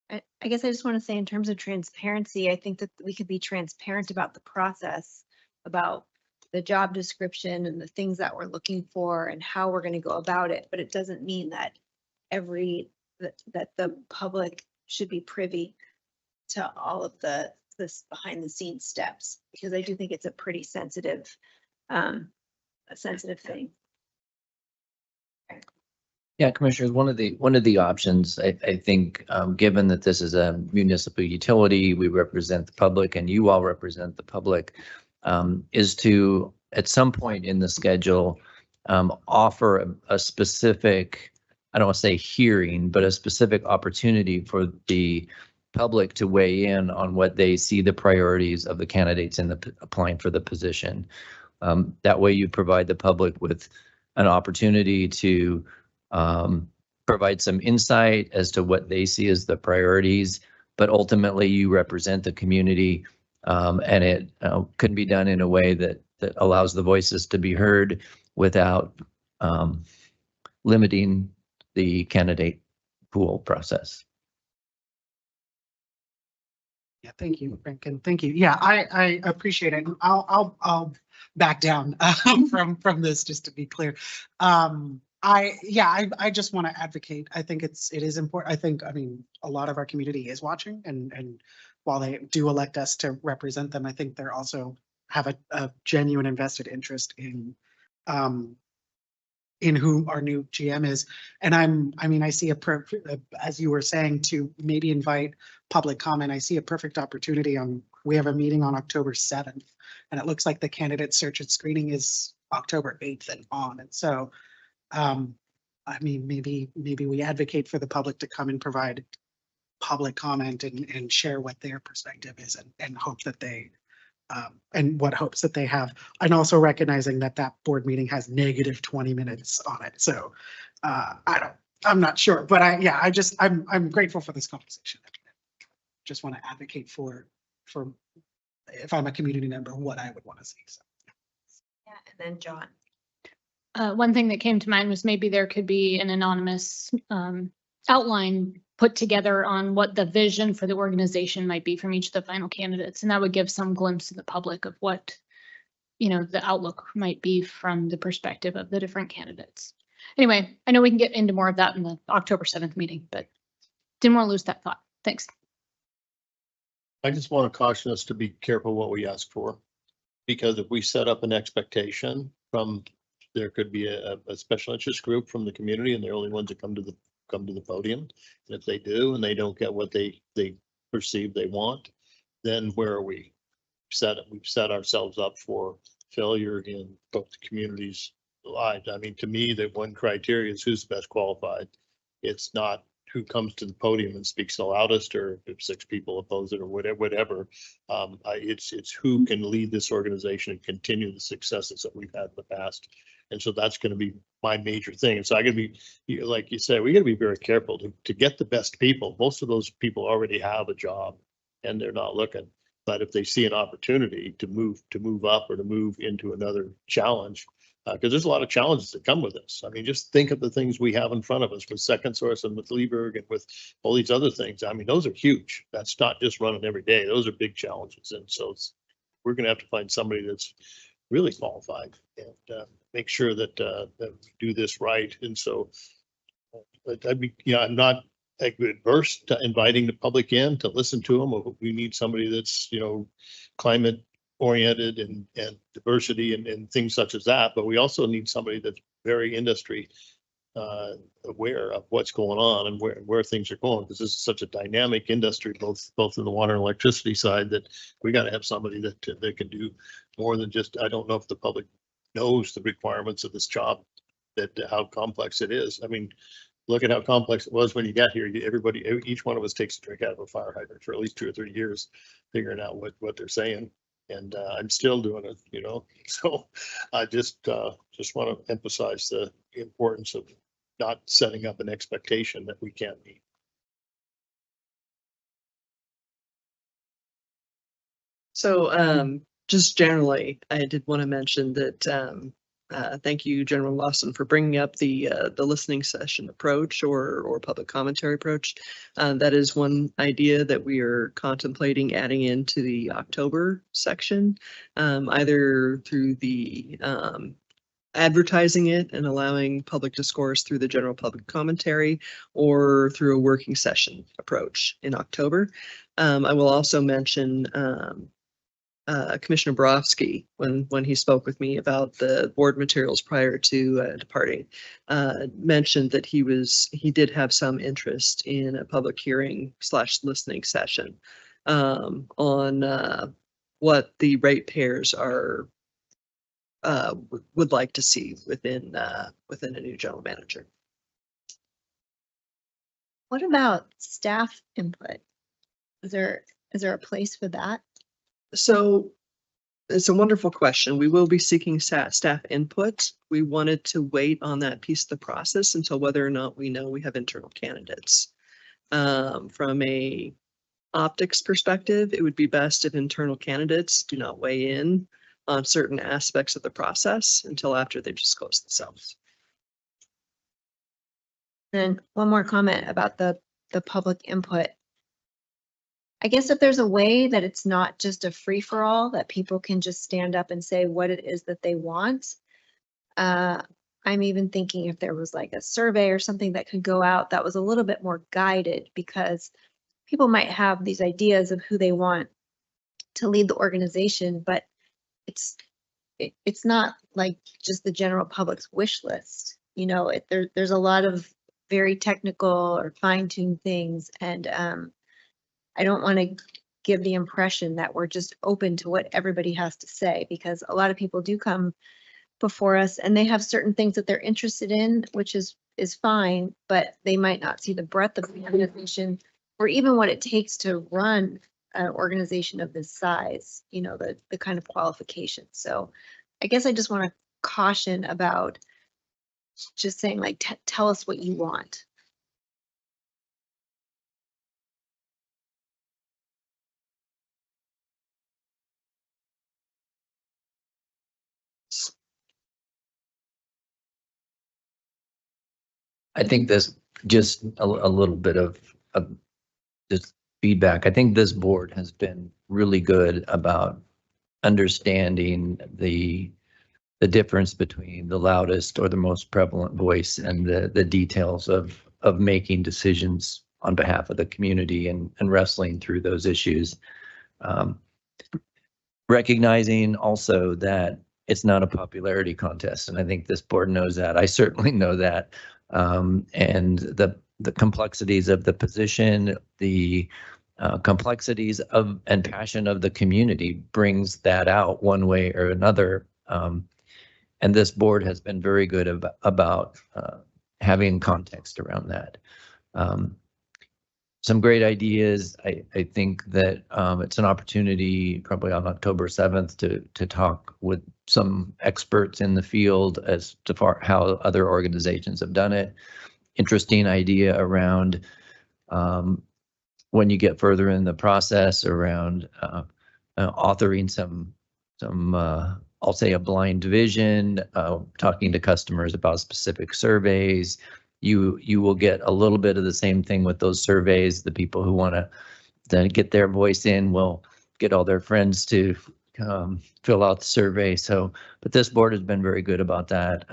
I guess I just want to say in terms of transparency, I think that we could be transparent about the process, about the job description and the things that we're looking for and how we're going to go about it. But it doesn't mean that that the public should be privy to all of this behind the scenes steps, because I do think it's a pretty sensitive thing. Yeah, Commissioners, one of the options, I think, given that this is a municipal utility, we represent the public and you all represent the public, is to, at some point in the schedule, offer a specific, I don't want to say hearing, but a specific opportunity for the public to weigh in on what they see the priorities of the candidates in applying for the position. That way you provide the public with an opportunity to provide some insight as to what they see as the priorities, but ultimately you represent the community, and it can be done in a way that allows the voices to be heard without limiting the candidate pool process. Yeah, thank you, Frank, and thank you. Yeah, I appreciate it. I'll back down from this, just to be clear. I just want to advocate. I think it is important. I mean, a lot of our community is watching, and while they do elect us to represent them, I think they're also have a genuine invested interest in who our new GM is. And I see as you were saying, to maybe invite public comment. I see a perfect opportunity we have a meeting on October 7th, and it looks like the candidate search and screening is October 8th and on. And so, I mean, maybe we advocate for the public to come and provide public comment and share what their perspective is, and hope that they and what hopes that they have, and also recognizing that board meeting has negative 20 minutes on it. So I'm not sure, but I'm grateful for this conversation. Just want to advocate for if I'm a community member, what I would want to see. So. Yeah, and then John. One thing that came to mind was maybe there could be an anonymous outline put together on what the vision for the organization might be from each of the final candidates. And that would give some glimpse to the public of what the outlook might be from the perspective of the different candidates. Anyway, I know we can get into more of that in the October 7th meeting, but didn't want to lose that thought. Thanks. I just want to caution us to be careful what we ask for. Because if we set up an expectation from, there could be a special interest group from the community and they're the only ones that come to the podium. And if they do and they don't get what they perceive they want, then where are we? We've set ourselves up for failure in both the communities' lives. I mean, to me, the one criteria is who's best qualified. It's not who comes to the podium and speaks the loudest, or if 6 people oppose it, or whatever. It's who can lead this organization and continue the successes that we've had in the past. And so that's going to be my major thing. And so I got to be, like you said, we got to be very careful to get the best people. Most of those people already have a job and they're not looking. But if they see an opportunity to move up or to move into another challenge, because there's a lot of challenges that come with this. I mean, just think of the things we have in front of us with Second Source and with Lieberg and with all these other things. I mean, those are huge. That's not just running every day. Those are big challenges. And so we're going to have to find somebody that's really qualified and make sure that we do this right. And so I'm not adverse to inviting the public in to listen to them. We need somebody that's, climate oriented and diversity and things such as that. But we also need somebody that's very industry aware of what's going on and where things are going, because this is such a dynamic industry, both in the water and electricity side, that we got to have somebody that can do more than just, I don't know if the public knows the requirements of this job, that how complex it is. I mean, look at how complex it was when you got here. Each one of us takes a drink out of a fire hydrant for at least 2 or 3 years, figuring out what they're saying. And I'm still doing it, So I just want to emphasize the importance of not setting up an expectation that we can't meet. So just generally, I did want to mention that thank you, General Lawson, for bringing up the listening session approach or public commentary approach. That is one idea that we are contemplating adding into the October section, either through the advertising it and allowing public discourse through the general public commentary, or through a working session approach in October. I will also mention Commissioner Borofsky, when he spoke with me about the board materials prior to departing, mentioned that he did have some interest in a public hearing / listening session on what the ratepayers are would like to see within a new general manager. What about staff input? Is there a place for that? So it's a wonderful question. We will be seeking staff input. We wanted to wait on that piece of the process until whether or not we know we have internal candidates. From a optics perspective, it would be best if internal candidates do not weigh in on certain aspects of the process until after they disclose themselves. And one more comment about the public input. I guess if there's a way that it's not just a free-for-all, that people can just stand up and say what it is that they want. I'm even thinking if there was like a survey or something that could go out that was a little bit more guided, because people might have these ideas of who they want to lead the organization, but it's not like just the general public's wish list. There's a lot of very technical or fine-tuned things, and I don't want to give the impression that we're just open to what everybody has to say, because a lot of people do come before us and they have certain things that they're interested in, which is fine, but they might not see the breadth of the organization or even what it takes to run an organization of this size, the kind of qualifications. So I guess I just want to caution about just saying like, tell us what you want. I think this just a little bit of just feedback. I think this board has been really good about understanding the difference between the loudest or the most prevalent voice and the details of making decisions on behalf of the community and wrestling through those issues. Recognizing also that it's not a popularity contest, and I think this board knows that. I certainly know that. And the complexities of the position, the complexities of and passion of the community brings that out one way or another. And this board has been very good about having context around that. Some great ideas. I think that it's an opportunity probably on October 7th to talk with some experts in the field as to how other organizations have done it. Interesting idea around when you get further in the process around authoring some I'll say a blind vision, talking to customers about specific surveys. You will get a little bit of the same thing with those surveys. The people who want to then get their voice in will get all their friends to fill out the survey. So, but this board has been very good about that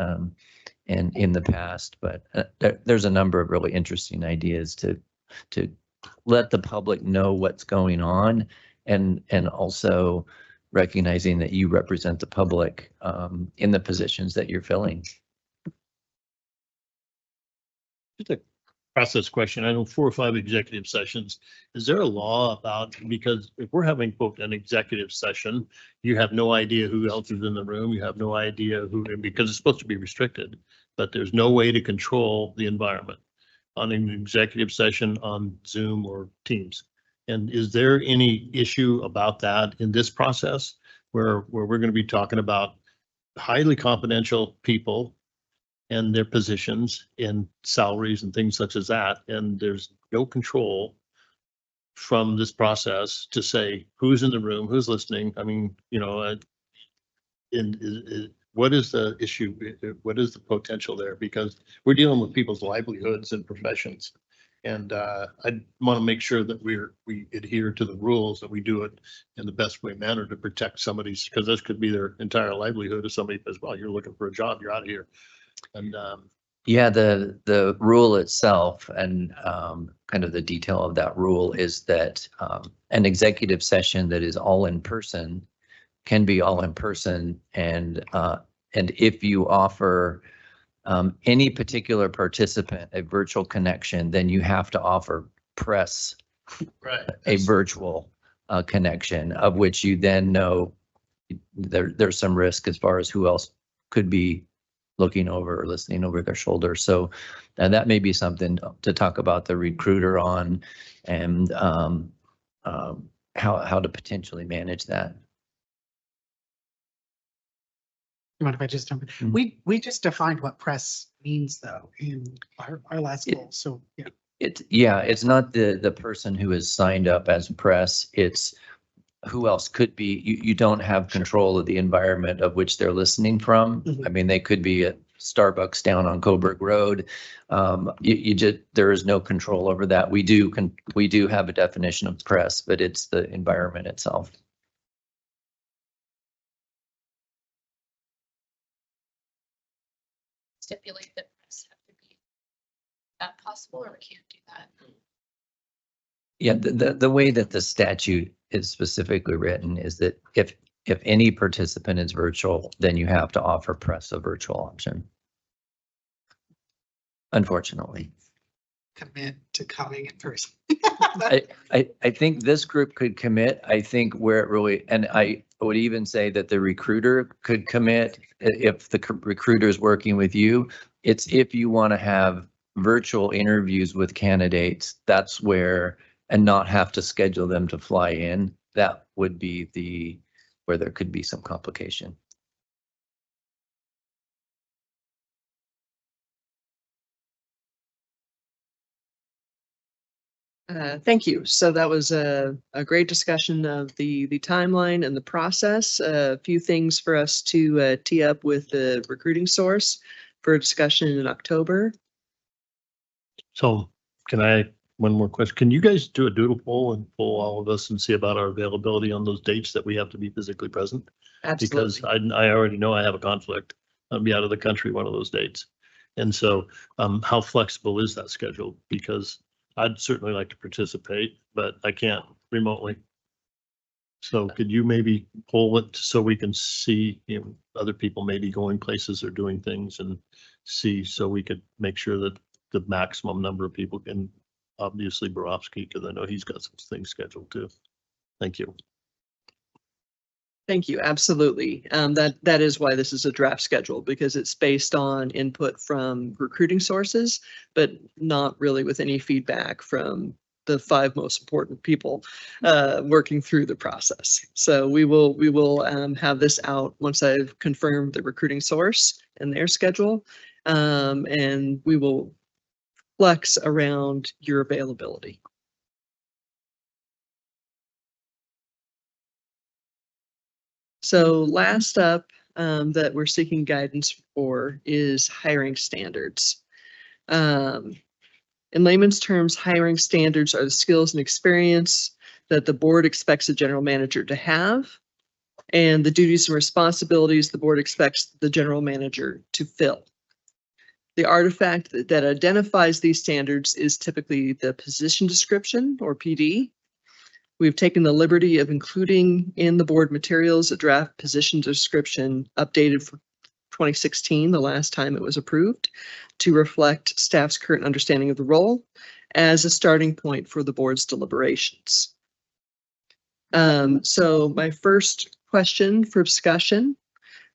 and in the past. But there's a number of really interesting ideas to let the public know what's going on, and also recognizing that you represent the public in the positions that you're filling. Just a process question. I know 4 or 5 executive sessions. Is there a law about, because if we're having quote an executive session, you have no idea who else is in the room. You have no idea who, because it's supposed to be restricted, but there's no way to control the environment on an executive session on Zoom or Teams. And is there any issue about that in this process where we're going to be talking about highly confidential people and their positions and salaries and things such as that, and there's no control from this process to say who's in the room, who's listening? I mean, you know, what is the issue? What is the potential there? Because we're dealing with people's livelihoods and professions. And I want to make sure that we adhere to the rules, that we do it in the best way manner to protect somebody's, because this could be their entire livelihood if somebody says, well, you're looking for a job, you're out of here. And yeah, the rule itself and kind of the detail of that rule is that an executive session that is all in person can be all in person, and if you offer any particular participant a virtual connection, then you have to offer press a virtual connection, of which you then know there's some risk as far as who else could be looking over or listening over their shoulder. So that may be something to talk about the recruiter on, and how to potentially manage that. You mind if I just jump in? We just defined what press means though in our last goal. So yeah. It's not the person who is signed up as press. It's who else could be. You don't have control of the environment of which they're listening from. Mhm. I mean, they could be at Starbucks down on Coburg Road. There is no control over that. We do have a definition of press, but it's the environment itself. Stipulate that press have to be that possible, or we can't do that. Yeah, the way that the statute is specifically written is that if any participant is virtual, then you have to offer press a virtual option. Unfortunately. Commit to coming in person. I think this group could commit. I think where it really, and I would even say that the recruiter could commit if the recruiter is working with you. It's if you want to have virtual interviews with candidates, that's where, and not have to schedule them to fly in. That would be where there could be some complication. Thank you. So that was a great discussion of the timeline and the process. A few things for us to tee up with the recruiting source for a discussion in October. so can I one more question. Can you guys do a doodle poll and poll all of us and see about our availability on those dates that we have to be physically present? Because Absolutely. I already know I have a conflict. I'll be out of the country one of those dates. And so how flexible is that schedule? Because I'd certainly like to participate, but I can't remotely. So could you maybe poll it so we can see, you know, other people maybe going places or doing things and see, so we could make sure that the maximum number of people can, obviously Borowski, because I know he's got some things scheduled too. Thank you. Thank you. Absolutely. That is why this is a draft schedule, because it's based on input from recruiting sources, but not really with any feedback from the 5 most important people working through the process. So we will have this out once I've confirmed the recruiting source and their schedule, and we will flex around your availability. So last up, that we're seeking guidance for is hiring standards. In layman's terms, hiring standards are the skills and experience that the board expects a general manager to have, and the duties and responsibilities the board expects the general manager to fill. The artifact that identifies these standards is typically the position description, or PD. We've taken the liberty of including in the board materials a draft position description updated for 2016, the last time it was approved, to reflect staff's current understanding of the role as a starting point for the board's deliberations. So my first question for discussion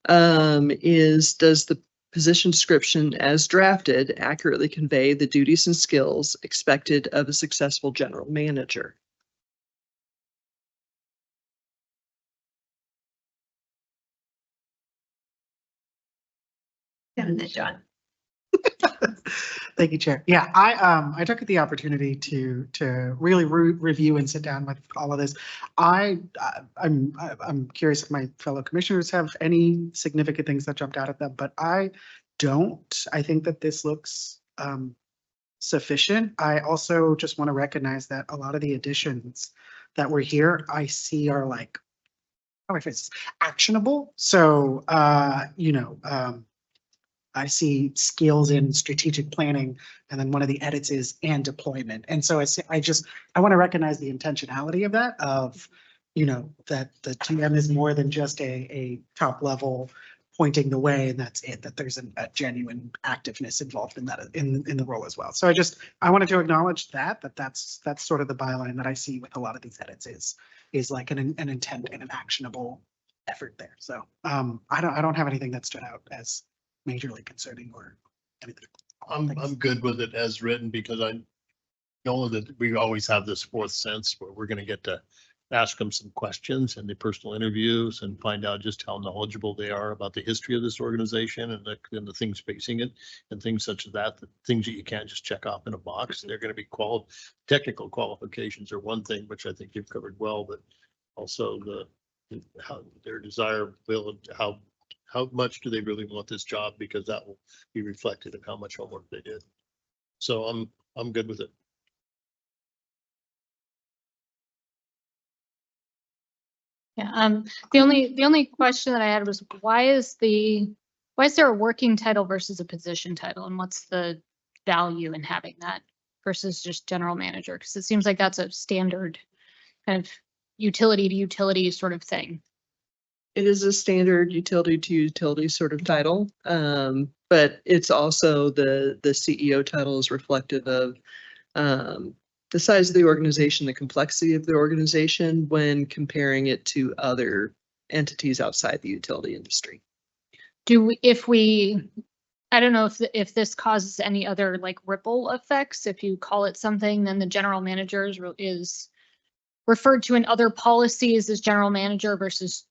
is, does the position description as drafted accurately convey the duties and skills expected of a successful general manager? John. Thank you, Chair. Yeah, I took the opportunity to really review and sit down with all of this. I'm curious if my fellow commissioners have any significant things that jumped out at them, but I don't. I think that this looks sufficient. I also just want to recognize that a lot of the additions that were here, I see are like, how do I phrase this? Actionable. So, I see skills in strategic planning, and then one of the edits is and deployment. And so I want to recognize the intentionality of that, that the TM is more than just a top level pointing the way, and that's it, that there's a genuine activeness involved in that, in the role as well. So I wanted to acknowledge that's sort of the byline that I see with a lot of these edits is like an intent and an actionable effort there. So I don't have anything that stood out as majorly concerning or anything. I'm good with it as written, because I know that we always have this fourth sense where we're going to get to ask them some questions in the personal interviews and find out just how knowledgeable they are about the history of this organization and the things facing it, and things such as that, the things that you can't just check off in a box. They're going to be technical qualifications are one thing, which I think you've covered well, but also how their desirability, how much do they really want this job, because that will be reflected in how much homework they did. So I'm good with it. Yeah, the only question that I had was, why is there a working title versus a position title, and what's the value in having that versus just general manager? Because it seems like that's a standard kind of utility to utility sort of thing. It is a standard utility to utility sort of title, but it's also the CEO title is reflective of the size of the organization, the complexity of the organization when comparing it to other entities outside the utility industry. I don't know if this causes any other like ripple effects. If you call it something, then the general manager is referred to in other policies as general manager versus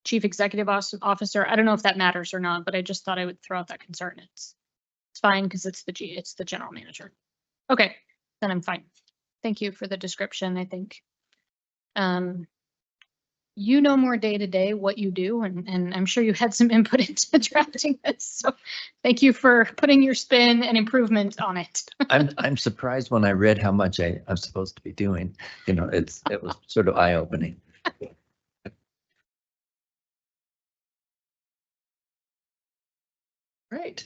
chief executive officer. I don't know if that matters or not, but I just thought I would throw out that concern. It's fine because it's the general manager. Okay, then I'm fine. Thank you for the description. I think you know more day to day what you do, and I'm sure you had some input into drafting this. So thank you for putting your spin and improvement on it. I'm surprised when I read how much I'm supposed to be doing. You know, it was sort of eye-opening. Right.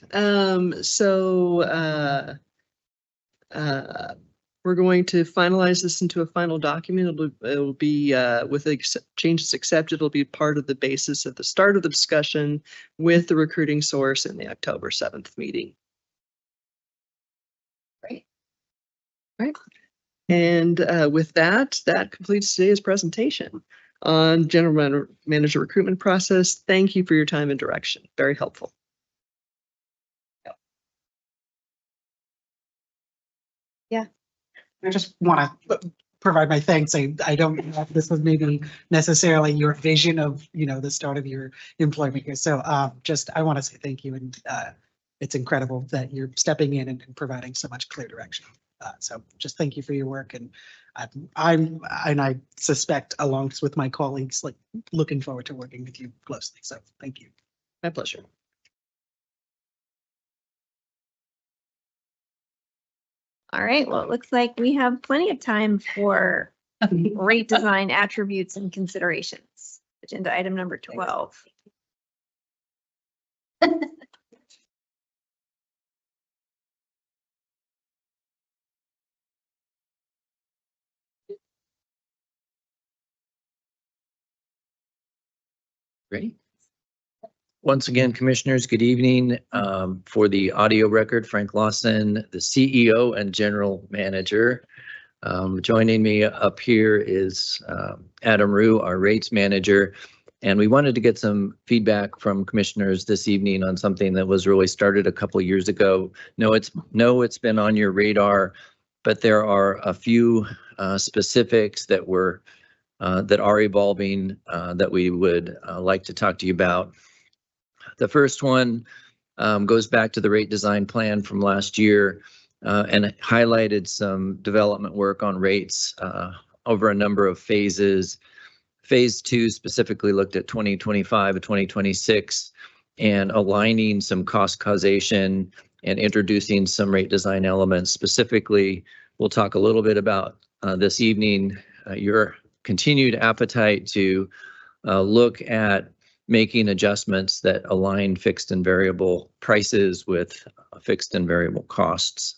We're going to finalize this into a final document. It'll be with changes accepted. It'll be part of the basis at the start of the discussion with the recruiting source in the October 7th meeting. Right. Right. And with that completes today's presentation on General Manager recruitment process. Thank you for your time and direction. Very helpful. I just want to provide my thanks. I don't know if this was maybe necessarily your vision of, the start of your employment here. So I want to say thank you. And it's incredible that you're stepping in and providing so much clear direction. So just thank you for your work. And I suspect along with my colleagues, looking forward to working with you closely. So thank you. My pleasure. All right, well, it looks like we have plenty of time for rate design attributes and considerations. Agenda item number 12. Great. Once again, commissioners, good evening. For the audio record, Frank Lawson, the CEO and General Manager. Joining me up here is Adam Rue, our rates manager. And we wanted to get some feedback from commissioners this evening on something that was really started a couple of years ago. No, it's been on your radar, but there are a few specifics that are evolving that we would like to talk to you about. The first one goes back to the rate design plan from last year and it highlighted some development work on rates over a number of phases. Phase 2 specifically looked at 2025 and 2026 and aligning some cost causation and introducing some rate design elements. Specifically, we'll talk a little bit about this evening, your continued appetite to look at making adjustments that align fixed and variable prices with fixed and variable costs.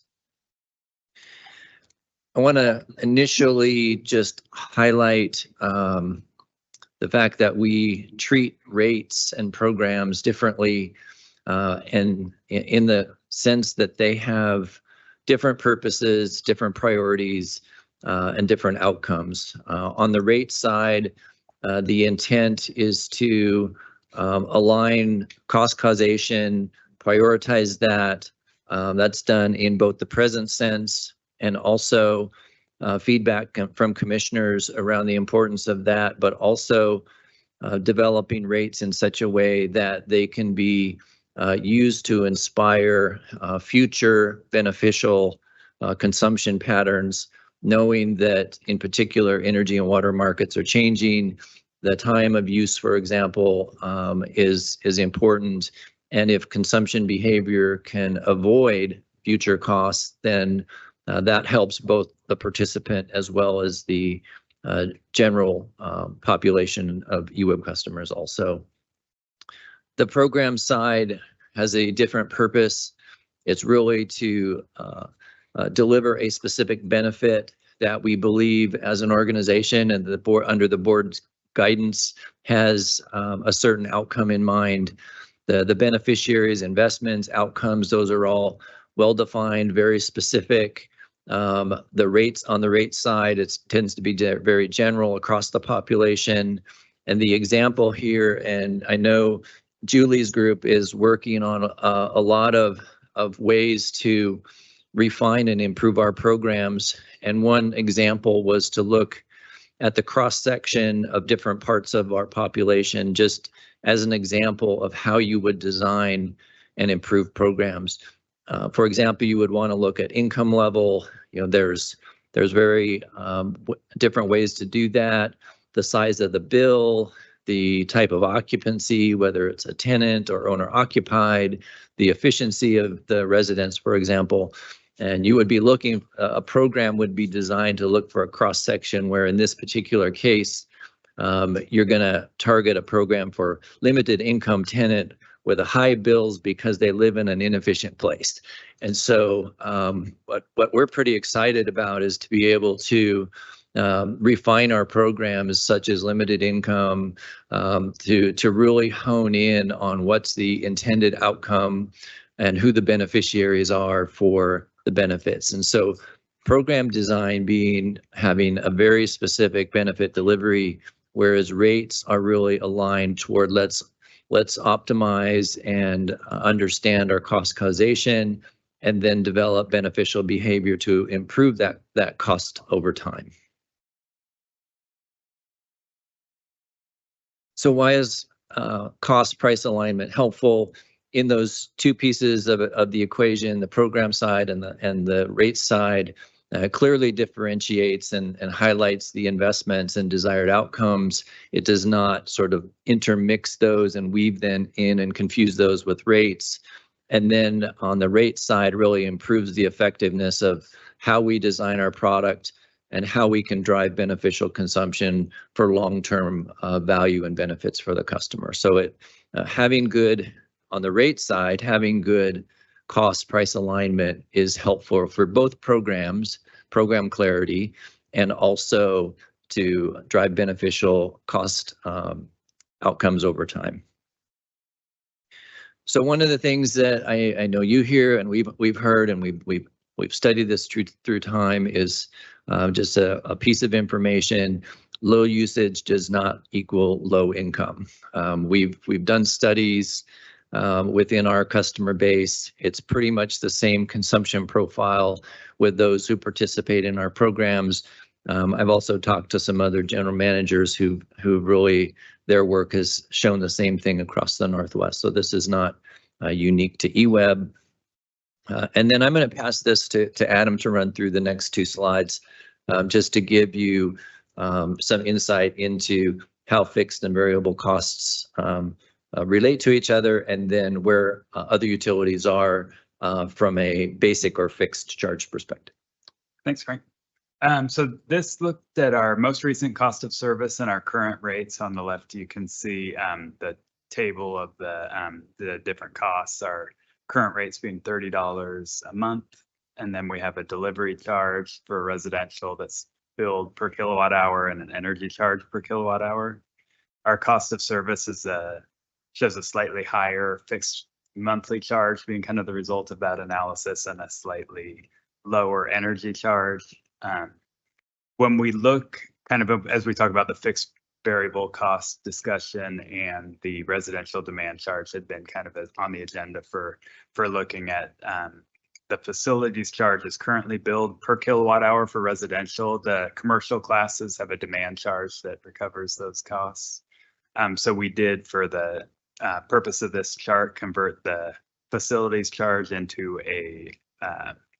I want to initially just highlight the fact that we treat rates and programs differently and in the sense that they have different purposes, different priorities, and different outcomes. On the rate side, the intent is to align cost causation, prioritize that. That's done in both the present sense and also feedback from commissioners around the importance of that, but also developing rates in such a way that they can be used to inspire future beneficial consumption patterns, knowing that in particular energy and water markets are changing. The time of use, for example, is important. And if consumption behavior can avoid future costs, then that helps both the participant as well as the general population of EWEB customers also. The program side has a different purpose. It's really to deliver a specific benefit that we believe as an organization and the board under the board's guidance has a certain outcome in mind. The beneficiaries, investments, outcomes, those are all well-defined, very specific. The rates on the rate side, it tends to be very general across the population. And the example here, and I know Julie's group is working on a lot of ways to refine and improve our programs. And one example was to look at the cross-section of different parts of our population, just as an example of how you would design and improve programs. For example, you would want to look at income level. There's very different ways to do that. the size of the bill, the type of occupancy, whether it's a tenant or owner occupied, the efficiency of the residence, for example. And you would be looking, a program would be designed to look for a cross section where in this particular case, you're going to target a program for limited income tenant with a high bills because they live in an inefficient place. And so what we're pretty excited about is to be able to refine our programs such as limited income to really hone in on what's the intended outcome and who the beneficiaries are for the benefits. And so program design being having a very specific benefit delivery, whereas rates are really aligned toward let's optimize and understand our cost causation and then develop beneficial behavior to improve that cost over time. So why is cost price alignment helpful? In those two pieces of the equation, the program side and the rate side, clearly differentiates and highlights the investments and desired outcomes. It does not sort of intermix those and weave them in and confuse those with rates. And then on the rate side, really improves the effectiveness of how we design our product and how we can drive beneficial consumption for long-term value and benefits for the customer. So having good, on the rate side, having good cost price alignment is helpful for both programs, program clarity, and also to drive beneficial cost outcomes over time. So one of the things that I know you hear and we've heard and we've studied this through time is just a piece of information. Low usage does not equal low income. We've done studies within our customer base. It's pretty much the same consumption profile with those who participate in our programs. I've also talked to some other general managers who really, their work has shown the same thing across the Northwest. So this is not unique to EWEB. And then I'm going to pass this to Adam to run through the next two slides, just to give you some insight into how fixed and variable costs relate to each other, and then where other utilities are from a basic or fixed charge perspective. Thanks, Frank. So this looked at our most recent cost of service and our current rates. On the left, you can see the table of the different costs. Our current rates being $30 a month, and then we have a delivery charge for residential that's billed per kilowatt hour and an energy charge per kilowatt hour. Our cost of service is shows a slightly higher fixed monthly charge being kind of the result of that analysis, and a slightly lower energy charge. When we look kind of as we talk about the fixed variable cost discussion, and the residential demand charge had been kind of on the agenda for looking at the facilities charge is currently billed per kilowatt hour for residential. The commercial classes have a demand charge that recovers those costs. So we did, for the purpose of this chart, convert the facilities charge into a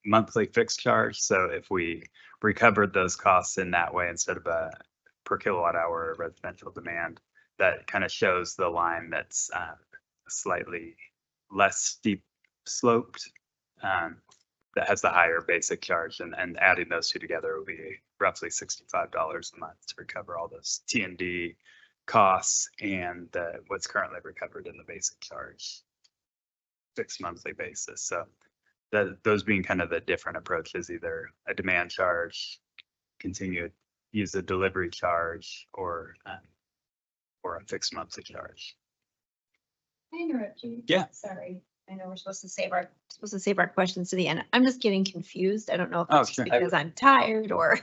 monthly fixed charge. So if we recovered those costs in that way instead of a per kilowatt hour residential demand, that kind of shows the line that's slightly less steep sloped, that has the higher basic charge, and adding those two together will be roughly $65 a month to recover all those T&D costs and what's currently recovered in the basic charge fixed monthly basis. So those being kind of the different approaches, either a demand charge, continue to use a delivery charge, or a fixed monthly charge. Can I interrupt you? Yeah. Sorry. I know we're supposed to save our questions to the end. I'm just getting confused. I don't know if Oh, it's just sure. because I'm tired or,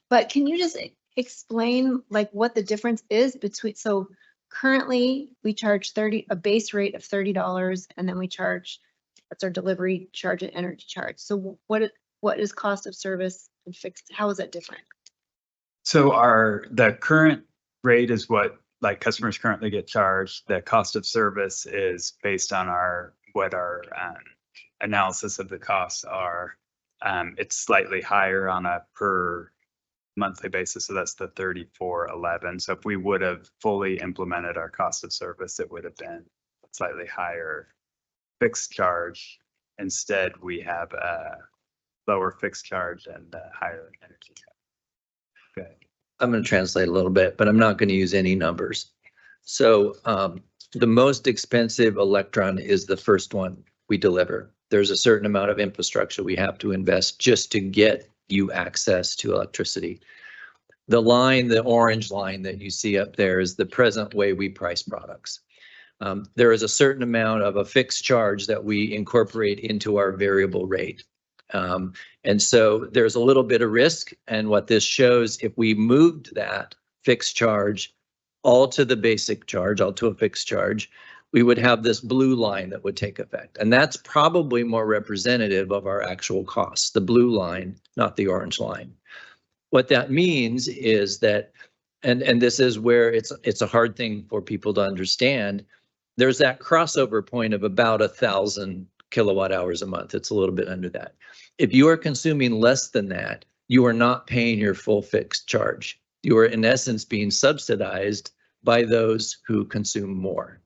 but can you just explain like what the difference is between, so currently we charge a base rate of $30, and then we charge, that's our delivery charge and energy charge. So what is cost of service and fixed? How is that different? So the current rate is what like customers currently get charged. The cost of service is based on what our analysis of the costs are. It's slightly higher on a per monthly basis. So that's the 3411. So if we would have fully implemented our cost of service, it would have been slightly higher fixed charge. Instead, we have a lower fixed charge and a higher energy charge. Okay. I'm going to translate a little bit, but I'm not going to use any numbers. So the most expensive electron is the first one we deliver. There's a certain amount of infrastructure we have to invest just to get you access to electricity. The line, the orange line that you see up there is the present way we price products. There is a certain amount of a fixed charge that we incorporate into our variable rate. And so there's a little bit of risk. And what this shows, if we moved that fixed charge all to the basic charge, all to a fixed charge, we would have this blue line that would take effect. And that's probably more representative of our actual costs, the blue line, not the orange line. What that means is that, and this is where it's a hard thing for people to understand, there's that crossover point of about 1,000 kilowatt hours a month. It's a little bit under that. If you are consuming less than that, you are not paying your full fixed charge. You are in essence being subsidized by those who consume more.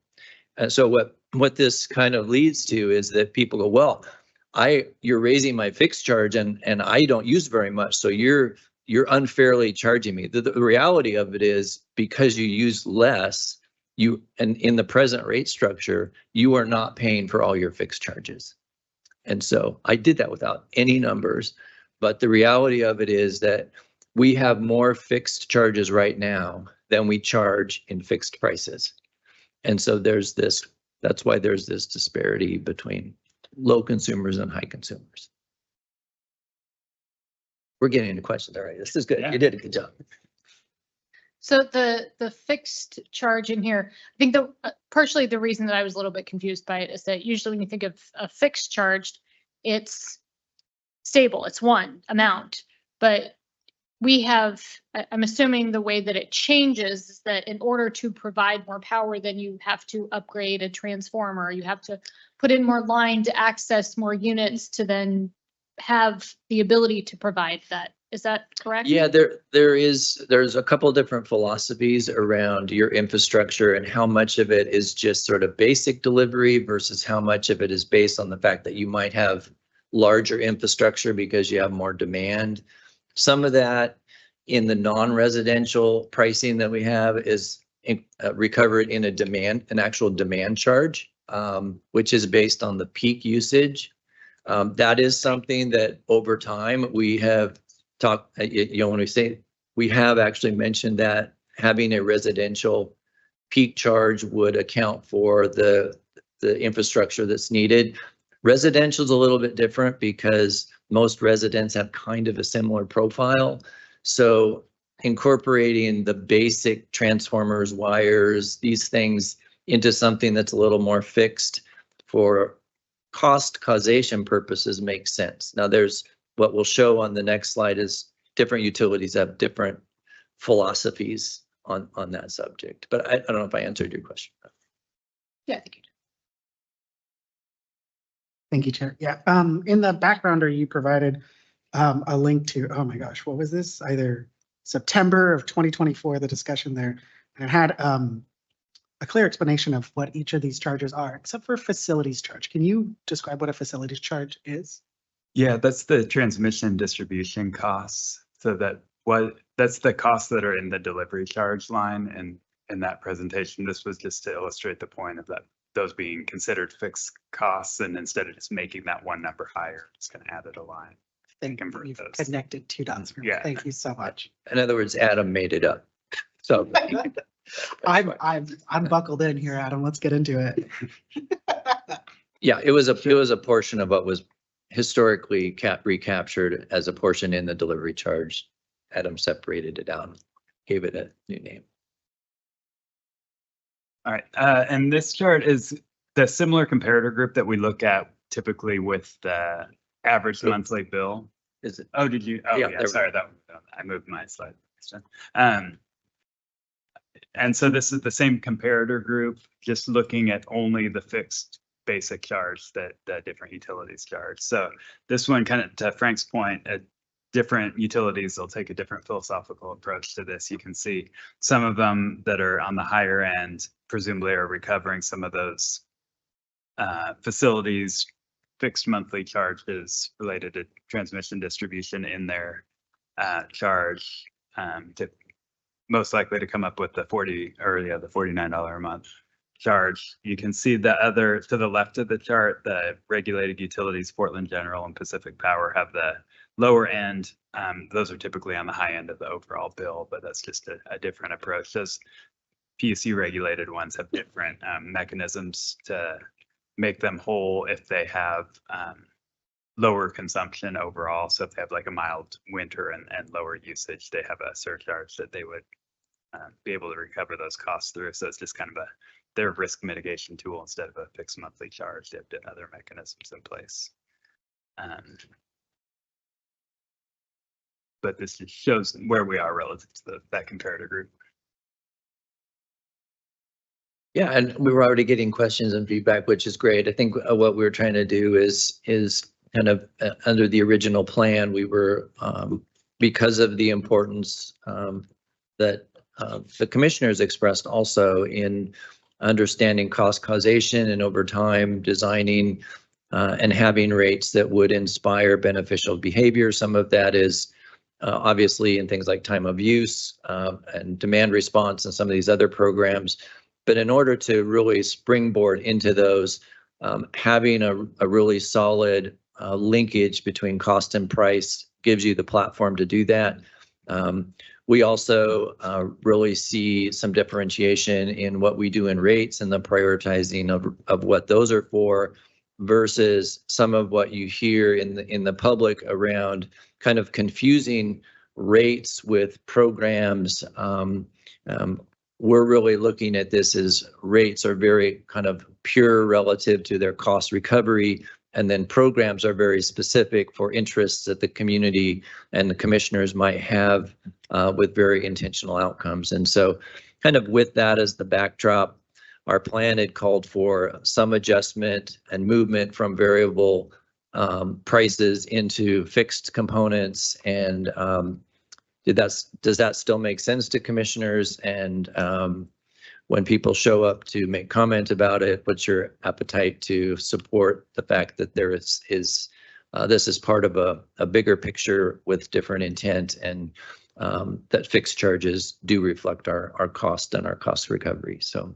And so what this kind of leads to is that people go, well, you're raising my fixed charge and I don't use very much, so you're unfairly charging me. The reality of it is because you use less, and in the present rate structure, you are not paying for all your fixed charges. And so I did that without any numbers, but the reality of it is that we have more fixed charges right now than we charge in fixed prices. And so that's why there's this disparity between low consumers and high consumers. We're getting into questions. All right, this is good. Yeah. You did a good job. So the fixed charge in here, I think partially the reason that I was a little bit confused by it is that usually when you think of a fixed charge, it's stable, it's one amount, but I'm assuming the way that it changes is that in order to provide more power, then you have to upgrade a transformer, you have to put in more line to access more units to then have the ability to provide that. Is that correct? Yeah, there's a couple of different philosophies around your infrastructure and how much of it is just sort of basic delivery versus how much of it is based on the fact that you might have larger infrastructure because you have more demand. Some of that in the non-residential pricing that we have is recovered in an actual demand charge, which is based on the peak usage. That is something that over time we have talked, when we say, we have actually mentioned that having a residential peak charge would account for the infrastructure that's needed. Residential is a little bit different because most residents have kind of a similar profile. So incorporating the basic transformers, wires, these things into something that's a little more fixed for causation purposes makes sense. Now there's what we'll show on the next slide is different utilities have different philosophies on that subject. But I don't know if I answered your question. Yeah, I think you did. Thank you, Chair. Yeah, in the backgrounder, you provided a link to, oh my gosh, what was this? Either September of 2024, the discussion there, and it had a clear explanation of what each of these charges are, except for facilities charge. Can you describe what a facilities charge is? Yeah, that's the transmission distribution costs. So that's the costs that are in the delivery charge line. And in that presentation, this was just to illustrate the point of that those being considered fixed costs, and instead of just making that one number higher, it's going to add it a line. Thank you. You've connected two dots for me. Yeah. Thank you so much. In other words, Adam made it up. So I'm buckled in here, Adam. Let's get into it. yeah, it was a portion of what was historically recaptured as a portion in the delivery charge. Adam separated it out, gave it a new name. All right, and this chart is the similar comparator group that we look at typically with the average monthly bill. Is it? Oh, did you? Oh, yeah, sorry, I moved my slide. And so this is the same comparator group, just looking at only the fixed basic charge that different utilities charge. So this one, kind of to Frank's point, different utilities will take a different philosophical approach to this. You can see some of them that are on the higher end presumably are recovering some of those facilities fixed monthly charges related to transmission distribution in their charge, to most likely to come up with the the $49 a month charge. You can see the other to the left of the chart, the regulated utilities, Portland General and Pacific Power, have the lower end. Those are typically on the high end of the overall bill, but that's just a different approach. Those PUC regulated ones have different mechanisms to make them whole if they have lower consumption overall. So if they have like a mild winter and lower usage, they have a surcharge that they would be able to recover those costs through. So it's just kind of their risk mitigation tool instead of a fixed monthly charge. They have other mechanisms in place. But this just shows where we are relative to that comparator group. Yeah, and we were already getting questions and feedback, which is great. I think what we were trying to do is kind of under the original plan, we were because of the importance that the commissioners expressed also in understanding cost causation and over time designing and having rates that would inspire beneficial behavior. Some of that is obviously in things like time of use and demand response and some of these other programs. But in order to really springboard into those, having a really solid linkage between cost and price gives you the platform to do that. We also really see some differentiation in what we do in rates and the prioritizing of what those are for versus some of what you hear in the public around kind of confusing rates with programs. We're really looking at this as rates are very kind of pure relative to their cost recovery, and then programs are very specific for interests that the community and the commissioners might have with very intentional outcomes. And so kind of with that as the backdrop, our plan had called for some adjustment and movement from variable prices into fixed components. And does that still make sense to commissioners? And when people show up to make comment about it, what's your appetite to support the fact that there is this is part of a bigger picture with different intent, and that fixed charges do reflect our cost and our cost recovery. So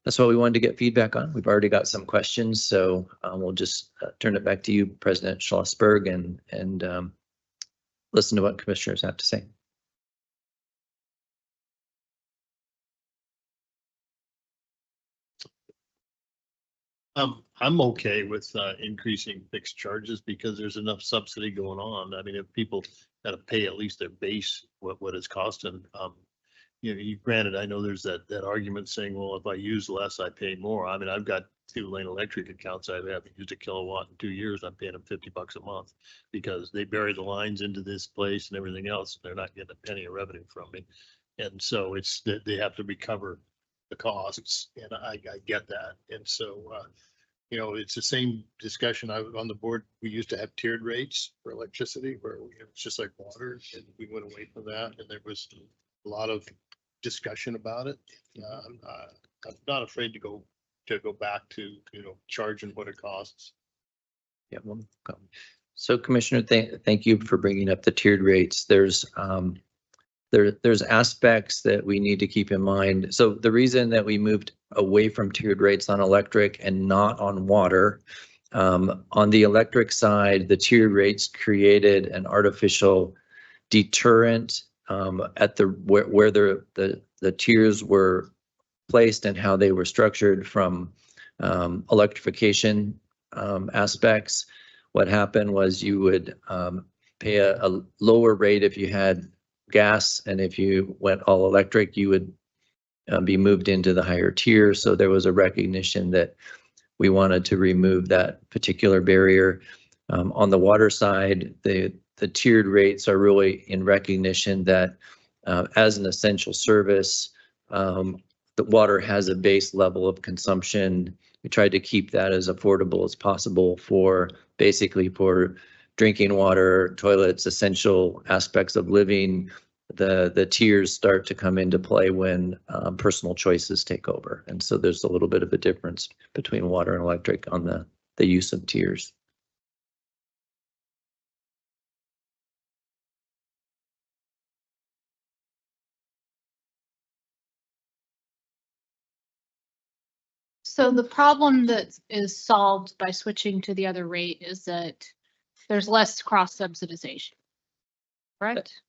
that's what we wanted to get feedback on. We've already got some questions, so we'll just turn it back to you, President Schlossberg, and listen to what commissioners have to say. I'm okay with increasing fixed charges because there's enough subsidy going on. I mean, if people got to pay at least their base, what it's costing. Granted, I know there's that argument saying, well, if I use less, I pay more. I mean, I've got 2 Lane Electric accounts. I haven't used a kilowatt in 2 years. I'm paying them $50 a month because they bury the lines into this place and everything else. They're not getting a penny of revenue from me. And so it's that they have to recover the costs, and I get that. And so, it's the same discussion. I was on the board. We used to have tiered rates for electricity where it's just like water, and we went away from that. And there was a lot of discussion about it. I'm not afraid to go back to, charging what it costs. Yeah. Well, so Commissioner, thank you for bringing up the tiered rates. There's aspects that we need to keep in mind. So the reason that we moved away from tiered rates on electric and not on water, on the electric side, the tiered rates created an artificial deterrent at where the tiers were placed and how they were structured from electrification aspects. What happened was you would pay a lower rate if you had gas, and if you went all electric, you would be moved into the higher tier. So there was a recognition that we wanted to remove that particular barrier. On the water side, the tiered rates are really in recognition that as an essential service, the water has a base level of consumption. We tried to keep that as affordable as possible for drinking water, toilets, essential aspects of living, the tiers start to come into play when personal choices take over. And so there's a little bit of a difference between water and electric on the use of tiers. So the problem that is solved by switching to the other rate is that there's less cross subsidization. Correct?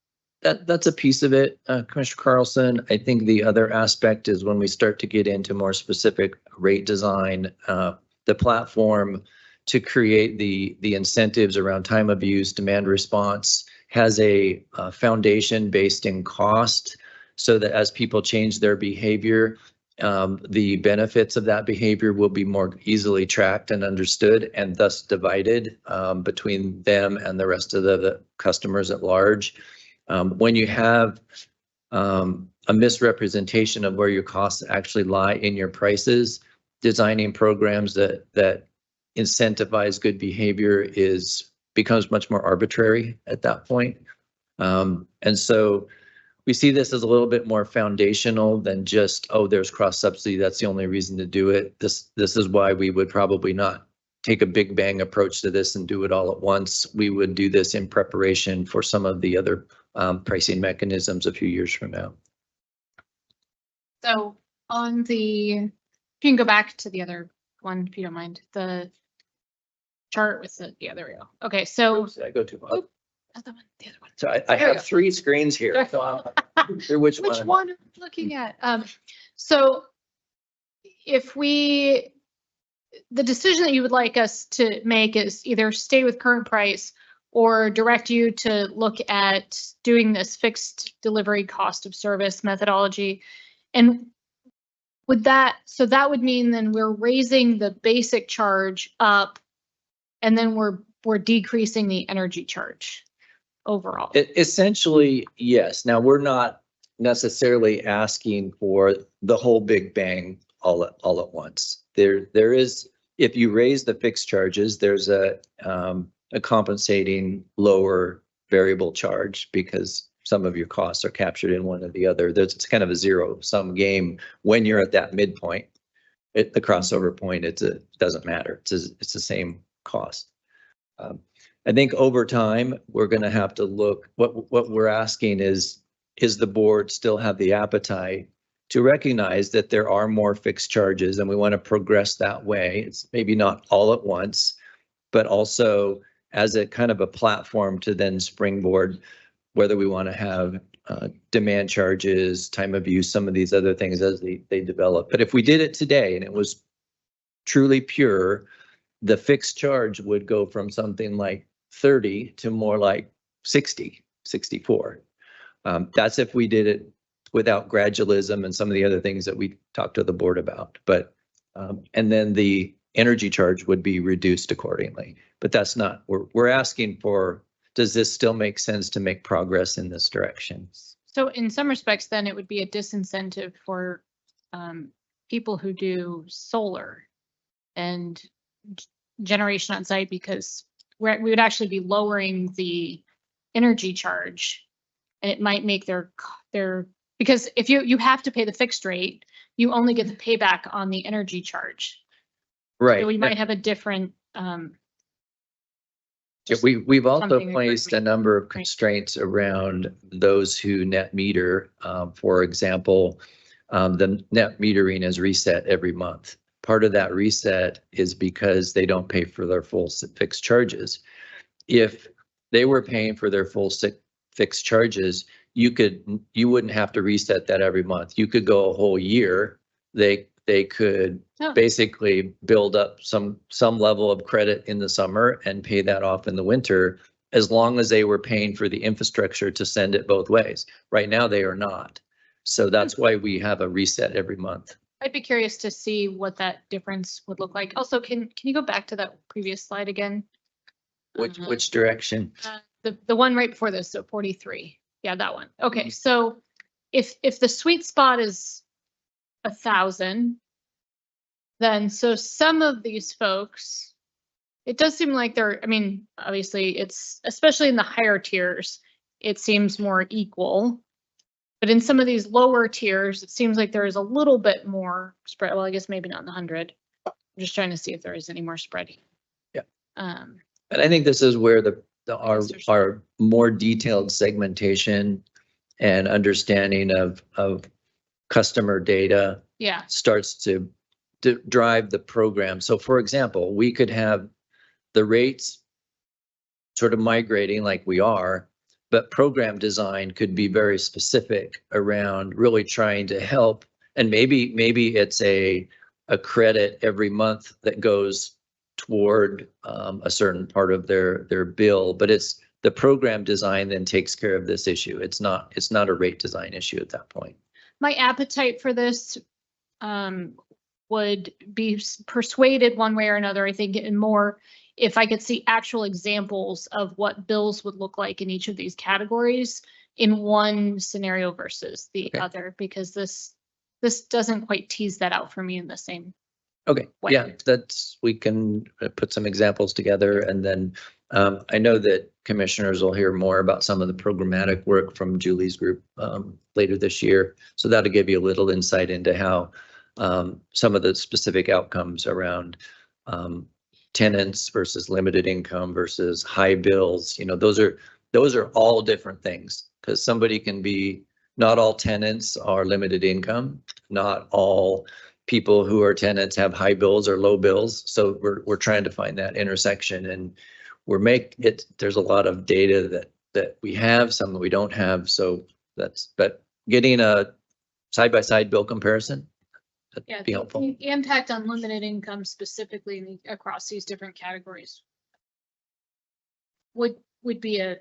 That's a piece of it, Commissioner Carlson. I think the other aspect is when we start to get into more specific rate design, the platform to create the incentives around time of use, demand response has a foundation based in cost, so that as people change their behavior, the benefits of that behavior will be more easily tracked and understood, and thus divided between them and the rest of the customers at large. When you have a misrepresentation of where your costs actually lie in your prices, designing programs that incentivize good behavior becomes much more arbitrary at that point. And so we see this as a little bit more foundational than just, oh, there's cross subsidy, that's the only reason to do it. This is why we would probably not take a big bang approach to this and do it all at once. We would do this in preparation for some of the other pricing mechanisms a few years from now. So on you can go back to the other one if you don't mind, the chart with yeah, there we go. Okay, so. Oops, did I go too far? The other one. So I There we have go. 3 screens here. So I'm sure which one. One am I looking at? So if the decision that you would like us to make is either stay with current price or direct you to look at doing this fixed delivery cost of service methodology. And so that would mean then we're raising the basic charge up and then we're decreasing the energy charge overall. Essentially, yes. Now, we're not necessarily asking for the whole big bang all at once. There is, if you raise the fixed charges, there's a compensating lower variable charge because some of your costs are captured in one or the other. It's kind of a zero-sum game when you're at that midpoint. At the crossover point, it doesn't matter. It's the same cost. I think over time, we're going to have to look, what we're asking is the board still have the appetite to recognize that there are more fixed charges and we want to progress that way. It's maybe not all at once, but also as a kind of a platform to then springboard whether we want to have demand charges, time of use, some of these other things as they develop. But if we did it today and it was truly pure, the fixed charge would go from something like 30 to more like 60, 64. That's if we did it without gradualism and some of the other things that we talked to the board about. But and then the energy charge would be reduced accordingly. But that's not, we're asking for, does this still make sense to make progress in this direction? So in some respects, then it would be a disincentive for people who do solar and generation on site because we would actually be lowering the energy charge, and it might make their because if you have to pay the fixed rate, you only get the payback on the energy charge. Right. So we might have a different. We've also placed a number of constraints around those who net meter. For example, the net metering is reset every month. Part of that reset is because they don't pay for their full fixed charges. If they were paying for their full fixed charges, you wouldn't have to reset that every month. You could go a whole year. They could basically build up some level of credit in the summer and pay that off in the winter, as long as they were paying for the infrastructure to send it both ways. Right now, they are not. So that's why we have a reset every month. I'd be curious to see what that difference would look like. Also, can you go back to that previous slide again? Which direction? The one right before this, so 43. Yeah, that one. Okay, so if the sweet spot is 1,000, then so some of these folks, it does seem like I mean, obviously it's, especially in the higher tiers, it seems more equal. But in some of these lower tiers, it seems like there is a little bit more spread. Well, I guess maybe not in the 100. I'm just trying to see if there is any more spread. Yeah. Um, And I think this is where our Yes, there's- more detailed segmentation and understanding of customer data yeah, starts to drive the program. So for example, we could have the rates sort of migrating like we are, but program design could be very specific around really trying to help. And maybe it's a credit every month that goes toward a certain part of their bill, but it's the program design then takes care of this issue. It's not a rate design issue at that point. my appetite for this would be persuaded one way or another, I think, and more if I could see actual examples of what bills would look like in each of these categories in one scenario versus the Okay. other, because this doesn't quite tease that out for me in the same. Okay, way. yeah, we can put some examples together, and then I know that commissioners will hear more about some of the programmatic work from Julie's group later this year. So that'll give you a little insight into how some of the specific outcomes around tenants versus limited income versus high bills, those are all different things, because somebody can be, not all tenants are limited income, not all people who are tenants have high bills or low bills. So we're trying to find that intersection, and there's a lot of data that we have, some that we don't have. So but getting a side-by-side bill comparison, Yeah, that'd be helpful. the impact on limited income specifically across these different categories would be a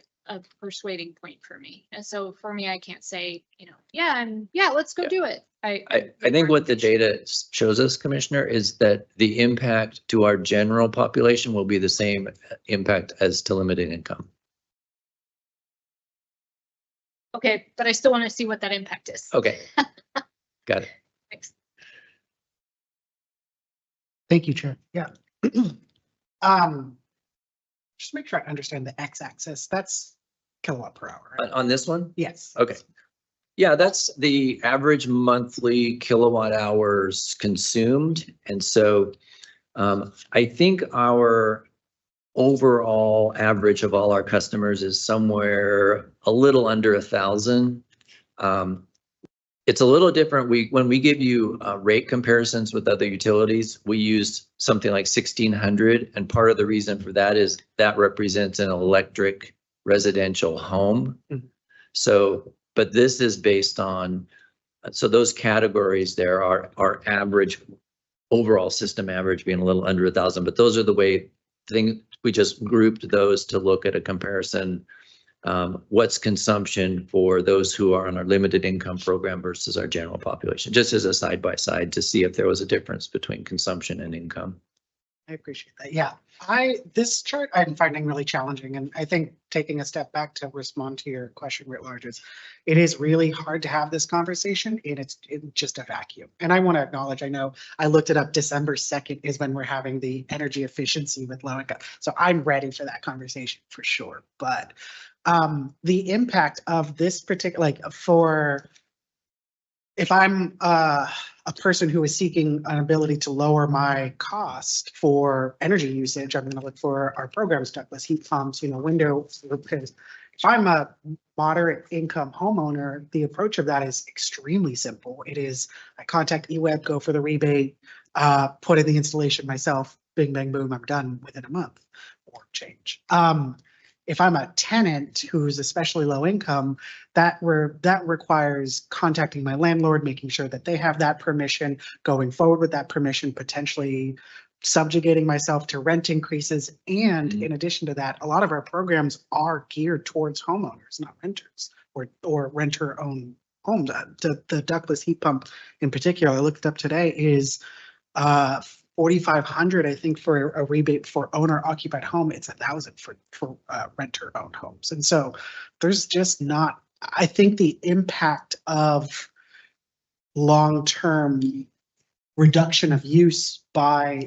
persuading point for me. And so for me, I can't say, yeah, let's go do it. I think what the data shows us, Commissioner, is that the impact to our general population will be the same impact as to limited income. Okay, but I still want to see what that impact is. Okay. Got it. Thanks. Thank you, Chair. Yeah. Just make sure I understand the x-axis. That's kilowatt per hour, right? On this one? Yes. Okay. Yeah, that's the average monthly kilowatt hours consumed. And so I think our overall average of all our customers is somewhere a little under 1,000. It's a little different. When we give you rate comparisons with other utilities, we use something like 1,600. And part of the reason for that is that represents an electric residential home. Mhm. So, but this is based on, so those categories there are our average, overall system average being a little under 1,000, but those are the way we just grouped those to look at a comparison. What's consumption for those who are on our limited income program versus our general population, just as a side by side to see if there was a difference between consumption and income. I appreciate that. Yeah, this chart I'm finding really challenging, and I think taking a step back to respond to your question writ large is, it is really hard to have this conversation, and it's just a vacuum. And I want to acknowledge, I know I looked it up, December 2nd is when we're having the energy efficiency with low income. So I'm ready for that conversation for sure. But the impact of this particular, if I'm a person who is seeking an ability to lower my cost for energy usage, I'm going to look for our programs, ductless heat pumps, window repairs. If I'm a moderate income homeowner, the approach of that is extremely simple. It is, I contact EWEB, go for the rebate, put in the installation myself, bing, bang, boom, I'm done within a month or change. If I'm a tenant who's especially low income, that requires contacting my landlord, making sure that they have that permission, going forward with that permission, potentially subjugating myself to rent increases. And in addition to that, a lot of our programs are geared towards homeowners, not renters or renter-owned homes. The ductless heat pump in particular, I looked up today, is $4,500, I think, for a rebate for owner occupied home. It's $1,000 for renter owned homes. And so there's just not, I think the impact of long-term reduction of use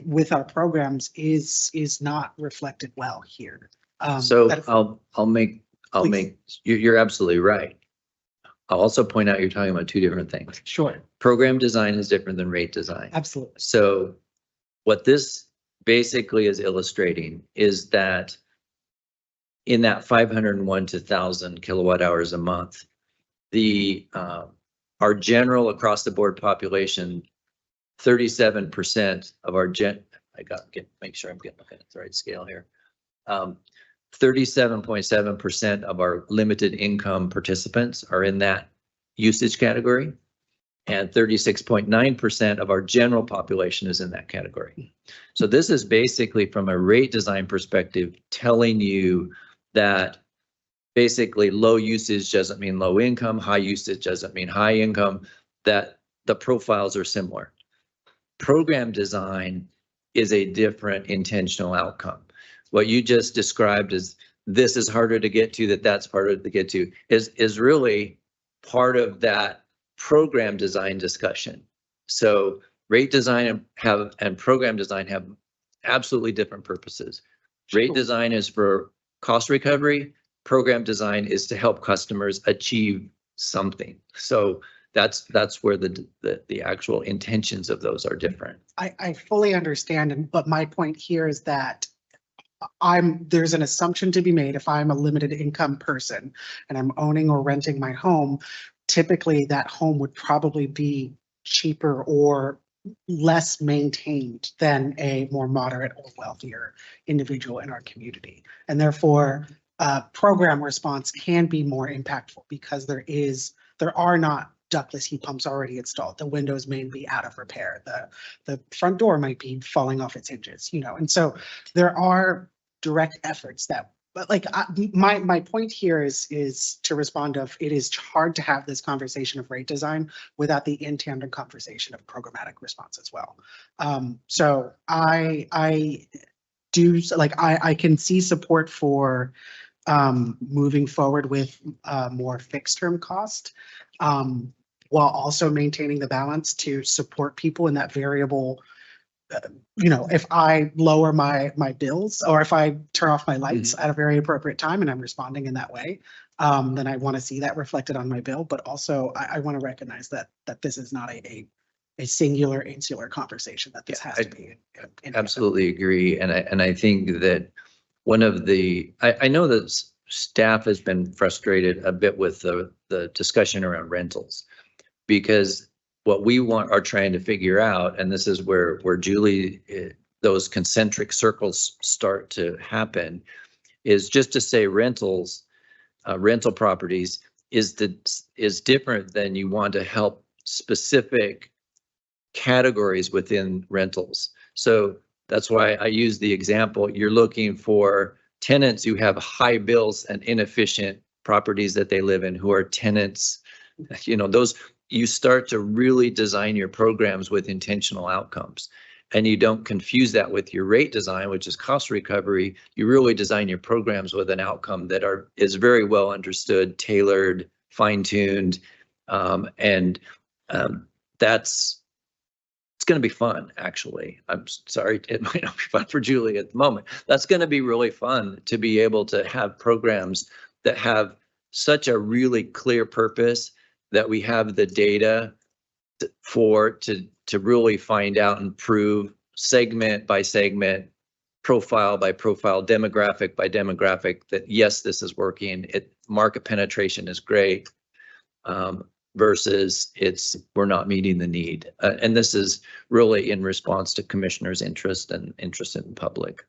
with our programs is not reflected well here. So that- Please. you're absolutely right. I'll also point out you're talking about two different things. Sure, Program design is different than rate design. absolutely. So what this basically is illustrating is that in that 501 to 1,000 kilowatt hours a month, the our general across the board population, 37% of our make sure I'm looking at the right scale here. 37.7% of our limited income participants are in that usage category, and 36.9% of our general population is in that category. So this is basically from a rate design perspective telling you that basically low usage doesn't mean low income, high usage doesn't mean high income, that the profiles are similar. Program design is a different intentional outcome. What you just described as this is harder to get to, that's harder to get to, is really part of that program design discussion. So rate design and program design have absolutely different purposes. Rate design is for cost recovery. Program design is to help customers achieve something. So that's where the actual intentions of those are different. I fully understand, but my point here is that there's an assumption to be made if I'm a limited income person and I'm owning or renting my home, typically that home would probably be cheaper or less maintained than a more moderate or wealthier individual in our community. And therefore, program response can be more impactful because there are not ductless heat pumps already installed. The windows may be out of repair. The front door might be falling off its hinges, and so there are direct efforts but like my point here is to respond of it is hard to have this conversation of rate design without the in tandem conversation of programmatic response as well. So I do I can see support for moving forward with more fixed term cost, while also maintaining the balance to support people in that variable. If I lower my bills or if I turn off my lights at a very appropriate time and I'm responding in that way, then I want to see that reflected on my bill. But also I want to recognize that this is not a singular insular conversation, that this has to be. Absolutely agree. And I think that one of I know that staff has been frustrated a bit with the discussion around rentals, because what we are trying to figure out, and this is where Julie, those concentric circles start to happen, is just to say rental properties is different than you want to help specific categories within rentals. So that's why I use the example, you're looking for tenants who have high bills and inefficient properties that they live in, who are tenants, those. You start to really design your programs with intentional outcomes, and you don't confuse that with your rate design, which is cost recovery. You really design your programs with an outcome that is very well understood, tailored, fine-tuned, and it's going to be fun. Actually, I'm sorry, it might not be fun for Julie at the moment. That's going to be really fun to be able to have programs that have such a really clear purpose, that we have the data to really find out and prove segment by segment, profile by profile, demographic by demographic, that yes, this is working. Market penetration is great, versus we're not meeting the need. And this is really in response to commissioners' interest and interest in the public.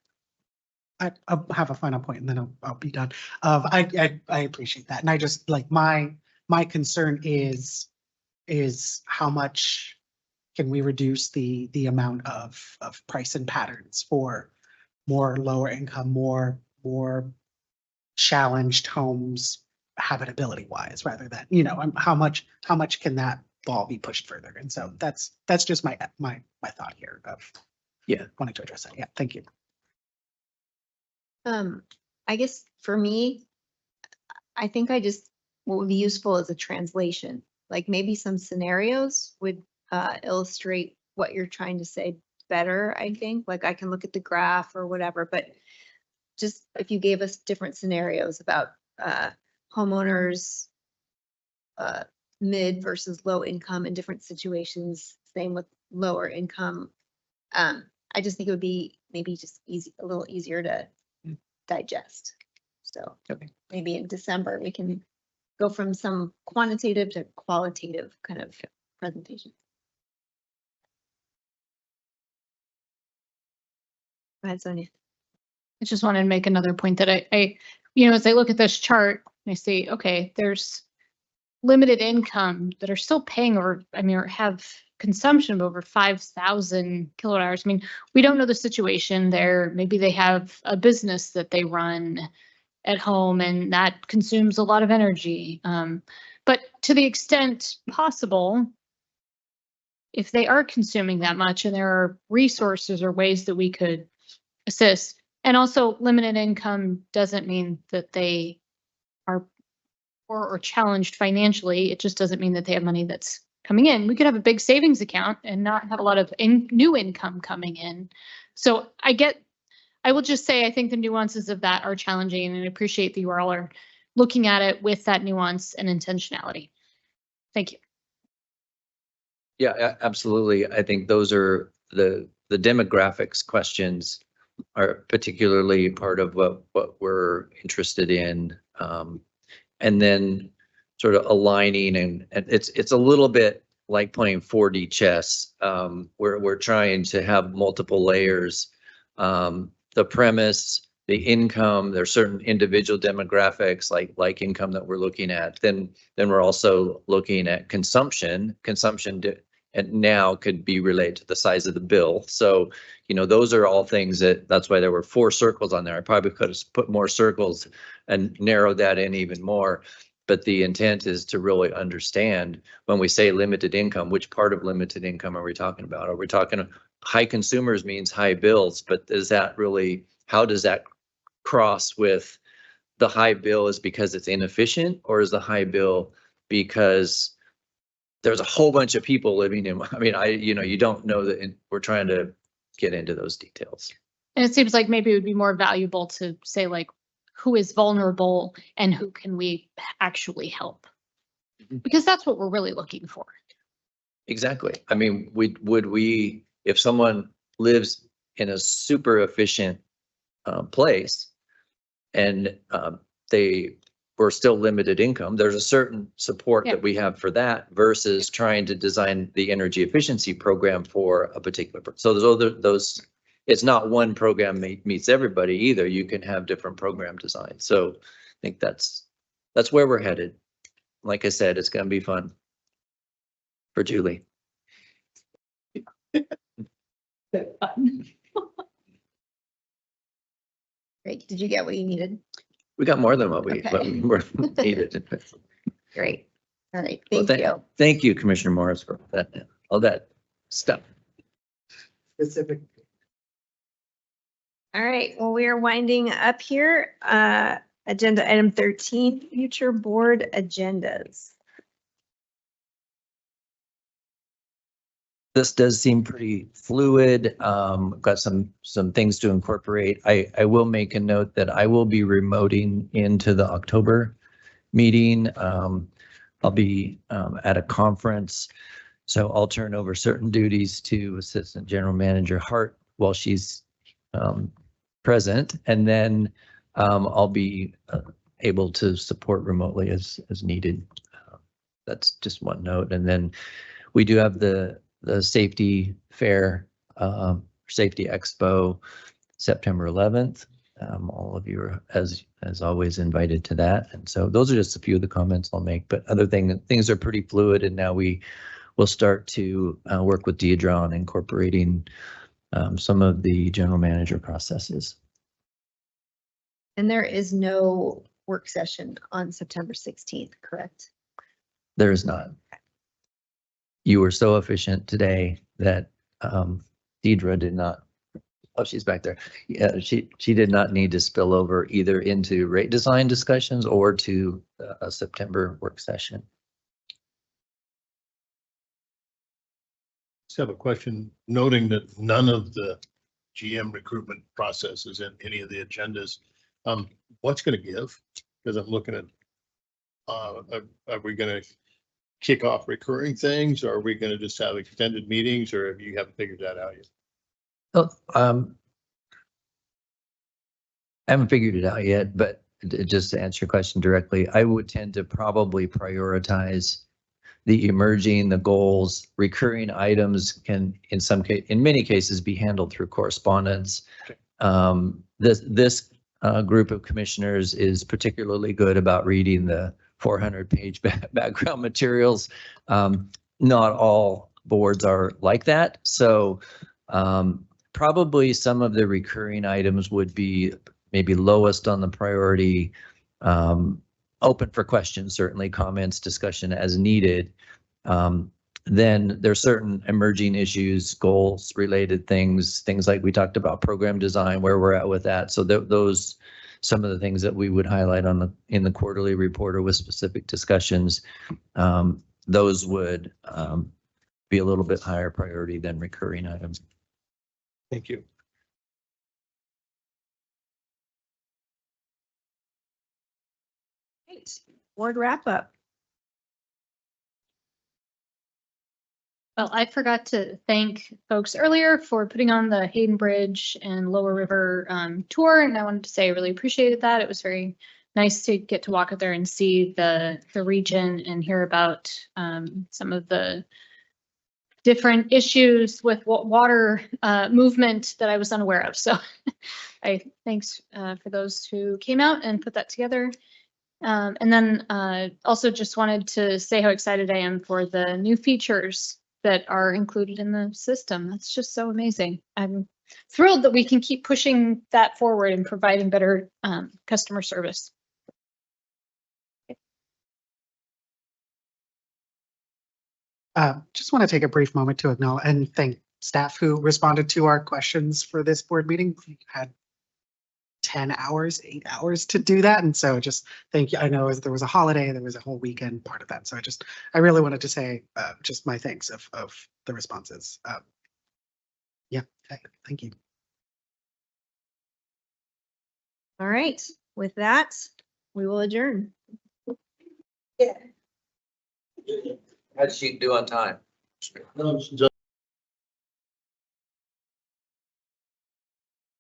I'll have a final point and then I'll be done. I appreciate that. And I just my concern is how much can we reduce the amount of price and patterns for more lower income, more challenged homes habitability wise, rather than, how much can that ball be pushed further? And so that's just my thought here of wanting to address that. Yeah, thank you. I guess for me, I think what would be useful is a translation, like maybe some scenarios would illustrate what you're trying to say better, I think. Like I can look at the graph or whatever, but just if you gave us different scenarios about homeowners, mid versus low income in different situations, same with lower income. I just think it would be maybe just a little easier to digest. So Okay. maybe in December, we can go from some quantitative to qualitative kind of presentation. Go ahead, Sonia. I just wanted to make another point that I, as I look at this chart, I see, okay, there's limited income that are still paying or have consumption of over 5,000 kilowatt hours. I mean, we don't know the situation there. Maybe they have a business that they run at home and that consumes a lot of energy. But to the extent possible, if they are consuming that much and there are resources or ways that we could assist, and also limited income doesn't mean that they are poor or challenged financially. It just doesn't mean that they have money that's coming in. We could have a big savings account and not have a lot of new income coming in. So I will just say, I think the nuances of that are challenging, and I appreciate that you all are looking at it with that nuance and intentionality. Thank you. Yeah, absolutely. I think those are the demographics questions are particularly part of what we're interested in. And then sort of aligning and it's a little bit like playing 4D chess. We're trying to have multiple layers. The premise, the income, there's certain individual demographics like income that we're looking at. Then we're also looking at consumption. And now could be related to the size of the bill. So, those are all things that's why there were 4 circles on there. I probably could have put more circles and narrowed that in even more. But the intent is to really understand when we say limited income, which part of limited income are we talking about? Are we talking high consumers means high bills, but how does that cross with the high bill is because it's inefficient, or is the high bill because there's a whole bunch of people living in, you don't know that, and we're trying to get into those details. And it seems like maybe it would be more valuable to say like, who is vulnerable and who can we actually help? Because that's what we're really looking for. Exactly. I mean, would we, if someone lives in a super efficient place and they were still limited income, there's a certain support that we have for that versus trying to design the energy efficiency program for a particular person. So those it's not one program meets everybody either. You can have different program designs. So I think that's where we're headed. Like I said, it's going to be fun for Julie. Great. Did you get what you needed? We got more than what we needed. Great. All right. Well, Thank you. Thank you, Commissioner Morris, for all that stuff. Specific. All right. Well, we are winding up here. Agenda item 13, future board agendas. This does seem pretty fluid. Got some things to incorporate. I will make a note that I will be remoting into the October meeting. I'll be at a conference, so I'll turn over certain duties to Assistant General Manager Hart while she's present, and then I'll be able to support remotely as needed. That's just one note, and then we do have the safety fair, safety expo, September 11th. All of you are, as always, invited to that. And so those are just a few of the comments I'll make, but things are pretty fluid, and now we will start to work with Deidre on incorporating some of the general manager processes. And there is no work session on September 16th, correct? There is not. You were so efficient today that Deidre did not. Oh, she's back there. Yeah, she did not need to spill over either into rate design discussions or to a September work session. Just have a question, noting that none of the GM recruitment process is in any of the agendas. What's going to give? Because I'm looking at, are we going to kick off recurring things? Or are we going to just have extended meetings, or have you haven't figured that out yet? Oh, I haven't figured it out yet, but just to answer your question directly, I would tend to probably prioritize the emerging, the goals. Recurring items can, in many cases, be handled through correspondence. This group of commissioners is particularly good about reading the 400-page background materials. Not all boards are like that, so probably some of the recurring items would be maybe lowest on the priority. Open for questions, certainly comments, discussion as needed. Then there's certain emerging issues, goals related things like we talked about program design, where we're at with that. So those, some of the things that we would highlight in the quarterly report or with specific discussions, those would be a little bit higher priority than recurring items. Thank you. Great. Board wrap up. Well, I forgot to thank folks earlier for putting on the Hayden Bridge and Lower River tour, and I wanted to say I really appreciated that. It was very nice to get to walk out there and see the region and hear about some of the different issues with water movement that I was unaware of. So thanks for those who came out and put that together. And then also just wanted to say how excited I am for the new features that are included in the system. That's just so amazing. I'm thrilled that we can keep pushing that forward and providing better customer service. Just want to take a brief moment to acknowledge and thank staff who responded to our questions for this board meeting. We had 8 hours to do that. And so just thank you. I know there was a holiday, there was a whole weekend part of that. So I really wanted to say just my thanks of the responses. Yeah, thank you. All right. With that, we will adjourn. How'd she do on time?